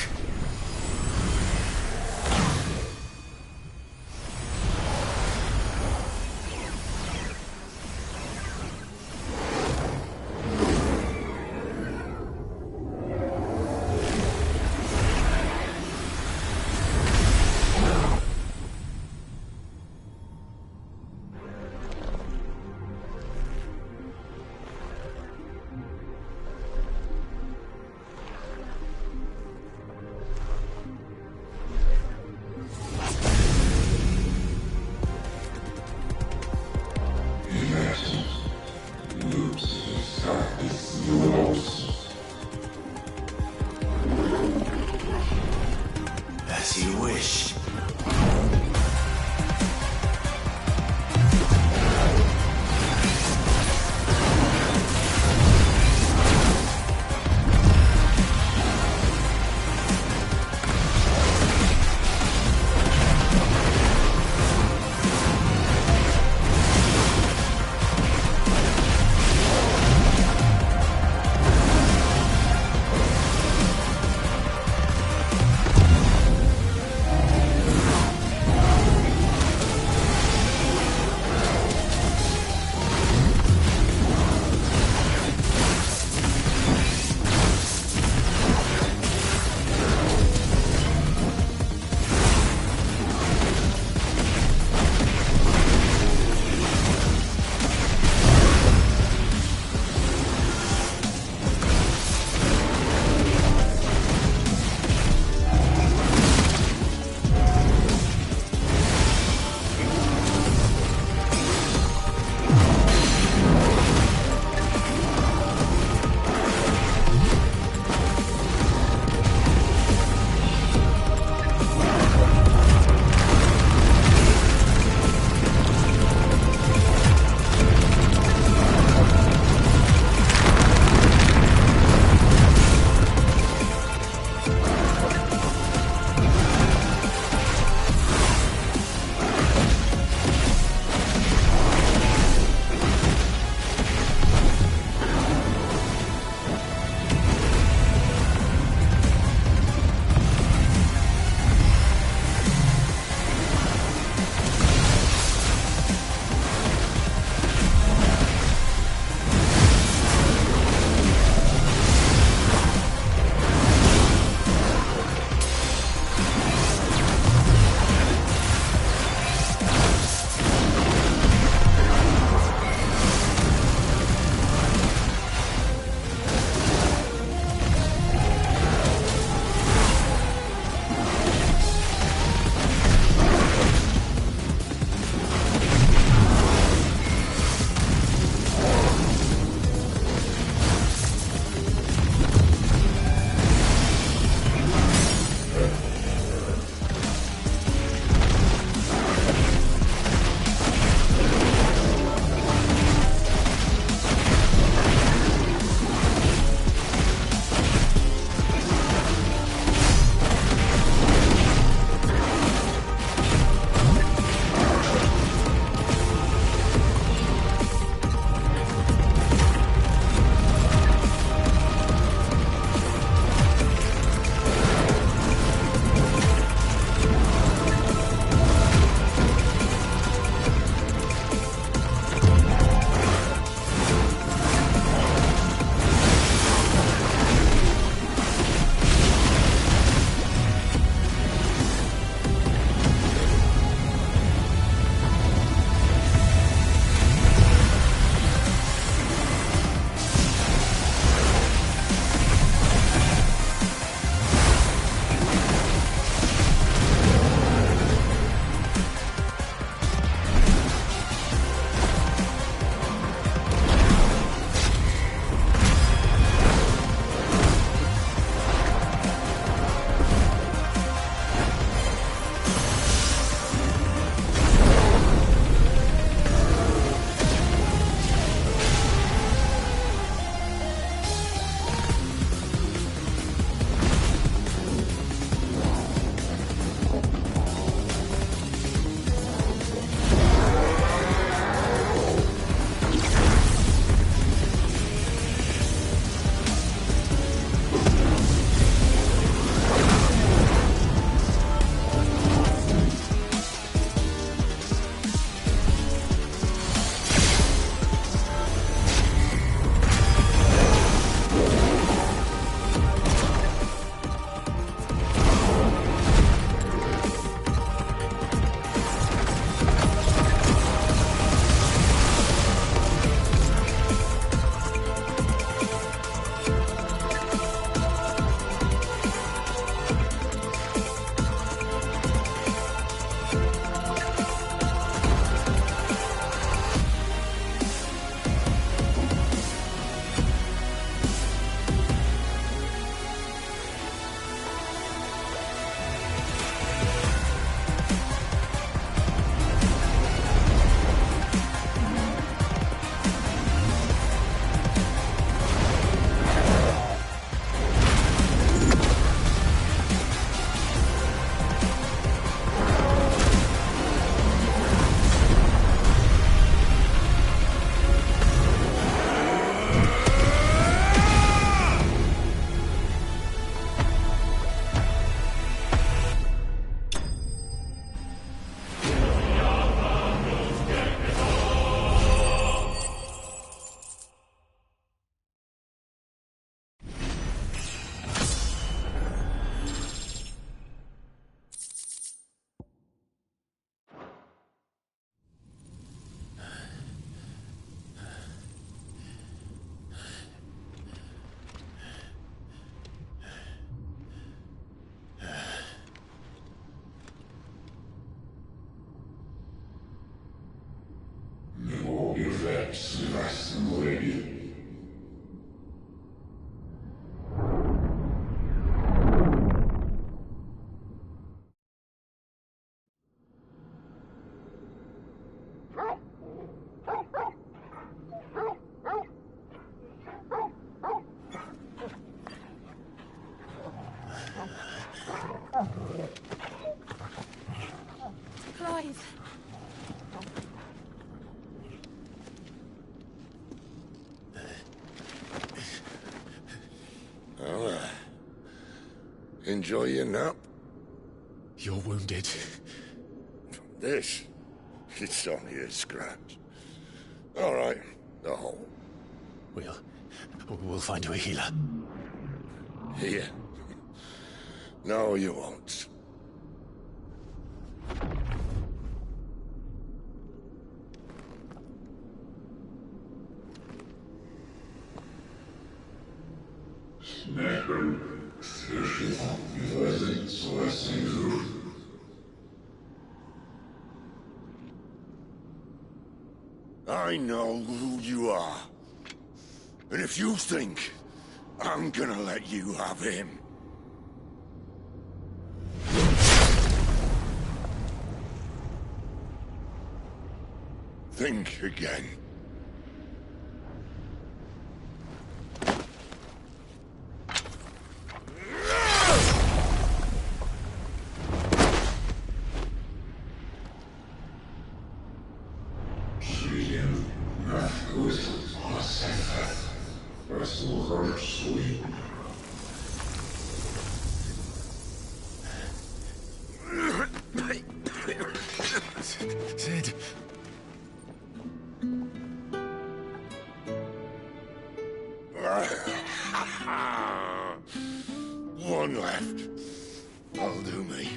As you wish.
Clive.
Well, enjoy your nap.
You're wounded.
This? It's only a scratch. All right, the hole.
We'll find you a healer.
Here. No, you won't. I know who you are. And if you think I'm gonna let you have him... think again.
Sid.
One left. That'll do me.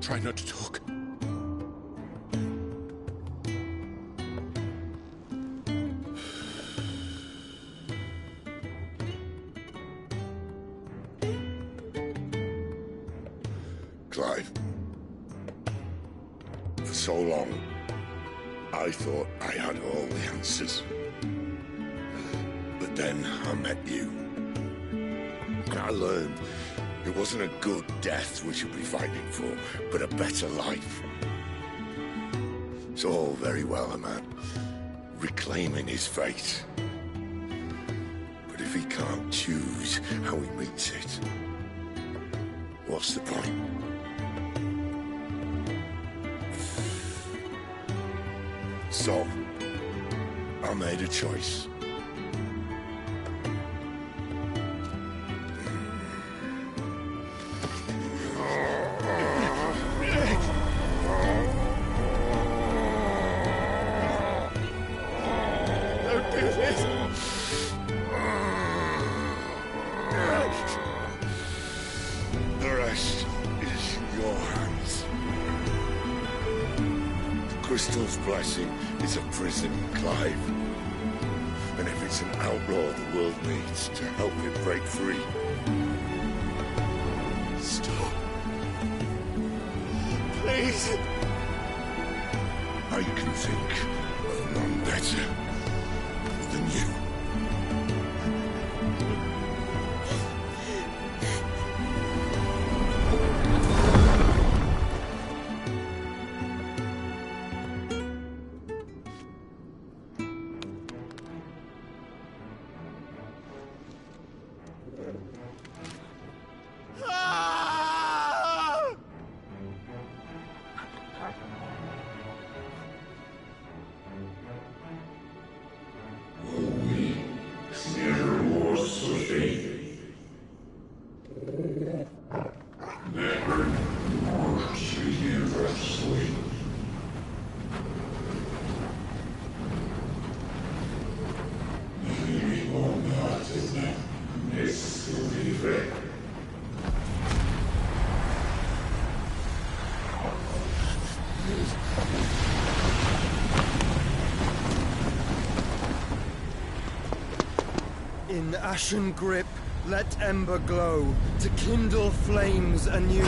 Try not to talk.
Clive. For so long, I thought I had all the answers. But then I met you. And I learned it wasn't a good death we should be fighting for, but a better life. It's all very well a man reclaiming his fate. But if he can't choose how he meets it, what's the point? So, I made a choice. Don't do this! The rest is in your hands. The Crystal's blessing is a prison, Clive. And if it's an outlaw the world needs to help it break free... Stop. Please. I can think of none better than you.
In ashen grip, let ember glow, to kindle flames anew.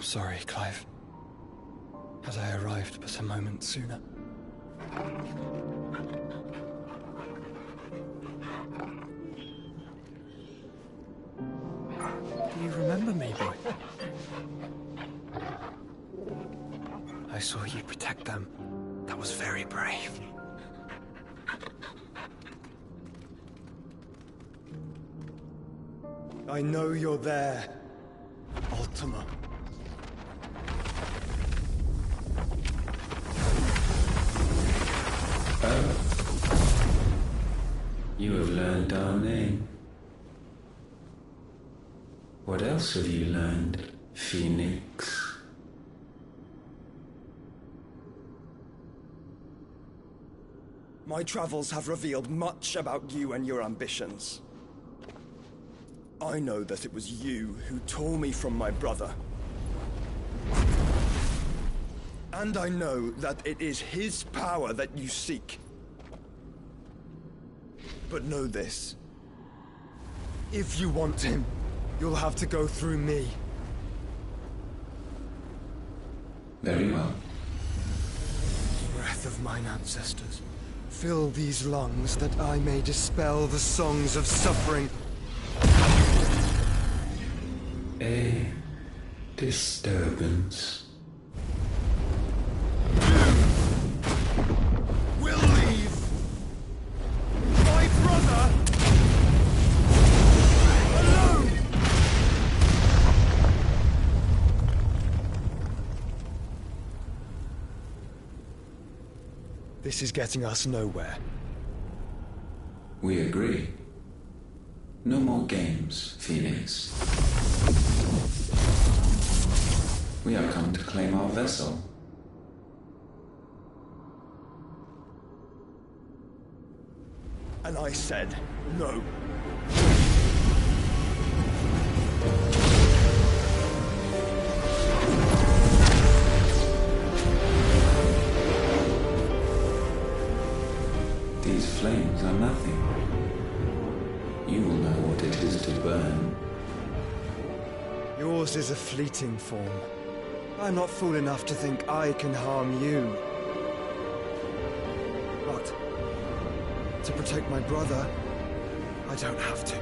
sorry, Clive. Had I arrived but a moment sooner. Do you remember me, boy? I saw you protect them. That was very brave. I know you're there, Ultima.
Oh. You have learned our name. What else have you learned, Phoenix?
My travels have revealed much about you and your ambitions. I know that it was you who tore me from my brother. And I know that it is his power that you seek. But know this. If you want him, you'll have to go through me.
Very well.
Breath of mine ancestors, fill these lungs that I may dispel the songs of suffering.
A disturbance.
We'll leave. My brother alone. This is getting us nowhere.
We agree. No more games, Phoenix. We have come to claim our vessel.
And I said no.
These flames are nothing. You will know what it is to burn.
Yours is a fleeting form. I'm not fool enough to think I can harm you. But to protect my brother, I don't have to.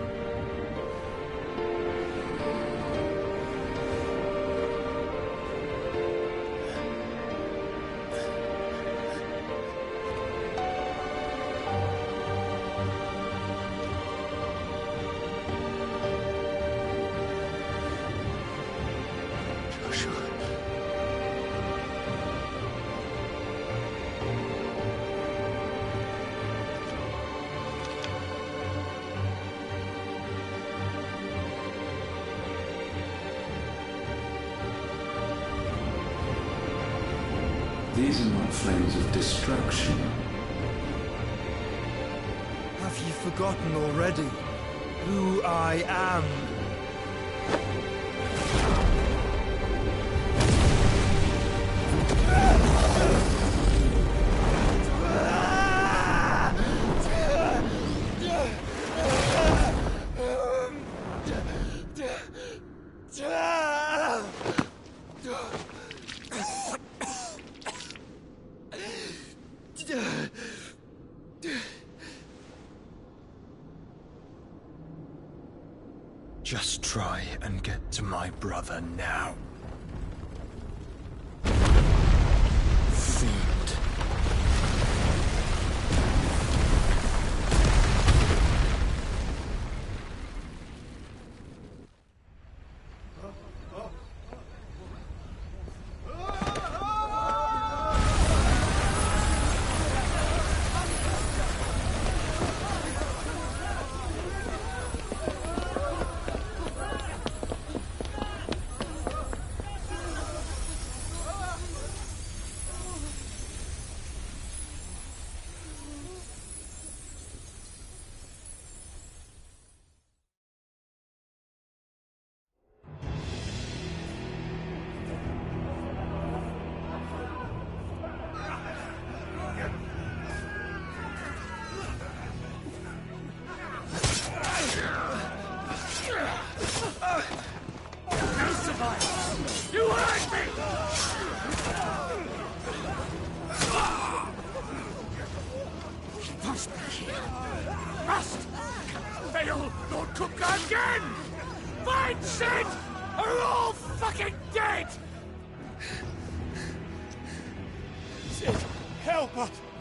These are not flames of destruction.
Have you forgotten already who I am? Just try and get to my brother now. Fiend.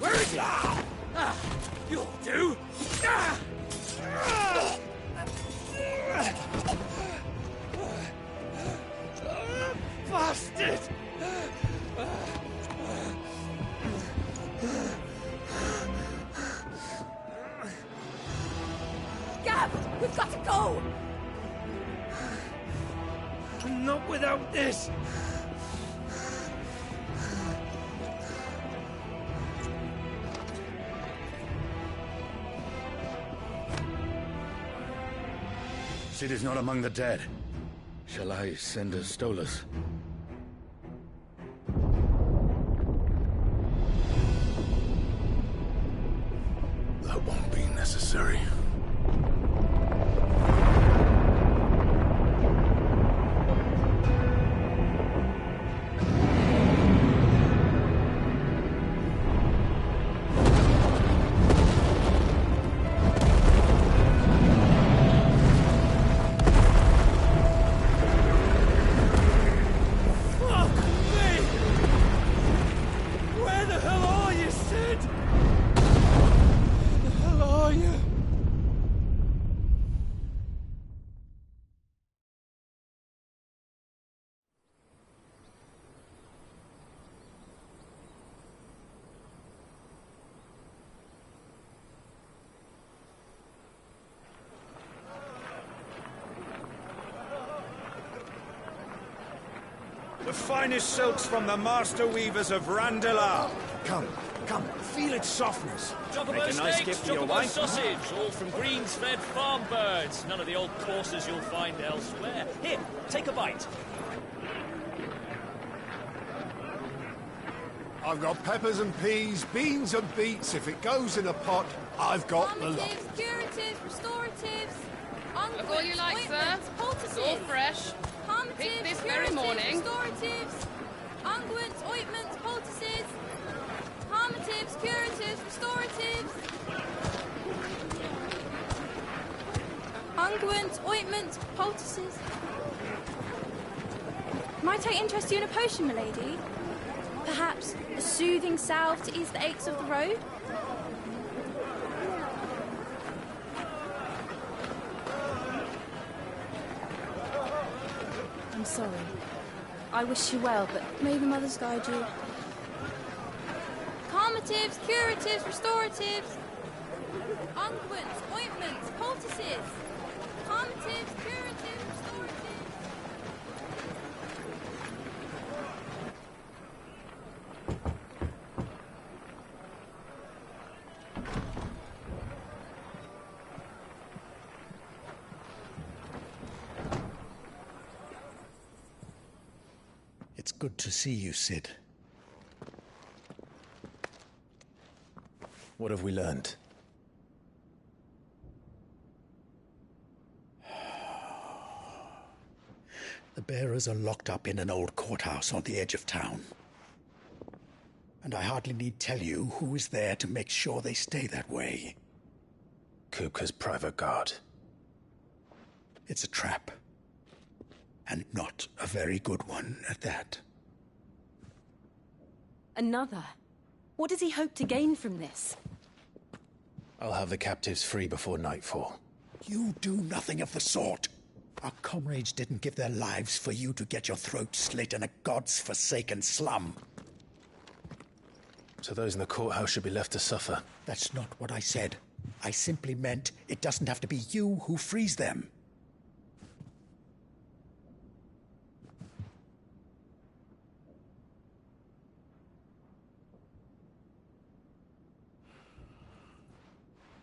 Where is he? You'll do! Bastard!
Gab! We've got to go!
Not without this!
Sid is not among the dead. Shall I send a Stolas?
That won't be necessary.
The finest silks from the master weavers of Randalar. Come, feel its softness.
Chocobo
Make a nice
steaks,
gift for your
chocobo
wife.
sausage, all from greens-fed farm birds. None of the old courses you'll find elsewhere. Here, take a bite.
I've got peppers and peas, beans and beets. If it goes in a pot, I've got the lot.
Curatives, restoratives,
Look all you like, sir. It's all fresh. Picked this very morning.
Restoratives, unguents, ointments, poultices, harmatives, curatives, restoratives, unguents, ointments, poultices. Might I interest you in a potion, milady? Perhaps a soothing salve to ease the aches of the road? I'm sorry. I wish you well, but may the mothers guide you. Calmatives, curatives, restoratives, unguents, ointments, poultices. Calmatives, curatives, restoratives.
It's good to see you, Sid. What have we learned? The bearers are locked up in an old courthouse on the edge of town. And I hardly need tell you who is there to make sure they stay that way.
Kupka's private guard.
It's a trap. And not a very good one at that.
Another? What does he hope to gain from this?
I'll have the captives free before nightfall.
You do nothing of the sort. Our comrades didn't give their lives for you to get your throat slit in a god's forsaken slum.
So those in the courthouse should be left to suffer.
That's not what I said. I simply meant it doesn't have to be you who frees them.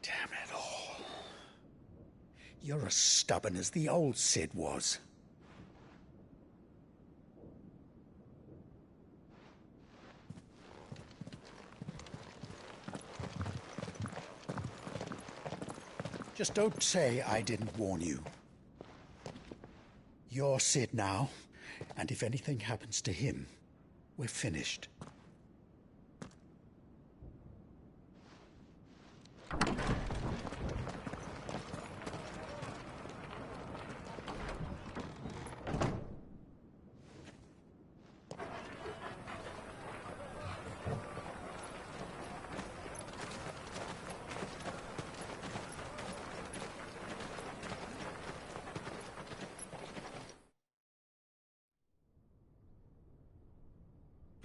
Damn it all. You're as stubborn as the old Sid was. Just don't say I didn't warn you. You're Sid now, and if anything happens to him, we're finished.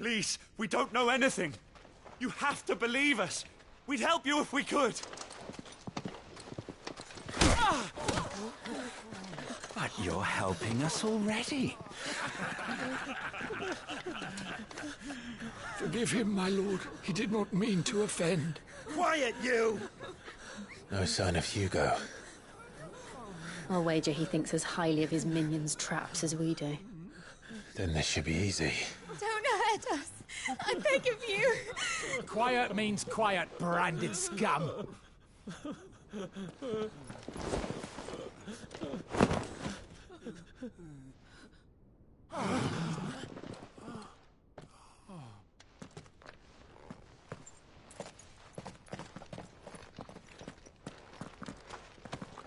Please, we don't know anything. You have to believe us. We'd help you if we could.
But you're helping us already.
Forgive him, my lord. He did not mean to offend.
Quiet, you!
No sign of Hugo.
I'll wager he thinks as highly of his minions' traps as we do.
Then this should be easy.
Don't hurt us. I beg of you.
Quiet means quiet, branded scum.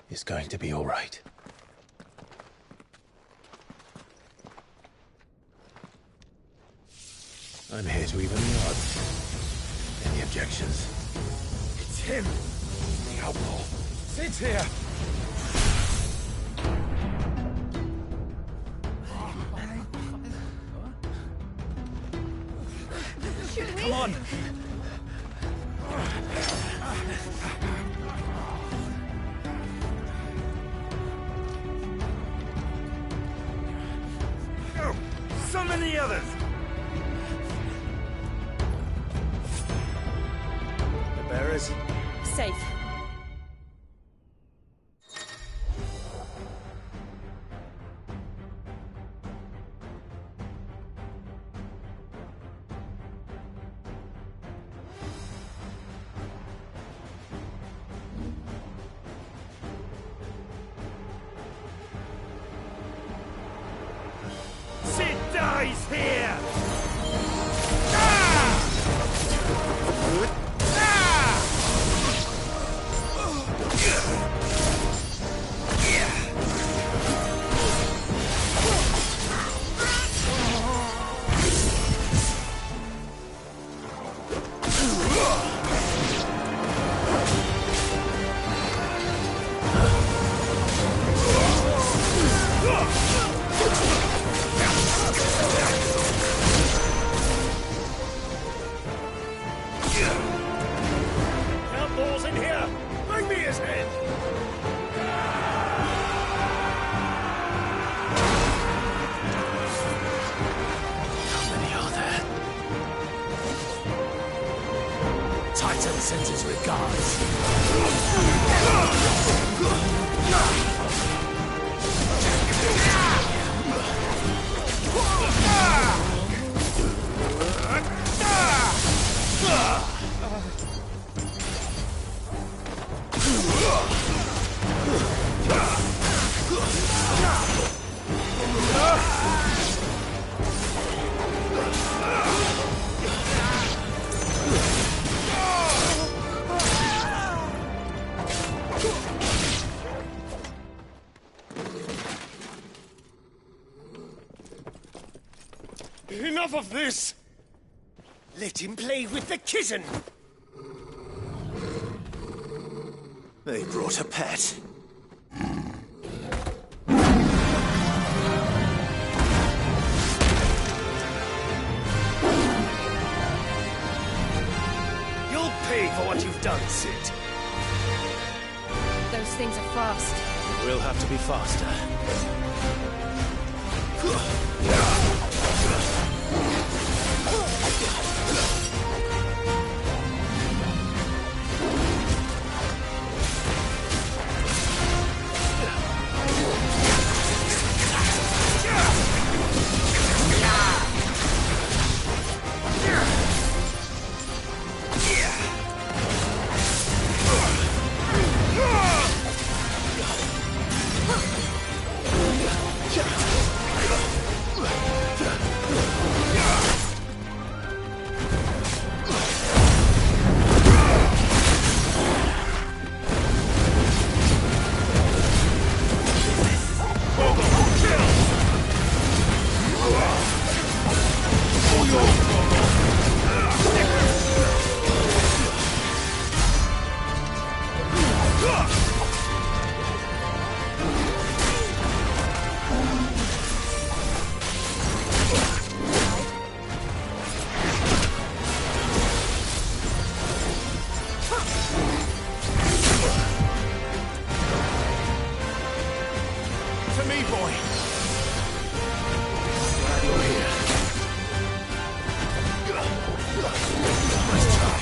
It's going to be all right. I'm here to even the odds. Any objections?
It's him, the outlaw. Sit here.
Come on! Go! Summon the others! The bearers?
Safe.
Sid dies here! Outlaws in here! Bring me his head!
How many are there? Titan sends his regards.
Enough of this! Let him play with the kitten!
They brought a pet.
You'll pay for what you've done, Sid.
Those things are fast.
We'll have to be faster.
boy. Glad you're here. Nice try.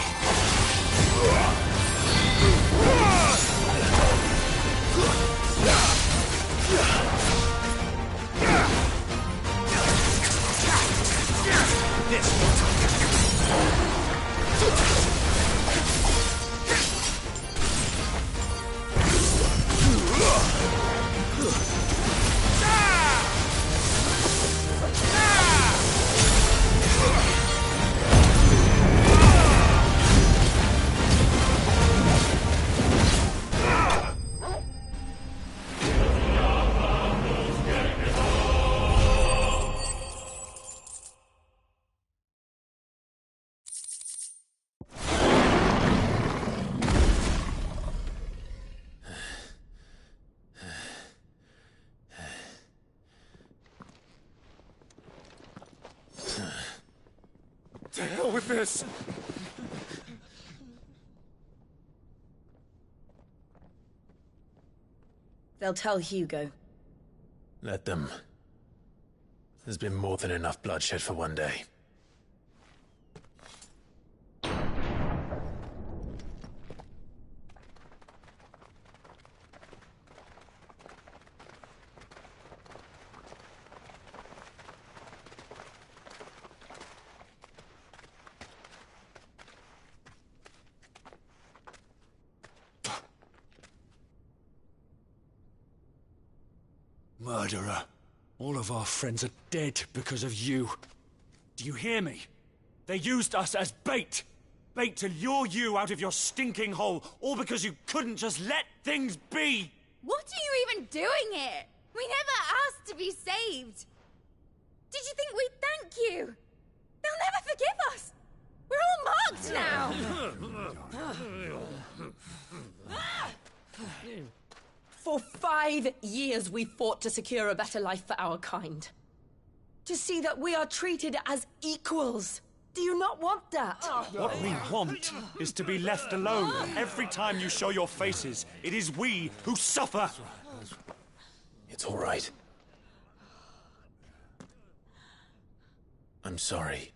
To hell with this!
They'll tell Hugo.
Let them. There's been more than enough bloodshed for one day.
Murderer. All of our friends are dead because of you. Do you hear me? They used us as bait. Bait to lure you out of your stinking hole, all because you couldn't just let things be.
What are you even doing here? We never asked to be saved. Did you think we'd thank you? They'll never forgive us. We're all marked now.
For 5 years we fought to secure a better life for our kind. To see that we are treated as equals. Do you not want that?
What we want is to be left alone. Every time you show your faces, it is we who suffer.
It's all right. I'm sorry.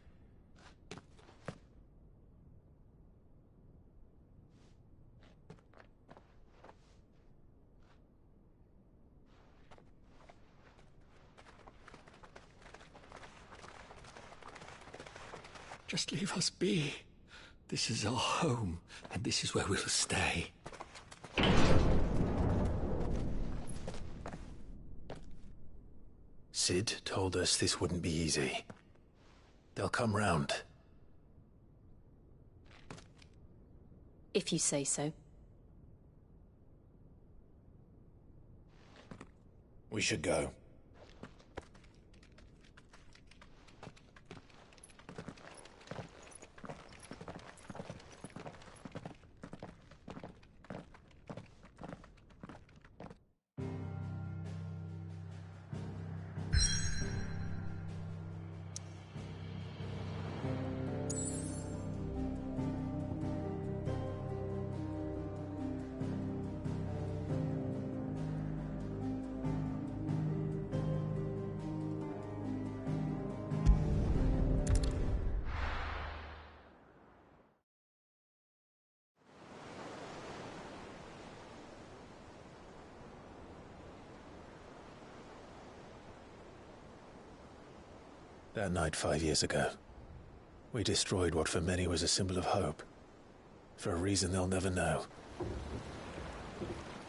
Just leave us be. This is our home, and this is where we'll stay.
Sid told us this wouldn't be easy. They'll come round.
If you say so.
We should go. That night 5 years ago, we destroyed what for many was a symbol of hope. For a reason they'll never know.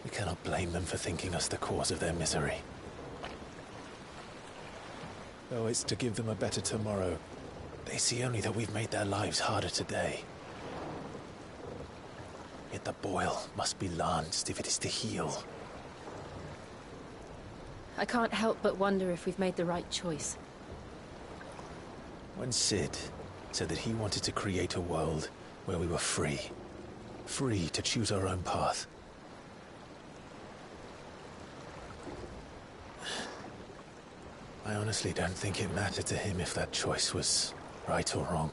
We cannot blame them for thinking us the cause of their misery. Though it's to give them a better tomorrow, they see only that we've made their lives harder today. Yet the boil must be lanced if it is to heal.
I can't help but wonder if we've made the right choice.
When Sid said that he wanted to create a world where we were free. Free to choose our own path. I honestly don't think it mattered to him if that choice was right or wrong.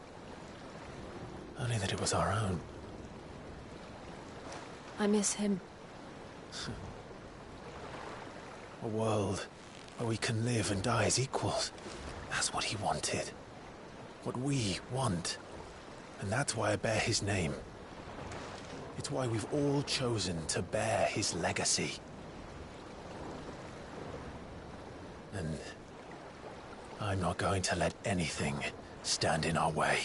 Only that it was our own.
I miss him.
A world where we can live and die as equals. That's what he wanted. What we want. And that's why I bear his name. It's why we've all chosen to bear his legacy. And I'm not going to let anything stand in our way.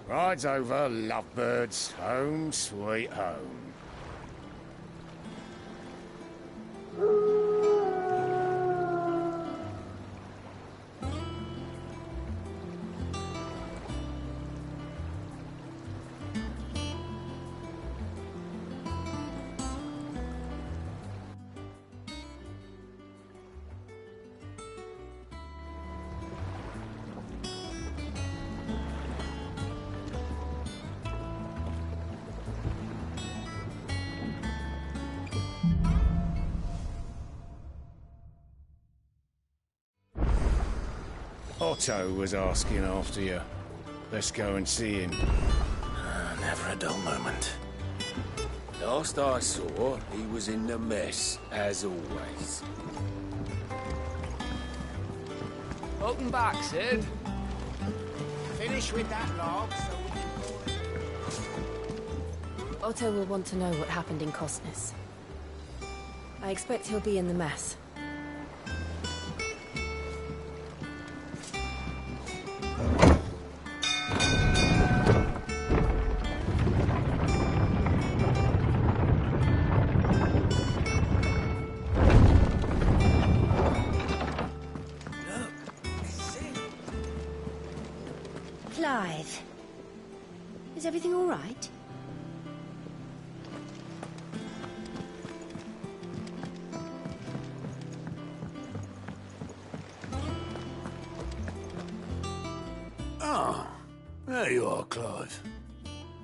Rides over, lovebirds. Home, sweet home. Otto was asking after you. Let's go and see him.
Never a dull moment.
Last I saw, he was in the mess, as always.
Welcome back, Sid.
Finish with that log so we can call it.
Otto will want to know what happened in Costness. I expect he'll be in the mess. Clive, is everything all right?
Ah, there you are, Clive.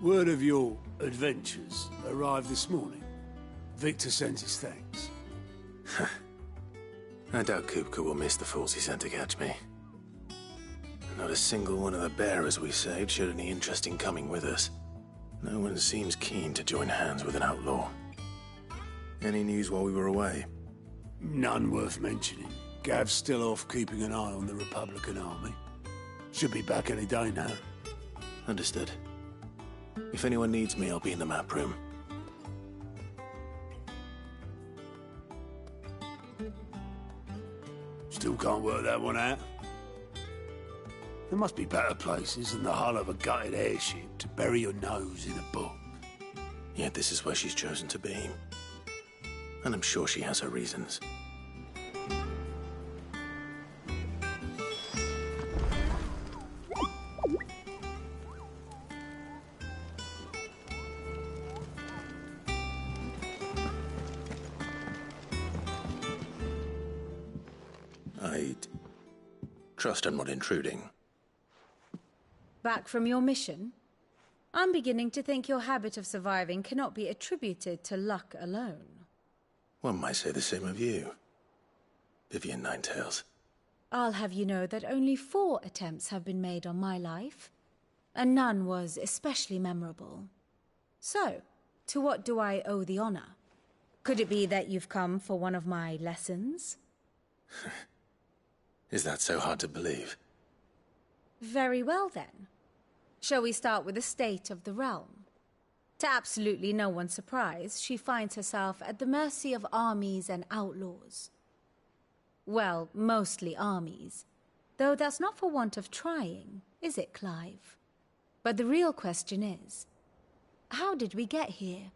Word of your adventures arrived this morning. Victor sends his thanks.
I doubt Kupka will miss the fools he sent to catch me. Not a single one of the bearers we saved showed any interest in coming with us. No one seems keen to join hands with an outlaw. Any news while we were away?
None worth mentioning. Gav's still off keeping an eye on the Republican army. Should be back any day now.
Understood. If anyone needs me, I'll be in the map room.
Still can't work that one out. There must be better places than the hull of a gutted airship to bury your nose in a book.
Yet this is where she's chosen to be. And I'm sure she has her reasons. I'd trust I'm not intruding.
Back from your mission? I'm beginning to think your habit of surviving cannot be attributed to luck alone.
One might say the same of you, Vivian Ninetails.
I'll have you know that only 4 attempts have been made on my life, and none was especially memorable. So, to what do I owe the honor? Could it be that you've come for one of my lessons?
Is that so hard to believe?
Very well, then. Shall we start with the state of the realm? To absolutely no one's surprise, she finds herself at the mercy of armies and outlaws. Well, mostly armies. Though that's not for want of trying, is it, Clive? But the real question is, how did we get here?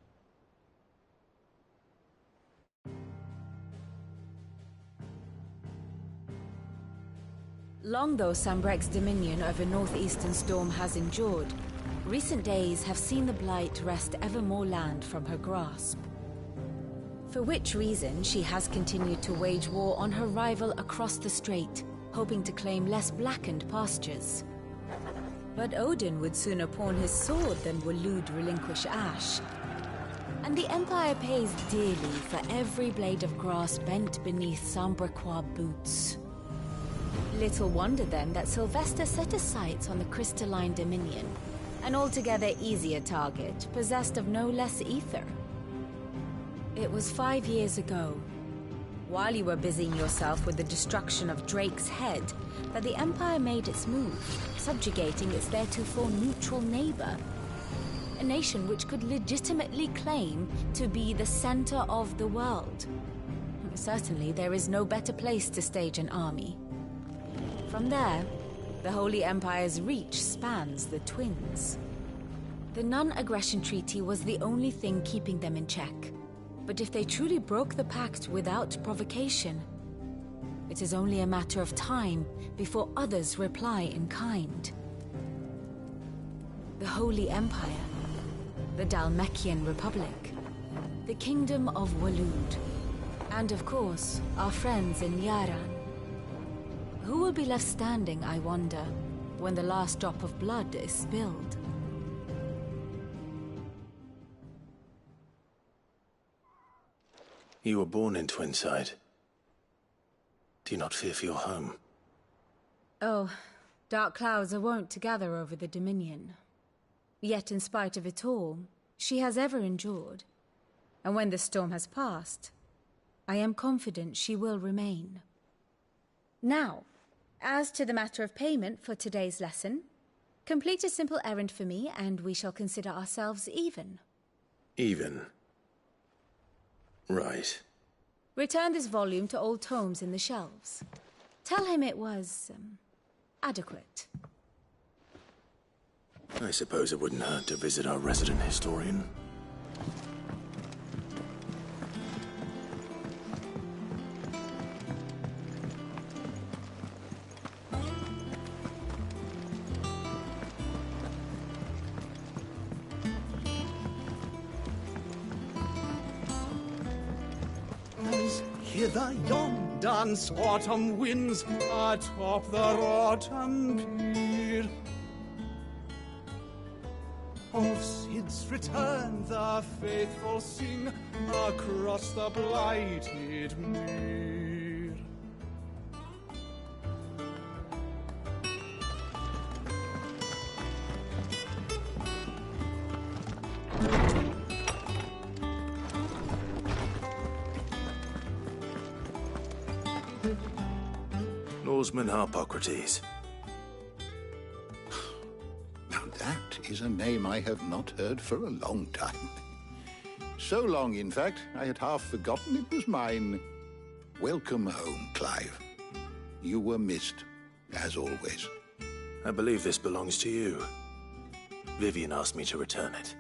Long though Sambrek's dominion over northeastern Storm has endured, recent days have seen the Blight wrest ever more land from her grasp. For which reason she has continued to wage war on her rival across the strait, hoping to claim less blackened pastures. But Odin would sooner pawn his sword than Waloed relinquish Ash. And the Empire pays dearly for every blade of grass bent beneath Sambrequois boots. Little wonder then that Sylvester set his sights on the crystalline dominion, an altogether easier target, possessed of no less ether. It was 5 years ago, while you were busying yourself with the destruction of Drake's head, that the Empire made its move, subjugating its theretofore neutral neighbor. A nation which could legitimately claim to be the center of the world. Certainly, there is no better place to stage an army. From there, the Holy Empire's reach spans the Twins. The non-aggression treaty was the only thing keeping them in check. But if they truly broke the pact without provocation, it is only a matter of time before others reply in kind. The Holy Empire, the Dhalmekian Republic, the Kingdom of Waloed, and of course, our friends in Yaran. Who will be left standing, I wonder, when the last drop of blood is spilled?
You were born in Twinside. Do you not fear for your home?
Oh, dark clouds are wont to gather over the Dominion. Yet in spite of it all, she has ever endured. And when the storm has passed, I am confident she will remain. Now, as to the matter of payment for today's lesson, complete a simple errand for me and we shall consider ourselves even.
Even? Right.
Return this volume to old tomes in the shelves. Tell him it was, adequate.
I suppose it wouldn't hurt to visit our resident historian.
Hither yon dance autumn winds atop the autumn pier. Of Sid's return the faithful sing across the blighted mere.
Norseman Harpocrates.
Now that is a name I have not heard for a long time. So long, in fact, I had half forgotten it was mine. Welcome home, Clive. You were missed, as always.
I believe this belongs to you. Vivian asked me to return it.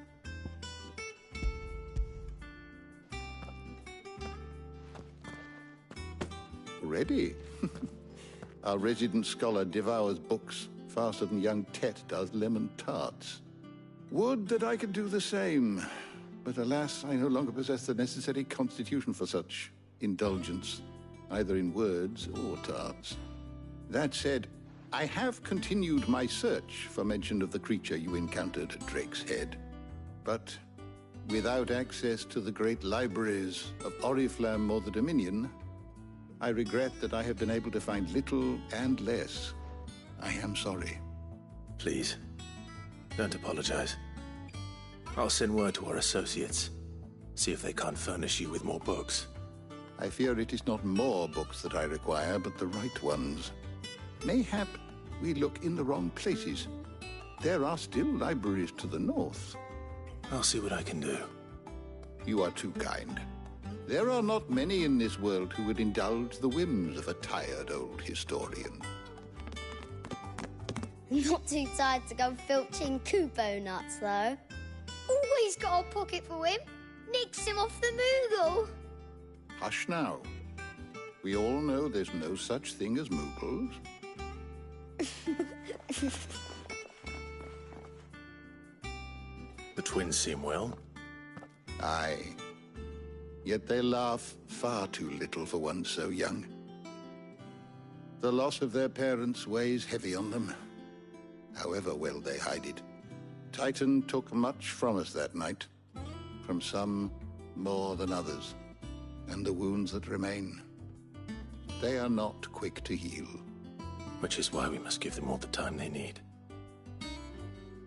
Ready? Our resident scholar devours books faster than young Tet does lemon tarts. Would that I could do the same, but alas, I no longer possess the necessary constitution for such indulgence, either in words or tarts. That said, I have continued my search for mention of the creature you encountered at Drake's Head, but without access to the great libraries of Oriflamme or the Dominion, I regret that I have been able to find little and less. I am sorry.
Please, don't apologize. I'll send word to our associates. See if they can't furnish you with more books.
I fear it is not more books that I require, but the right ones. Mayhap we look in the wrong places. There are still libraries to the north.
I'll see what I can do.
You are too kind. There are not many in this world who would indulge the whims of a tired old historian.
Not too tired to go filching Kupo nuts, though. Always got a pocket for him. Nicks him off the Moogle.
Hush now. We all know there's no such thing as Moogles.
The twins seem well.
Aye. Yet they laugh far too little for one so young. The loss of their parents weighs heavy on them, however well they hide it. Titan took much from us that night, from some more than others, and the wounds that remain, they are not quick to heal.
Which is why we must give them all the time they need.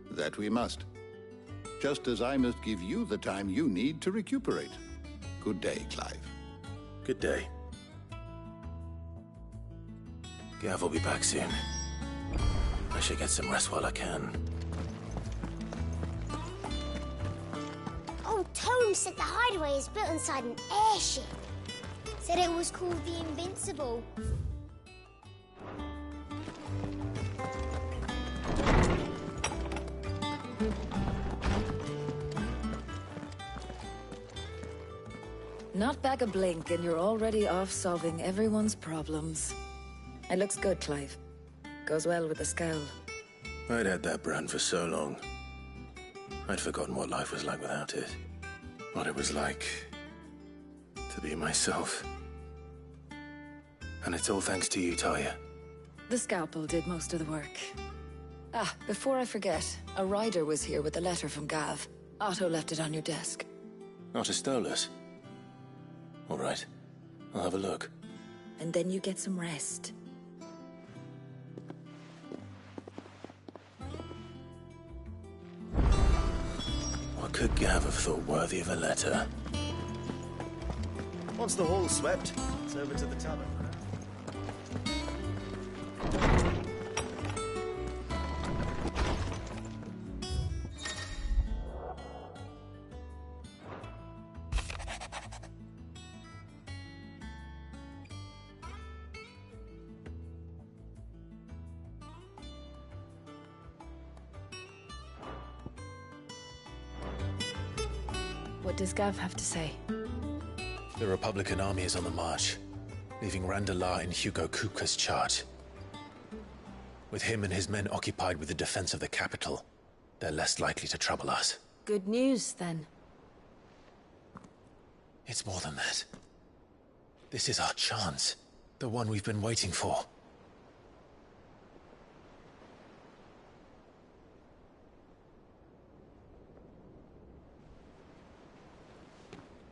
That we must. Just as I must give you the time you need to recuperate. Good day, Clive.
Good day. Gav will be back soon. I should get some rest while I can.
Old Tome said the hideaway is built inside an airship. Said it was called the Invincible.
Not back a blink and you're already off solving everyone's problems. It looks good, Clive. Goes well with the scowl.
I'd had that brand for so long. I'd forgotten what life was like without it. What it was like to be myself. And it's all thanks to you, Talia.
The scalpel did most of the work. Ah, before I forget, a rider was here with a letter from Gav. Otto left it on your desk.
Otto stole us. All right, I'll have a look.
And then you get some rest.
What could Gav have thought worthy of a letter?
Once the hall's swept, it's over to the tavern.
What does Gav have to say?
The Republican army is on the march, leaving Randalar in Hugo Kupka's charge. With him and his men occupied with the defense of the capital, they're less likely to trouble us.
Good news, then.
It's more than that. This is our chance. The one we've been waiting for.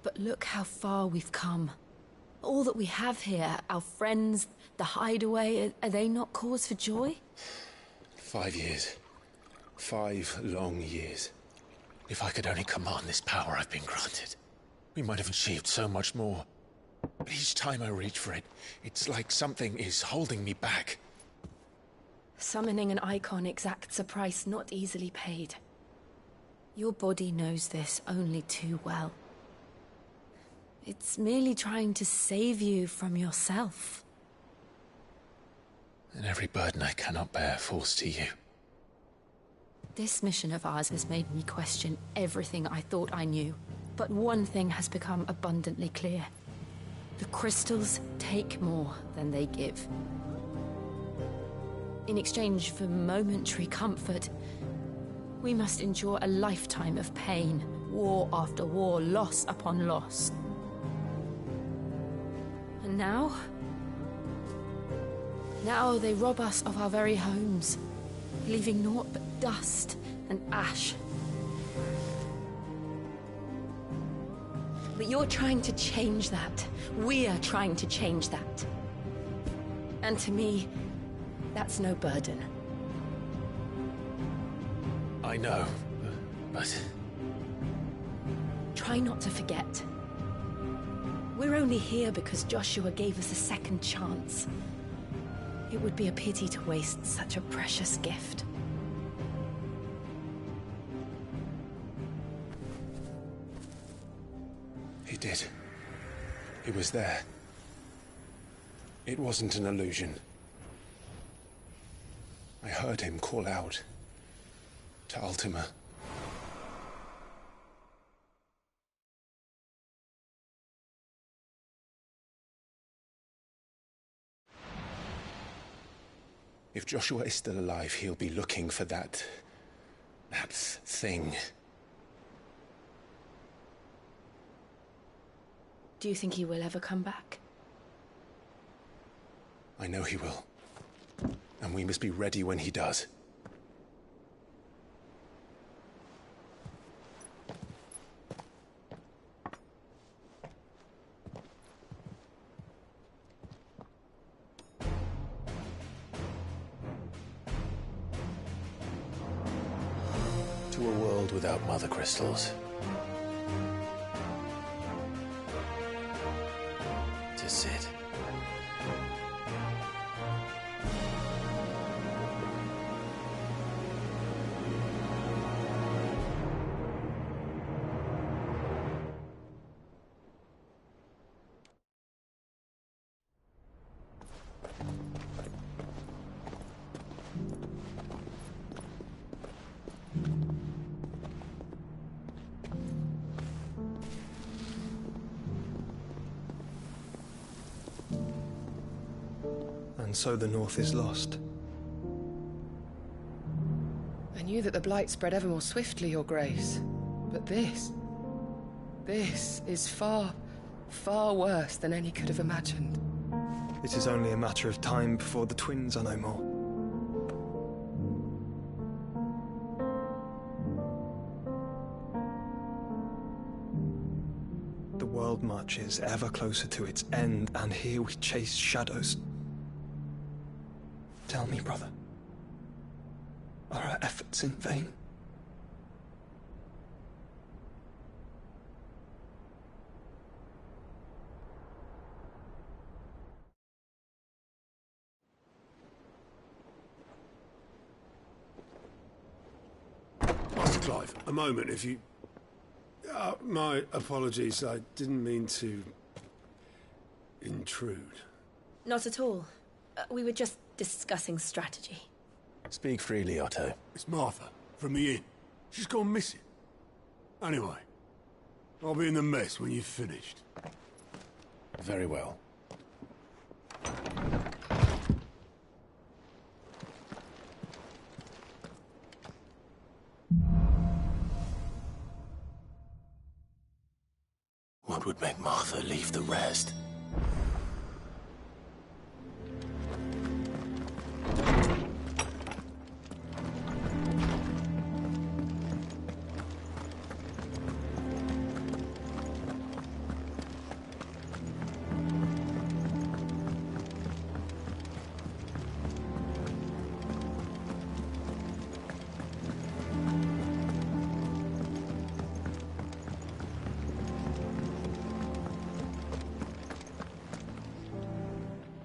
But look how far we've come. All that we have here, our friends, the hideaway, are they not cause for joy?
5 years. 5 long years. If I could only command this power I've been granted, we might have achieved so much more. But each time I reach for it, it's like something is holding me back.
Summoning an icon exacts a price not easily paid. Your body knows this only too well. It's merely trying to save you from yourself.
And every burden I cannot bear falls to you.
This mission of ours has made me question everything I thought I knew. But one thing has become abundantly clear. The crystals take more than they give. In exchange for momentary comfort, we must endure a lifetime of pain, war after war, loss upon loss. And now they rob us of our very homes, leaving naught but dust and ash. But you're trying to change that. We're trying to change that. And to me, that's no burden.
I know, but...
Try not to forget. We're only here because Joshua gave us a second chance. It would be a pity to waste such a precious gift.
He did. He was there. It wasn't an illusion. I heard him call out to Ultima. If Joshua is still alive, he'll be looking for that thing.
Do you think he will ever come back?
I know he will. And we must be ready when he does. To a world without mother crystals. To Sid.
and so the North is lost.
I knew that the Blight spread ever more swiftly, Your Grace. But this is far, far worse than any could have imagined.
It is only a matter of time before the twins are no more. The world marches ever closer to its end, and here we chase shadows. Tell me, brother, are our efforts in vain?
Master Clive, a moment, if you... my apologies, I didn't mean to... intrude.
Not at all. We were just discussing strategy.
Speak freely, Otto.
It's Martha, from the inn. She's gone missing. Anyway, I'll be in the mess when you've finished.
Very well. What would make Martha leave the rest?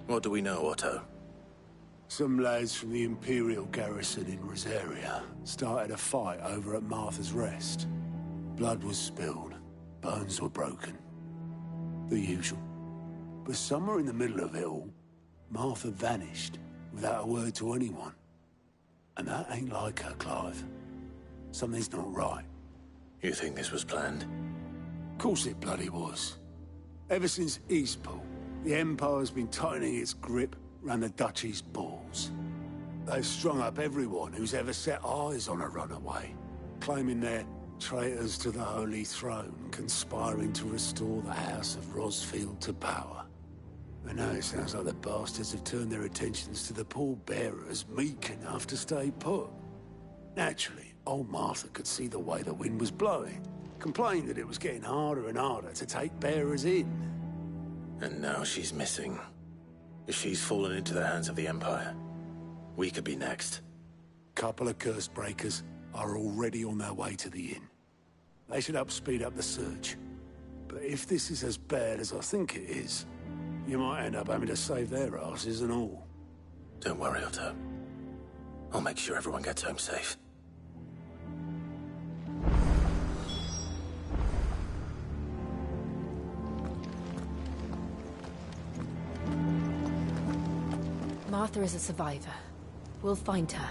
What do we know, Otto?
Some lads from the Imperial garrison in Rosaria started a fight over at Martha's Rest. Blood was spilled, bones were broken. The usual. But somewhere in the middle of it all, Martha vanished without a word to anyone. And that ain't like her, Clive. Something's not right.
You think this was planned?
Of course it bloody was. Ever since Eastpool, the Empire's been tightening its grip round the Duchy's balls. They've strung up everyone who's ever set eyes on a runaway, claiming they're traitors to the Holy Throne, conspiring to restore the House of Rosfield to power. And now it sounds like the bastards have turned their attentions to the pallbearers meek enough to stay put. Naturally, old Martha could see the way the wind was blowing, complained that it was getting harder and harder to take bearers in.
And now she's missing. If she's fallen into the hands of the Empire, we could be next.
Couple of curse breakers are already on their way to the inn. They should help speed up the search. But if this is as bad as I think it is, you might end up having to save their asses and all.
Don't worry, Otto. I'll make sure everyone gets home safe.
Martha is a survivor. We'll find her.